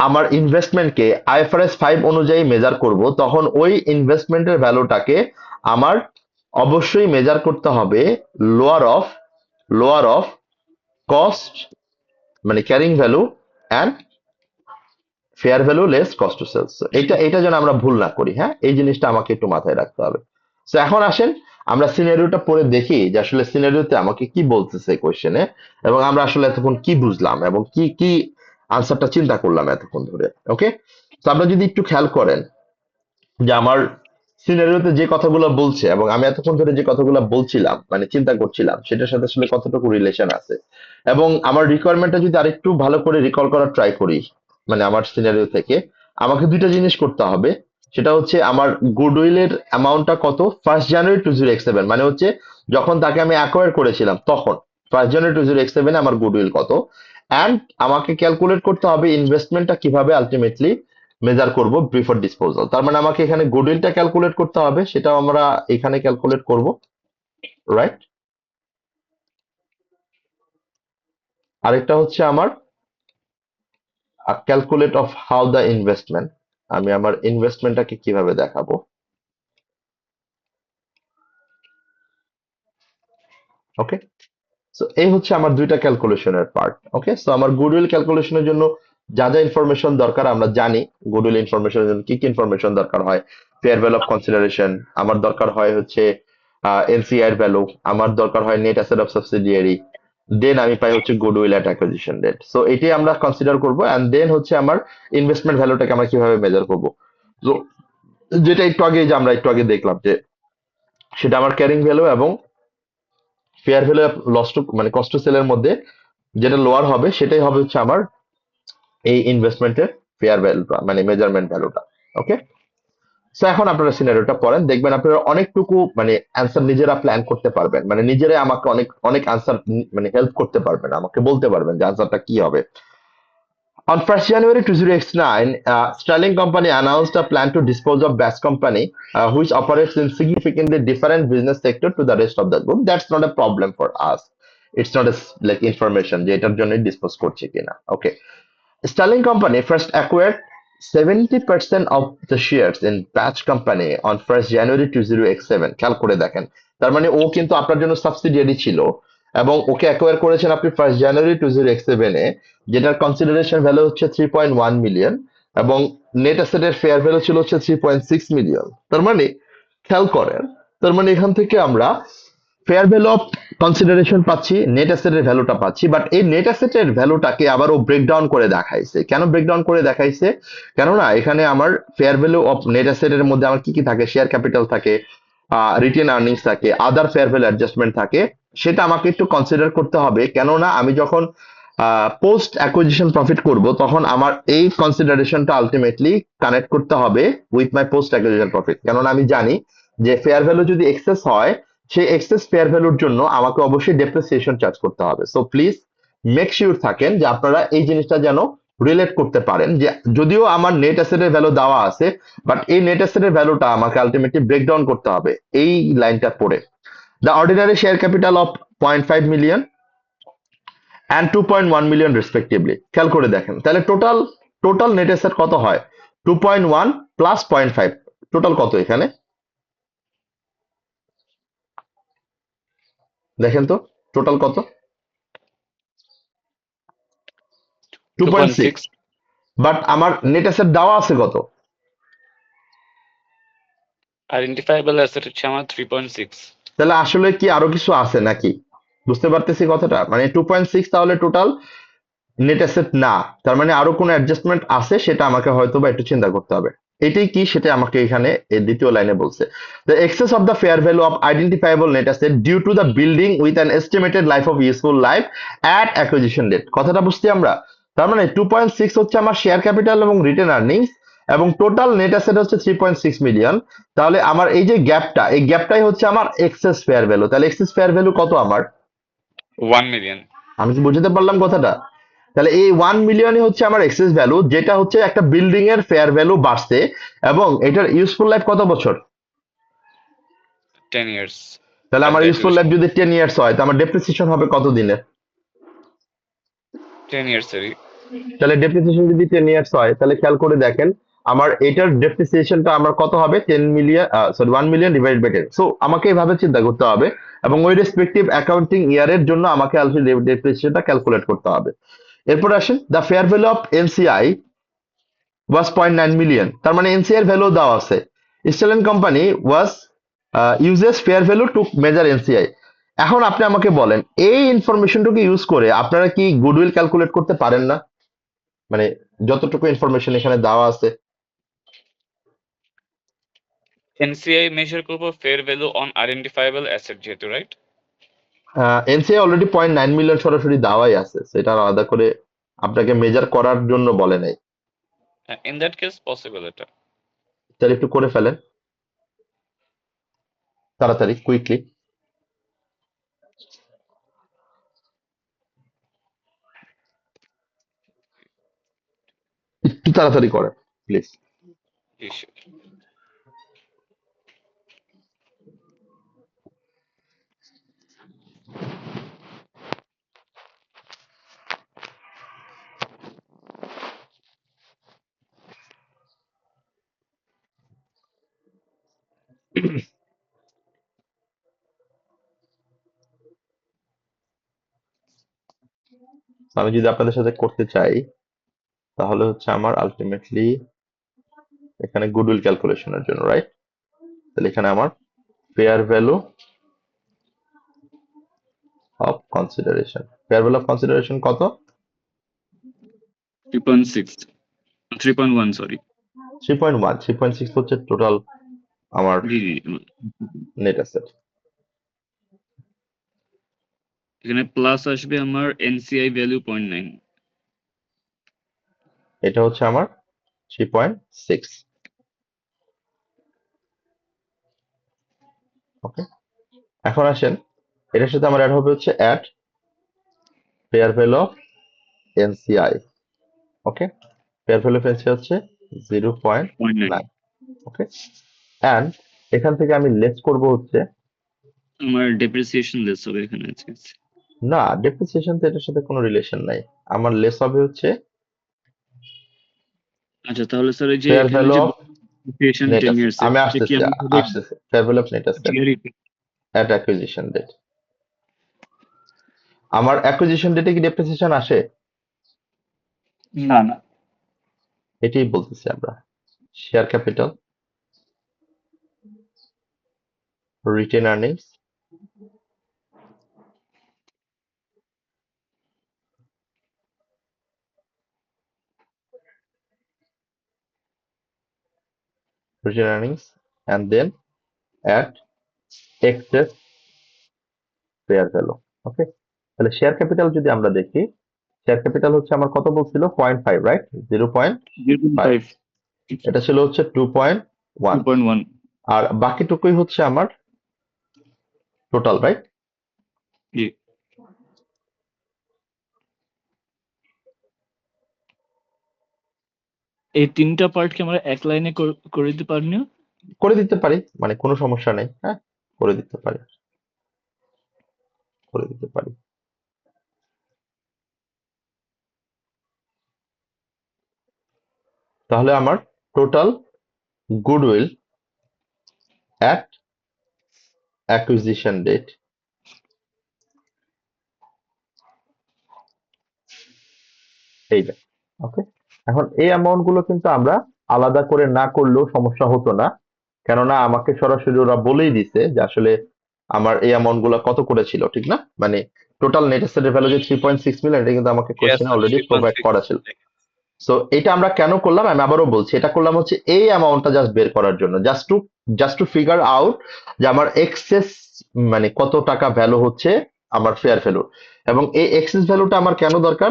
আমার ইনভেস্টমেন্টকে আইএফআরএস 5 অনুযায়ী মেজার করব, তখন ওই ইনভেস্টমেন্টের ভ্যালুটাকে আমার অবশ্যই মেজার করতে হবে লোয়ার অফ কস্ট, মানে carrying value and fair value less cost to sales. এটা যেন আমরা ভুল না করি। হ্যাঁ, এই জিনিসটা আমাকে একটু মাথায় রাখতে হবে। তো এখন আসেন আমরা সিনারিওটা পড়ে দেখি যে আসলে সিনারিওতে আমাকে কি বলতেছে কোশ্চেনে, এবং আমরা আসলে এতক্ষণ কি বুঝলাম এবং কি কি আনসারটা চিন্তা করলাম এতক্ষণ ধরে। ওকে, তো আমরা যদি একটু খেয়াল করেন যে আমার সিনারিওতে যে কথাগুলো বলছে এবং আমি এতক্ষণ ধরে যে কথাগুলো বলছিলাম মানে চিন্তা করছিলাম সেটার সাথে আসলে কতটুকু রিলেশন আছে, এবং আমার রিকোয়ারমেন্টটা যদি আরেকটু ভালো করে রিকল করার ট্রাই করি, মানে আমার সিনারিও থেকে আমাকে দুইটা জিনিস করতে হবে। সেটা হচ্ছে আমার গুডউইলের অ্যামাউন্টটা কত 1 জানুয়ারি 2007, মানে হচ্ছে যখন তাকে আমি অ্যাকোয়ার করেছিলাম তখন 1 জানুয়ারি 2007 আমার গুডউইল কত, অ্যান্ড আমাকে ক্যালকুলেট করতে হবে ইনভেস্টমেন্টটা কিভাবে আলটিমেটলি মেজার করব বিফোর ডিসপোজাল। তার মানে আমাকে এখানে গুডউইলটা ক্যালকুলেট করতে হবে, সেটাও আমরা এখানে ক্যালকুলেট করব, রাইট? আরেকটা হচ্ছে আমার calculate of how the investment, আমি আমার ইনভেস্টমেন্টটাকে কিভাবে দেখাবো। ওকে, সো এই হচ্ছে আমার দুইটা ক্যালকুলেশনের পার্ট। ওকে, সো আমার গুডউইল ক্যালকুলেশনের জন্য যা যা ইনফরমেশন দরকার আমরা জানি। গুডউইল ইনফরমেশনের জন্য কি কি ইনফরমেশন দরকার হয়? ফেয়ার ভ্যালু অফ কনসিডারেশন, আমার দরকার হয় হচ্ছে এনসিআই ভ্যালু, আমার দরকার হয় নেট অ্যাসেট অফ সাবসিডিয়ারি, দেন আমি পাই হচ্ছে গুডউইল এট অ্যাকুইজিশন ডেট। সো এটাই আমরা কনসিডার করব, এন্ড দেন হচ্ছে আমার ইনভেস্টমেন্ট ভ্যালুটাকে আমরা কিভাবে মেজার করব। তো যেটা একটু আগে দেখলাম যে সেটা আমার ক্যারিং ভ্যালু এবং ফেয়ার ভ্যালু লস টু মানে কস্ট টু সেলের মধ্যে যেটা লোয়ার হবে সেটাই হবে হচ্ছে আমার এই ইনভেস্টমেন্টের ফেয়ার ভ্যালুটা, মানে মেজারমেন্ট ভ্যালুটা। ওকে, সো এখন আপনারা সিনারিওটা পড়েন, দেখবেন আপনারা অনেকটুকু মানে অ্যান্সার নিজেরা প্ল্যান করতে পারবেন, মানে নিজেরাই আমাকে অনেক অনেক আনসার মানে হেল্প করতে পারবেন, আমাকে বলতে পারবেন যে আনসারটা কি হবে। On 1st January 2009, Sterling Company announced a plan to dispose of Bass Company, which operates in significantly different business sector to the rest of the group. That's not a problem for us. It's not a like information যে এটার জন্য dispose করছে কিনা। ওকে, Sterling Company first acquired 70% of the shares in Batch Company on 1st January 2007। খেয়াল করে দেখেন, তার মানে ও কিন্তু আপনার জন্য সাবসিডিয়ারি ছিল এবং ওকে অ্যাকোয়ার করেছেন আপনি 1st January 2007 এ, যেটার কনসিডারেশন ভ্যালু হচ্ছে 3.1 মিলিয়ন এবং নেট অ্যাসেটের ফেয়ার ভ্যালু ছিল হচ্ছে 3.6 মিলিয়ন। তার মানে খেয়াল করেন, তার মানে এখান থেকে আমরা ফেয়ার ভ্যালু অফ কনসিডারেশন পাচ্ছি, নেট অ্যাসেটের ভ্যালুটা পাচ্ছি, বাট এই নেট অ্যাসেটের ভ্যালুটাকে আবার ও ব্রেকডাউন করে দেখাইছে। কেন ব্রেকডাউন করে দেখাইছে? কেননা এখানে আমার ফেয়ার ভ্যালু অফ নেট অ্যাসেটের মধ্যে আমার কি কি থাকে, শেয়ার ক্যাপিটাল থাকে, রিটেন আর্নিংস থাকে, আদার ফেয়ার ভ্যালু অ্যাডজাস্টমেন্ট থাকে, সেটা আমাকে একটু কনসিডার করতে হবে। কেননা আমি যখন পোস্ট অ্যাকুইজিশন প্রফিট করব তখন আমার এই কনসিডারেশনটা আলটিমেটলি কানেক্ট করতে হবে with my post acquisition profit. কেননা আমি জানি যে ফেয়ার ভ্যালু যদি এক্সেস হয়, সেই এক্সেস ফেয়ার ভ্যালুর জন্য আমাকে অবশ্যই ডেপ্রিসিয়েশন চার্জ করতে হবে। সো প্লিজ মেক শিওর থাকেন যে আপনারা এই জিনিসটা যেন রিলেট করতে পারেন যে যদিও আমার নেট অ্যাসেটের ভ্যালু দেওয়া আছে, বাট এই নেট অ্যাসেটের ভ্যালুটা আমাকে আলটিমেটলি ব্রেকডাউন করতে হবে এই লাইনটা পড়ে। The ordinary share capital of 0.5 million and 2.1 million respectively, খেয়াল করে দেখেন তাহলে টোটাল টোটাল নেট অ্যাসেট কত হয়, 2.1 প্লাস 0.5, টোটাল কত এখানে দেখেন তো, টোটাল কত, 2.6, 2.6. বাট আমার নেট অ্যাসেট দেওয়া আছে কত, আইডেন্টিফাইবল অ্যাসেট হচ্ছে আমার 3.6. তাহলে আসলে কি আরো কিছু আছে নাকি, বুঝতে পারতেছি কথাটা, মানে 2.6 তাহলে টোটাল নেট অ্যাসেট না, তার মানে আরো কোনো অ্যাডজাস্টমেন্ট আছে, সেটা আমাকে হয়তো বা একটু চিন্তা করতে হবে। এটাই কি সেটা আমাকে এখানে এই দ্বিতীয় লাইনে বলছে, the excess of the fair value of identifiable net asset due to the building with an estimated life of useful life at acquisition date, কথাটা বুঝছি আমরা। তার মানে 2.6 হচ্ছে আমার শেয়ার ক্যাপিটাল এবং রিটেন আর্নিংস, এবং টোটাল নেট অ্যাসেট হচ্ছে 3.6 মিলিয়ন। তাহলে আমার এই যে গ্যাপটা, এই গ্যাপটাই হচ্ছে আমার এক্সেস ফেয়ার ভ্যালু, তাহলে এক্সেস ফেয়ার ভ্যালু কত আমার, 1 million. আমি কি বুঝতে পারলাম কথাটা, তাহলে এই 1 মিলিয়নই হচ্ছে আমার এক্সেস ভ্যালু, যেটা হচ্ছে একটা বিল্ডিং এর ফেয়ার ভ্যালু বাড়ছে, এবং এটার ইউজফুল লাইফ কত বছর, 10 years তাহলে at আমার the ইউজফুল লাইফ acquisition. যদি 10 ইয়ার্স হয়, তো আমার ডেপ্রিসিয়েশন হবে কত দিনে, 10 years sorry. তাহলে ডেপ্রিসিয়েশন যদি 10 ইয়ার্স হয়, তাহলে খেয়াল করে দেখেন আমার এটার ডেপ্রিসিয়েশনটা আমার কত হবে, 10 million, sorry 1 million divide by 10, so আমাকে এইভাবে চিন্তা করতে হবে, এবং ওই রেসপেক্টিভ অ্যাকাউন্টিং ইয়ারের জন্য আমাকে আলটিমেট ডেপ্রিসিয়েশনটা ক্যালকুলেট করতে হবে। এরপর আসেন the fair value of NCI was 0.9 million, তার মানে এনসিআই এর ভ্যালু দেওয়া আছে, Sterling company was uses fair value to measure NCI. এখন আপনি আমাকে বলেন এই ইনফরমেশনটুকু ইউজ করে আপনারা কি গুডউইল ক্যালকুলেট করতে পারেন না, মানে যতটুকু ইনফরমেশন এখানে দেওয়া আছে। NCI measure করব fair value on identifiable asset যেহেতু, রাইট? এনসিআই অলরেডি 0.9 মিলিয়ন সরাসরি দেওয়াই আছে, সেটা আলাদা করে আপনাকে মেজার করার জন্য বলে নাই, In that case possible এটা। তাহলে একটু করে ফেলেন তাড়াতাড়ি, কুইকলি, একটু তাড়াতাড়ি করেন প্লিজ। Issue. আমি যদি আপনাদের সাথে করতে চাই, তাহলে হচ্ছে আমার আলটিমেটলি এখানে গুডউইল ক্যালকুলেশনের জন্য, রাইট, তাহলে এখানে আমার fair value of consideration, fair value of consideration কত, 3.6, 3.1 সরি। 3.1, 3.6 হচ্ছে টোটাল আমার জি জি। নেট অ্যাসেট, এখানে প্লাস আসবে আমার NCI ভ্যালু 0.9। এটা হচ্ছে আমার 3.6, ওকে। এখন আসেন এটার সাথে আমার অ্যাড হবে হচ্ছে add fair value of NCI, okay, fair value of NCI হচ্ছে 0.9, 0.9 ওকে, অ্যান্ড এখান থেকে আমি লেস করব হচ্ছে, আমার ডেপ্রিসিয়েশন লেস হবে এখানে আছে। না ডেপ্রিসিয়েশন তো এটার সাথে কোনো রিলেশন নাই, আমার লেস হবে হচ্ছে আচ্ছা তাহলে স্যার এই যে ফেয়ার এখানে ভ্যালু যে of depreciation net 10 asset, years এর আমি এটা কি আসতেছি আমাদের আসতেছি, fair value of net asset GRE? At acquisition date, আমার অ্যাকুইজিশন ডেটে কি ডেপ্রিসিয়েশন আসে, না না। এটাই বলতেছি আমরা, share capital, retained earnings, retained earnings and then at excess fair value, okay. তাহলে শেয়ার ক্যাপিটাল যদি আমরা দেখি, শেয়ার ক্যাপিটাল হচ্ছে আমার কত বলছিল, 0.5, রাইট, 0.5, 0.5, এটা ছিল হচ্ছে 2.1, 2.1। আর বাকিটুকুই হচ্ছে আমার টোটাল, রাইট। জি। এই তিনটা পার্ট কি আমরা এক লাইনে করে দিতে পারি না? করে দিতে পারি, মানে কোনো সমস্যা নেই। হ্যাঁ, করে দিতে পারি, করে দিতে পারি। তাহলে আমার total goodwill at acquisition date এইটা। ওকে, এখন এই অ্যামাউন্ট গুলো কিন্তু আমরা আলাদা করে না করলেও সমস্যা হতো না, কেননা আমাকে সরাসরি ওরা বলেই দিছে যে আসলে আমার এই অ্যামাউন্ট গুলো কত করে ছিল, ঠিক না? মানে টোটাল নেট অ্যাসেটের ভ্যালু যে 3.6 মিলিয়ন, এটা কিন্তু আমাকে Yes, কোশ্চেনে sir. Already provide 3.6. করা ছিল। সো এটা আমরা কেন করলাম, আমি আবারও বলছি, এটা করলাম হচ্ছে এই অ্যামাউন্টটা জাস্ট বের করার জন্য, জাস্ট টু ফিগার আউট যে আমার এক্সেস মানে কত টাকা ভ্যালু হচ্ছে আমার ফেয়ার ভ্যালু। এবং এই এক্সেস ভ্যালুটা আমার কেন দরকার?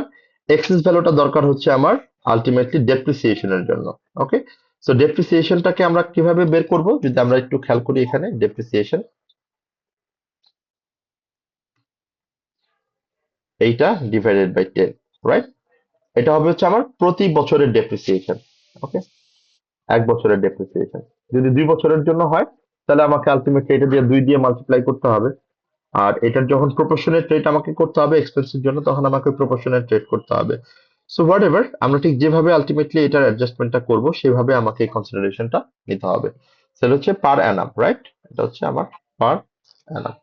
এক্সেস ভ্যালুটা দরকার হচ্ছে আমার আলটিমেটলি ডেপ্রিসিয়েশনের জন্য। ওকে, সো ডেপ্রিসিয়েশনটাকে আমরা কিভাবে বের করব, যদি আমরা একটু খেয়াল করি এখানে ডেপ্রিসিয়েশন, এইটা ডিভাইডেড বাই 10, রাইট? এটা হবে হচ্ছে আমার প্রতি বছরের ডেপ্রিসিয়েশন। ওকে, এক বছরের ডেপ্রিসিয়েশন। যদি 2 বছরের জন্য হয় তাহলে আমাকে আলটিমেটলি এটা দিয়ে 2 দিয়ে মাল্টিপ্লাই করতে হবে। আর এটার যখন প্রপোর্শনেট রেট আমাকে করতে হবে এক্সপেন্সের জন্য, তখন আমাকে প্রপোর্শনেট রেট করতে হবে। সো হোয়াট এভার, আমরা ঠিক যেভাবে আলটিমেটলি এটার অ্যাডজাস্টমেন্টটা করব সেভাবে আমাকে এই কনসিডারেশনটা নিতে হবে। সেটা হচ্ছে পার অ্যানাম, রাইট? এটা হচ্ছে আমার পার অ্যানাম।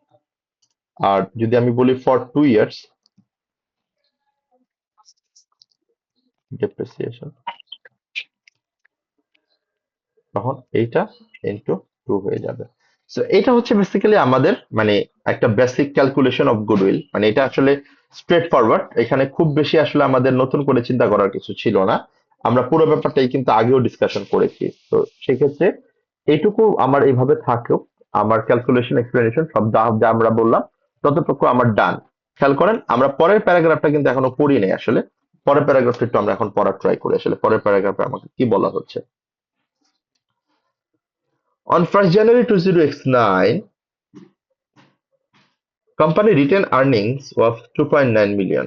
আর যদি আমি বলি ফর 2 ইয়ার্স ডেপ্রিসিয়েশন, তখন এইটা ইনটু 2 হয়ে যাবে। সো এটা হচ্ছে বেসিক্যালি আমাদের মানে একটা বেসিক ক্যালকুলেশন অফ গুডউইল। মানে এটা আসলে স্ট্রেট ফরওয়ার্ড, এখানে খুব বেশি আসলে আমাদের নতুন করে চিন্তা করার কিছু ছিল না। আমরা পুরো ব্যাপারটাই কিন্তু আগেও ডিসকাশন করেছি। তো সেক্ষেত্রে এইটুকু আমার এইভাবে থাকেও, আমার ক্যালকুলেশন এক্সপ্লেনেশন সব যা যা আমরা বললাম ততটুকু আমার ডান। খেয়াল করেন, আমরা পরের প্যারাগ্রাফটা কিন্তু এখনো পড়ি নাই আসলে। পরের প্যারাগ্রাফটা একটু আমরা এখন পড়ার ট্রাই করি, আসলে পরের প্যারাগ্রাফে আমাকে কি বলা হচ্ছে। On 1st January 2009, company retained earnings of 2.9 million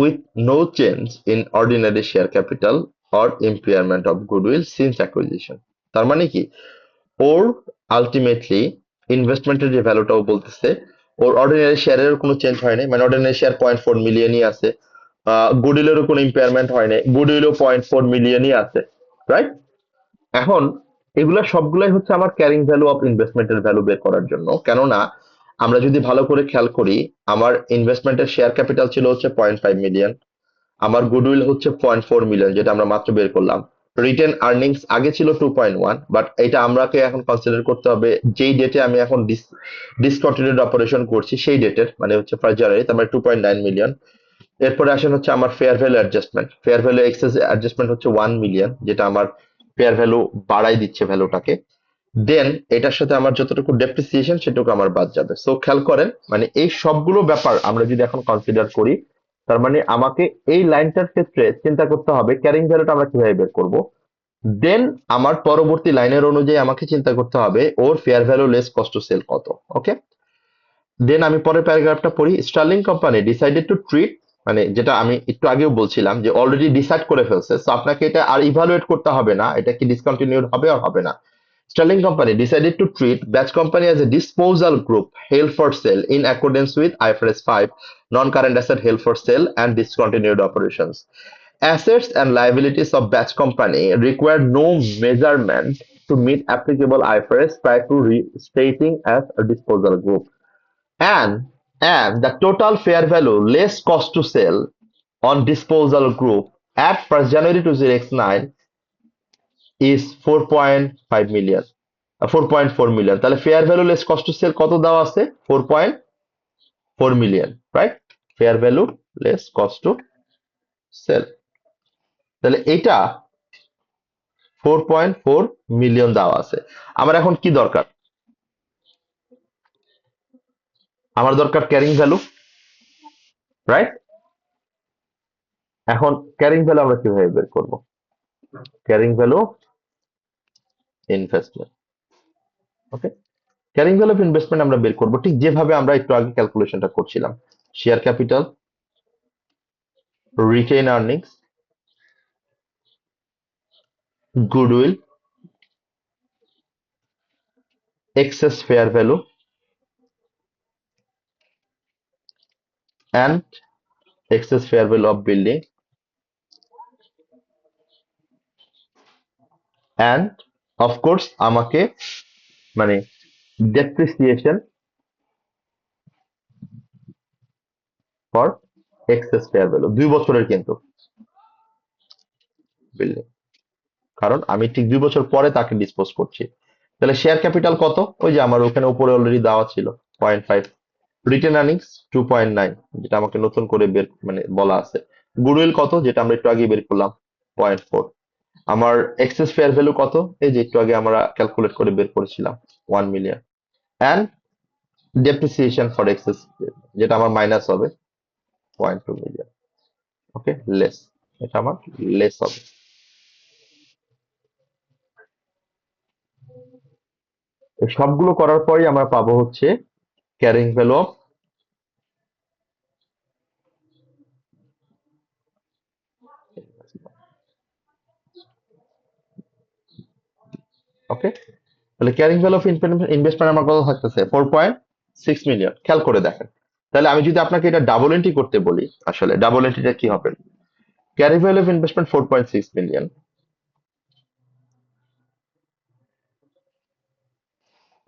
with no change in ordinary share capital or impairment of goodwill since acquisition. তার মানে কি, ওর আলটিমেটলি ইনভেস্টমেন্টের যে ভ্যালুটাও বলতেছে, ওর অর্ডিনারি শেয়ারের কোনো চেঞ্জ হয় নাই, মানে অর্ডিনারি শেয়ার 0.4 মিলিয়নই আছে, গুডউইলেরও কোনো ইম্পেয়ারমেন্ট হয় নাই, গুডউইলও 0.4 মিলিয়নই আছে, রাইট? এখন এগুলা সবগুলাই হচ্ছে আমার ক্যারিং ভ্যালু অফ ইনভেস্টমেন্টের ভ্যালু বের করার জন্য। কেননা আমরা যদি ভালো করে খেয়াল করি, আমার ইনভেস্টমেন্টের শেয়ার ক্যাপিটাল ছিল হচ্ছে 0.5 মিলিয়ন, আমার গুডউইল হচ্ছে 0.4 মিলিয়ন, যেটা আমরা মাত্র বের করলাম। রিটেন আর্নিংস আগে ছিল 2.1, বাট এটা আমরাকে এখন কনসিডার করতে হবে যেই ডেটে আমি এখন ডিসকন্টিনিউড অপারেশন করছি সেই ডেটের, মানে হচ্ছে 1st জানুয়ারি, তার মানে 2.9 মিলিয়ন। এরপরে আসেন হচ্ছে আমার fair value adjustment, fair value excess adjustment হচ্ছে 1 মিলিয়ন, যেটা আমার ফেয়ার ভ্যালু বাড়াই দিচ্ছে ভ্যালুটাকে। দেন এটার সাথে আমার যতটুকু ডেপ্রিসিয়েশন সেটুকু আমার বাদ যাবে। সো খেয়াল করেন, মানে এই সবগুলো ব্যাপার আমরা যদি এখন কনসিডার করি, তার মানে আমাকে এই লাইনটার ক্ষেত্রে চিন্তা করতে হবে ক্যারিং ভ্যালুটা আমরা কিভাবে বের করব। দেন আমার পরবর্তী লাইনের অনুযায়ী আমাকে চিন্তা করতে হবে ওর fair value less cost to sell কত। ওকে, দেন আমি পরের প্যারাগ্রাফটা পড়ি। Sterling company decided to treat, মানে যেটা আমি একটু আগেও বলছিলাম যে অলরেডি ডিসাইড করে ফেলছে, সো আপনাকে এটা আর ইভালুয়েট করতে হবে না, এটা কি ডিসকন্টিনিউড হবে আর হবে না। Sterling Company decided to treat Batch Company as a disposal group held for sale in accordance with IFRS 5, non-current asset held for sale and discontinued operations. Assets and liabilities of Batch Company require no measurement to meet applicable IFRS prior to restating as a disposal group. And the total fair value less cost to sell on disposal group at 1st January 2009 is 4.5 million, 4.4 million. তাহলে fair value less cost to sell কত দেওয়া আছে? 4.4 million, right? Fair value less cost to sell, তাহলে এটা 4.4 million দেওয়া আছে। আমার এখন কি দরকার? আমার দরকার ক্যারিং ভ্যালু, রাইট? এখন ক্যারিং ভ্যালু আমরা কিভাবে বের করব? Carrying value investment. Okay, carrying value of investment আমরা বের করব ঠিক যেভাবে আমরা একটু আগে ক্যালকুলেশনটা করছিলাম। Share capital, retain earnings, goodwill, excess fair value, and excess fair value of building, and of course আমাকে মানে depreciation for excess fair value 2 বছরের কিন্তু বিল্ডিং, কারণ আমি ঠিক 2 বছর পরে তাকে ডিসপোজ করছি। তাহলে শেয়ার ক্যাপিটাল কত? ওই যে আমার ওখানে উপরে অলরেডি দেওয়া ছিল 0.5, রিটেন আর্নিংস 2.9, যেটা আমাকে নতুন করে বের মানে বলা আছে। গুডউইল কত? যেটা আমরা একটু আগে বের করলাম 0.4। আমার এক্সেস ফেয়ার ভ্যালু কত? এই যে একটু আগে আমরা ক্যালকুলেট করে বের করেছিলাম 1 million. And depreciation for excess, যেটা আমার মাইনাস হবে 0.2 মিলিয়ন। ওকে, লেস, এটা আমার লেস হবে। এই সবগুলো করার পরই আমরা পাবো হচ্ছে ক্যারিং ভ্যালু অফ, ওকে। তাহলে ক্যারিং ভ্যালু অফ ইনভেস্টমেন্ট আমার কত থাকতেছে? 4.6 মিলিয়ন। খেয়াল করে দেখেন। তাহলে আমি যদি আপনাকে এটা ডাবল এন্ট্রি করতে বলি, আসলে ডাবল এন্ট্রিটা কি হবে? Carrying value of investment 4.6 million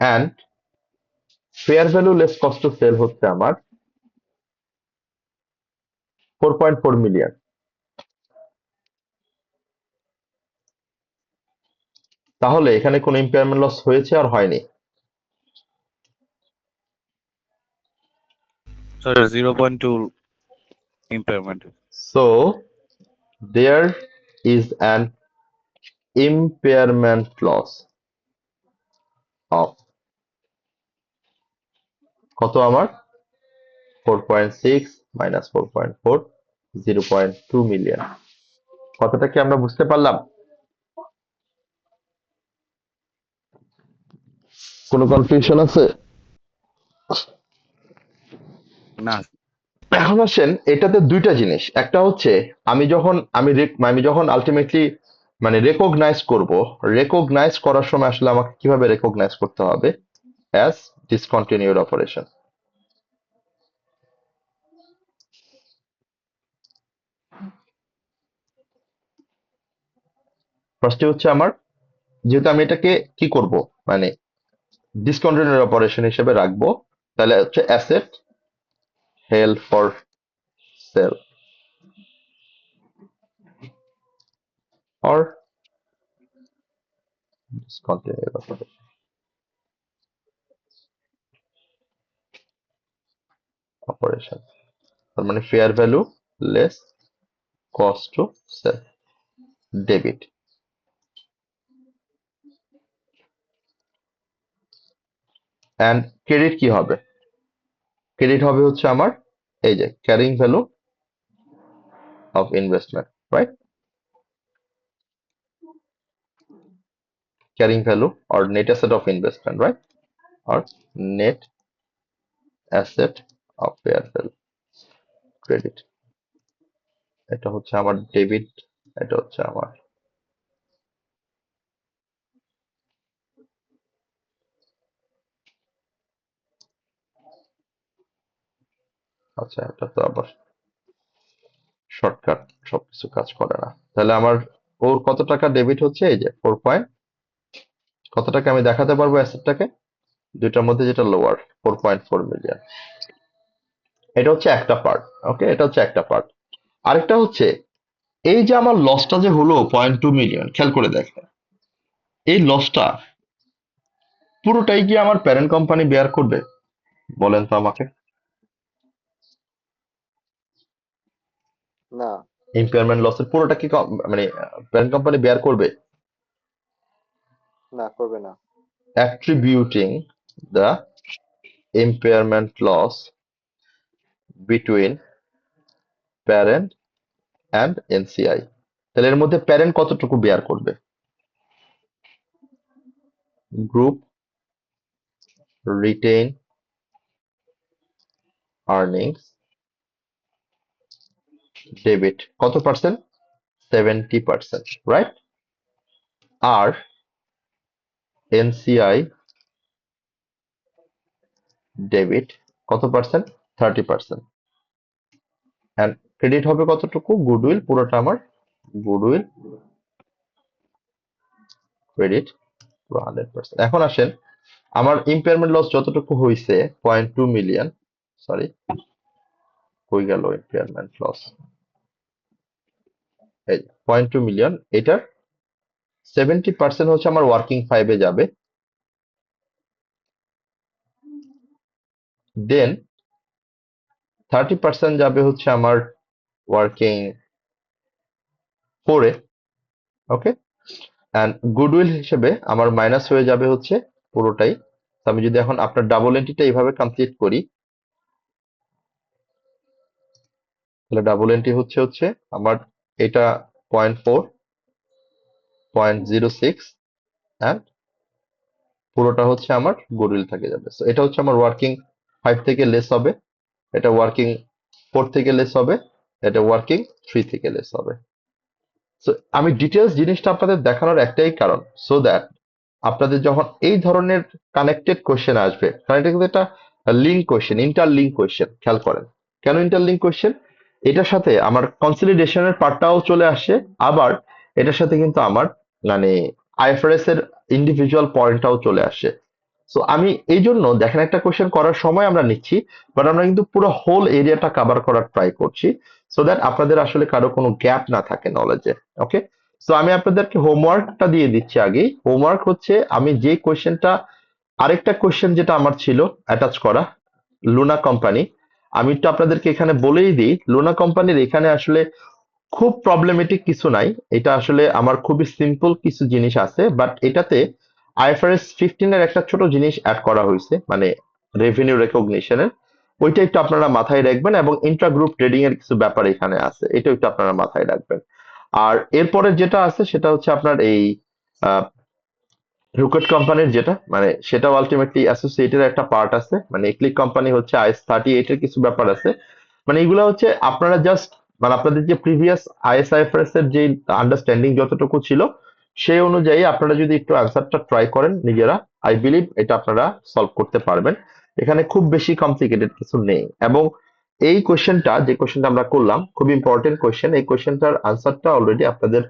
and fair value less cost to sell হচ্ছে আমার 4.4 মিলিয়ন। তাহলে এখানে কোনো ইম্পেয়ারমেন্ট লস হয়েছে আর হয়নি? Sir, 0.2 impairment. So there is an impairment loss of কত আমার? 4.6 minus 4.4, 0.2 মিলিয়ন। কতটা কি আমরা বুঝতে পারলাম? কোনো কনফিউশন আছে? না। এখন আসেন, এটাতে দুইটা জিনিস। একটা হচ্ছে আমি যখন আলটিমেটলি মানে রেকগনাইজ করার সময় আসলে আমাকে কিভাবে রেকগনাইজ করতে হবে? As discontinued operation. ফার্স্টে হচ্ছে আমার, যেহেতু আমি এটাকে কি করব মানে ডিসকন্টিনিউড অপারেশন হিসেবে রাখবো, তাহলে হচ্ছে asset held for sale or discontinued operation. তার মানে fair value less cost to sell, debit. And credit কি হবে? ক্রেডিট হবে হচ্ছে আমার এই যে carrying value of investment, right? Carrying value or net asset of investment, right? Or net asset of fair value, credit. এটা হচ্ছে আমার ডেবিট, এটা হচ্ছে আমার, আচ্ছা এটা তো আবার শর্টকাট, সবকিছু কাজ করে না। তাহলে আমার ওর কত টাকা ডেবিট হচ্ছে? এই যে 4 কত টাকা আমি দেখাতে পারবো অ্যাসেটটাকে? দুইটার মধ্যে যেটা লোয়ার, 4.4 মিলিয়ন। এটা হচ্ছে একটা পার্ট। ওকে, এটা হচ্ছে একটা পার্ট। আরেকটা হচ্ছে এই যে আমার লসটা যে হলো 0.2 মিলিয়ন, খেয়াল করে দেখেন, এই লসটা পুরোটাই কি আমার প্যারেন্ট কোম্পানি বেয়ার করবে? বলেন তো আমাকে। না। ইম্পেয়ারমেন্ট লসের পুরোটা কি মানে প্যারেন্ট কোম্পানি বেয়ার করবে? না, করবে না। Attributing the impairment loss between parent and NCI, তাহলে এর মধ্যে প্যারেন্ট কতটুকু বেয়ার করবে? গ্রুপ রিটেইন আর্নিংস ডেবিট কত পার্সেন্ট? 70%, রাইট? আর এনসিআই ডেবিট কত পার্সেন্ট? 30%। অ্যান্ড ক্রেডিট হবে কতটুকু? গুডউইল পুরোটা আমার গুডউইল ক্রেডিট পুরো 100%। এখন আসেন আমার ইম্পেয়ারমেন্ট লস যতটুকু হয়েছে 0.2 মিলিয়ন, সরি কই গেল ইম্পেয়ারমেন্ট লস, এই 0.2 মিলিয়ন, এটার 70% হচ্ছে আমার ওয়ার্কিং ফাইভে যাবে, দেন 30% যাবে হচ্ছে আমার ওয়ার্কিং ফোরে। ওকে, অ্যান্ড গুডউইল হিসেবে আমার মাইনাস হয়ে যাবে হচ্ছে পুরোটাই। তো আমি যদি এখন আপনার ডাবল এন্ট্রিটা এইভাবে কমপ্লিট করি, তাহলে ডাবল এন্ট্রি হচ্ছে হচ্ছে আমার এটা 0.4, 0.06, অ্যান্ড পুরোটা হচ্ছে আমার গুডউইল থেকে যাবে। সো এটা হচ্ছে আমার ওয়ার্কিং ফাইভ থেকে লেস হবে, এটা ওয়ার্কিং ফোর থেকে লেস হবে, এটা ওয়ার্কিং থ্রি থেকে লেস হবে। সো আমি ডিটেলস জিনিসটা আপনাদের দেখানোর একটাই কারণ, সো দ্যাট আপনাদের যখন এই ধরনের কানেক্টেড কোয়েশ্চেন আসবে, কারণ এটা কিন্তু একটা লিঙ্ক কোয়েশ্চেন, ইন্টারলিঙ্ক কোয়েশ্চেন, খেয়াল করেন কেন ইন্টারলিঙ্ক কোয়েশ্চেন, এটার সাথে আমার কনসলিডেশনের পার্টটাও চলে আসে, আবার এটার সাথে কিন্তু আমার মানে আইএফআরএস এর ইন্ডিভিজুয়াল পয়েন্টটাও চলে আসে। সো আমি এই জন্য দেখেন একটা কোয়েশ্চেন করার সময় আমরা নিচ্ছি, বাট আমরা কিন্তু পুরো হোল এরিয়াটা কভার করার ট্রাই করছি, সো দ্যাট আপনাদের আসলে কারো কোনো গ্যাপ না থাকে নলেজে। ওকে, সো আমি আপনাদেরকে হোমওয়ার্কটা দিয়ে দিচ্ছি আগেই। হোমওয়ার্ক হচ্ছে আমি যে কোয়েশ্চেনটা, আরেকটা কোয়েশ্চেন যেটা আমার ছিল অ্যাটাচ করা, লুনা কোম্পানি, আমি একটু আপনাদেরকে এখানে বলেই দিই, লুনা কোম্পানির এখানে আসলে খুব প্রবলেমেটিক কিছু নাই, এটা আসলে আমার খুবই সিম্পল কিছু জিনিস আছে, বাট এটাতে আইএফআরএস 15 এর একটা ছোট জিনিস অ্যাড করা হয়েছে, মানে রেভিনিউ রেকগনিশনের, ওইটা একটু আপনারা মাথায় রাখবেন, এবং ইন্ট্রা গ্রুপ ট্রেডিং এর কিছু ব্যাপার এখানে আছে, এটা একটু আপনারা মাথায় রাখবেন। আর এরপরে যেটা আছে সেটা হচ্ছে আপনার এই রুকেট কোম্পানির যেটা, মানে সেটাও আলটিমেটলি অ্যাসোসিয়েটেড একটা পার্ট আছে, মানে ক্লিক কোম্পানি হচ্ছে IS-38 এর কিছু ব্যাপার আছে, মানে এগুলো হচ্ছে আপনারা জাস্ট মানে আপনাদের যে প্রিভিয়াস IS-IFRS এর যে আন্ডারস্ট্যান্ডিং যতটুকু ছিল সেই অনুযায়ী আপনারা যদি একটু অ্যান্সারটা ট্রাই করেন নিজেরা, আই বিলিভ এটা আপনারা সলভ করতে পারবেন। এখানে খুব বেশি কমপ্লিকেটেড কিছু নেই, এবং এই কোশ্চেনটা যে কোশ্চেনটা আমরা করলাম খুব ইম্পর্টেন্ট কোশ্চেন, এই কোশ্চেনটার আনসারটা অলরেডি আপনাদের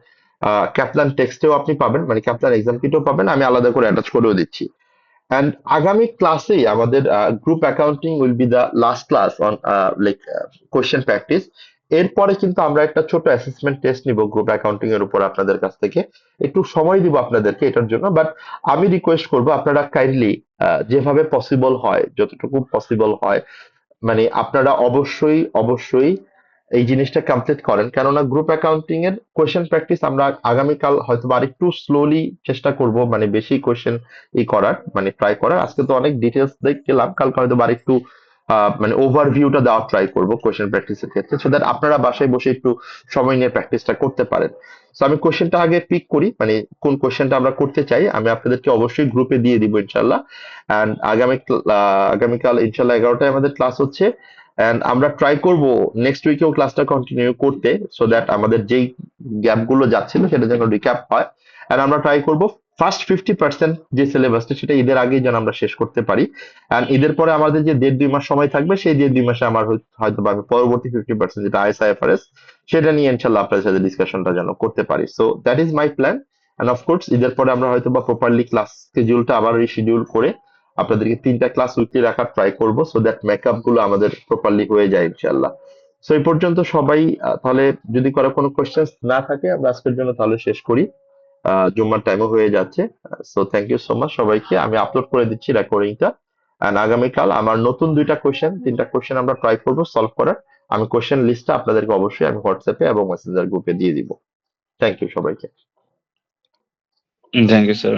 ক্যাপলান টেক্সটেও আপনি পাবেন, মানে ক্যাপলান এক্সাম কিটেও পাবেন, আমি আলাদা করে অ্যাটাচ করেও দিচ্ছি। And আগামী ক্লাসেই আমাদের group accounting will be the last class on like question practice. এরপরে কিন্তু আমরা একটা ছোট অ্যাসেসমেন্ট টেস্ট নিব গ্রুপ অ্যাকাউন্টিং এর উপর আপনাদের কাছ থেকে, একটু সময় দিব আপনাদেরকে এটার জন্য, বাট আমি রিকোয়েস্ট করব আপনারা কাইন্ডলি যেভাবে পসিবল হয়, যতটুকু পসিবল হয়, মানে আপনারা অবশ্যই অবশ্যই এই জিনিসটা কমপ্লিট করেন, কেননা গ্রুপ অ্যাকাউন্টিং এর কোয়েশ্চেন প্র্যাকটিস আমরা আগামীকাল হয়তো আরেকটু স্লোলি চেষ্টা করব, মানে বেশি কোয়েশ্চেন করার, মানে ট্রাই করার। আজকে তো অনেক ডিটেলস দেখলাম, কালকে হয়তো আরেকটু মানে ওভারভিউটা দেওয়ার ট্রাই করব কোয়েশ্চেন প্র্যাকটিসের ক্ষেত্রে, সো দ্যাট আপনারা বাসায় বসে একটু সময় নিয়ে প্র্যাকটিসটা করতে পারেন। সো আমি কোয়েশ্চেনটা আগে পিক করি, মানে কোন কোয়েশ্চেনটা আমরা করতে চাই, আমি আপনাদেরকে অবশ্যই গ্রুপে দিয়ে দিব ইনশাল্লাহ। অ্যান্ড আগামীকাল ইনশাল্লাহ 11টায় আমাদের ক্লাস হচ্ছে, এন্ড আমরা ট্রাই করব নেক্সট উইকেও ক্লাসটা কন্টিনিউ করতে, সো দ্যাট আমাদের যেই গ্যাপ গুলো যাচ্ছিল সেটা যেন রিক্যাপ হয়, এন্ড আমরা ট্রাই করব ফার্স্ট 50% যে সিলেবাসটা সেটা ঈদের আগেই যেন আমরা শেষ করতে পারি, এন্ড ঈদের পরে আমাদের যে 1.5-2 মাস সময় থাকবে, সেই 1.5-2 মাসে আমার হয়তো বা আমি পরবর্তী 50% যেটা IS-IFRS সেটা নিয়ে ইনশাল্লাহ আপনাদের সাথে ডিসকাশনটা যেন করতে পারি। So that is my plan, and of course ঈদের পরে আমরা হয়তো বা প্রপারলি ক্লাস শিডিউলটা আবার রিশিডিউল করে আপনাদেরকে 3টা ক্লাস উইকলি রাখার ট্রাই করব, সো দ্যাট মেকআপ গুলো আমাদের প্রপারলি হয়ে যায় ইনশাল্লাহ। সো এই পর্যন্ত সবাই তাহলে যদি কোনো কোয়েশ্চেন না থাকে আমরা আজকের জন্য তাহলে শেষ করি, জুম্মার টাইমও হয়ে যাচ্ছে। So thank you so much সবাইকে, আমি আপলোড করে দিচ্ছি রেকর্ডিংটা, এন্ড আগামীকাল আমার নতুন 3টা কোয়েশ্চেন আমরা ট্রাই করব সলভ করার। আমি কোয়েশ্চেন লিস্টটা আপনাদেরকে অবশ্যই আমি হোয়াটসঅ্যাপে এবং মেসেঞ্জার গ্রুপে দিয়ে দিব। থ্যাংক ইউ সবাইকে। Thank you sir.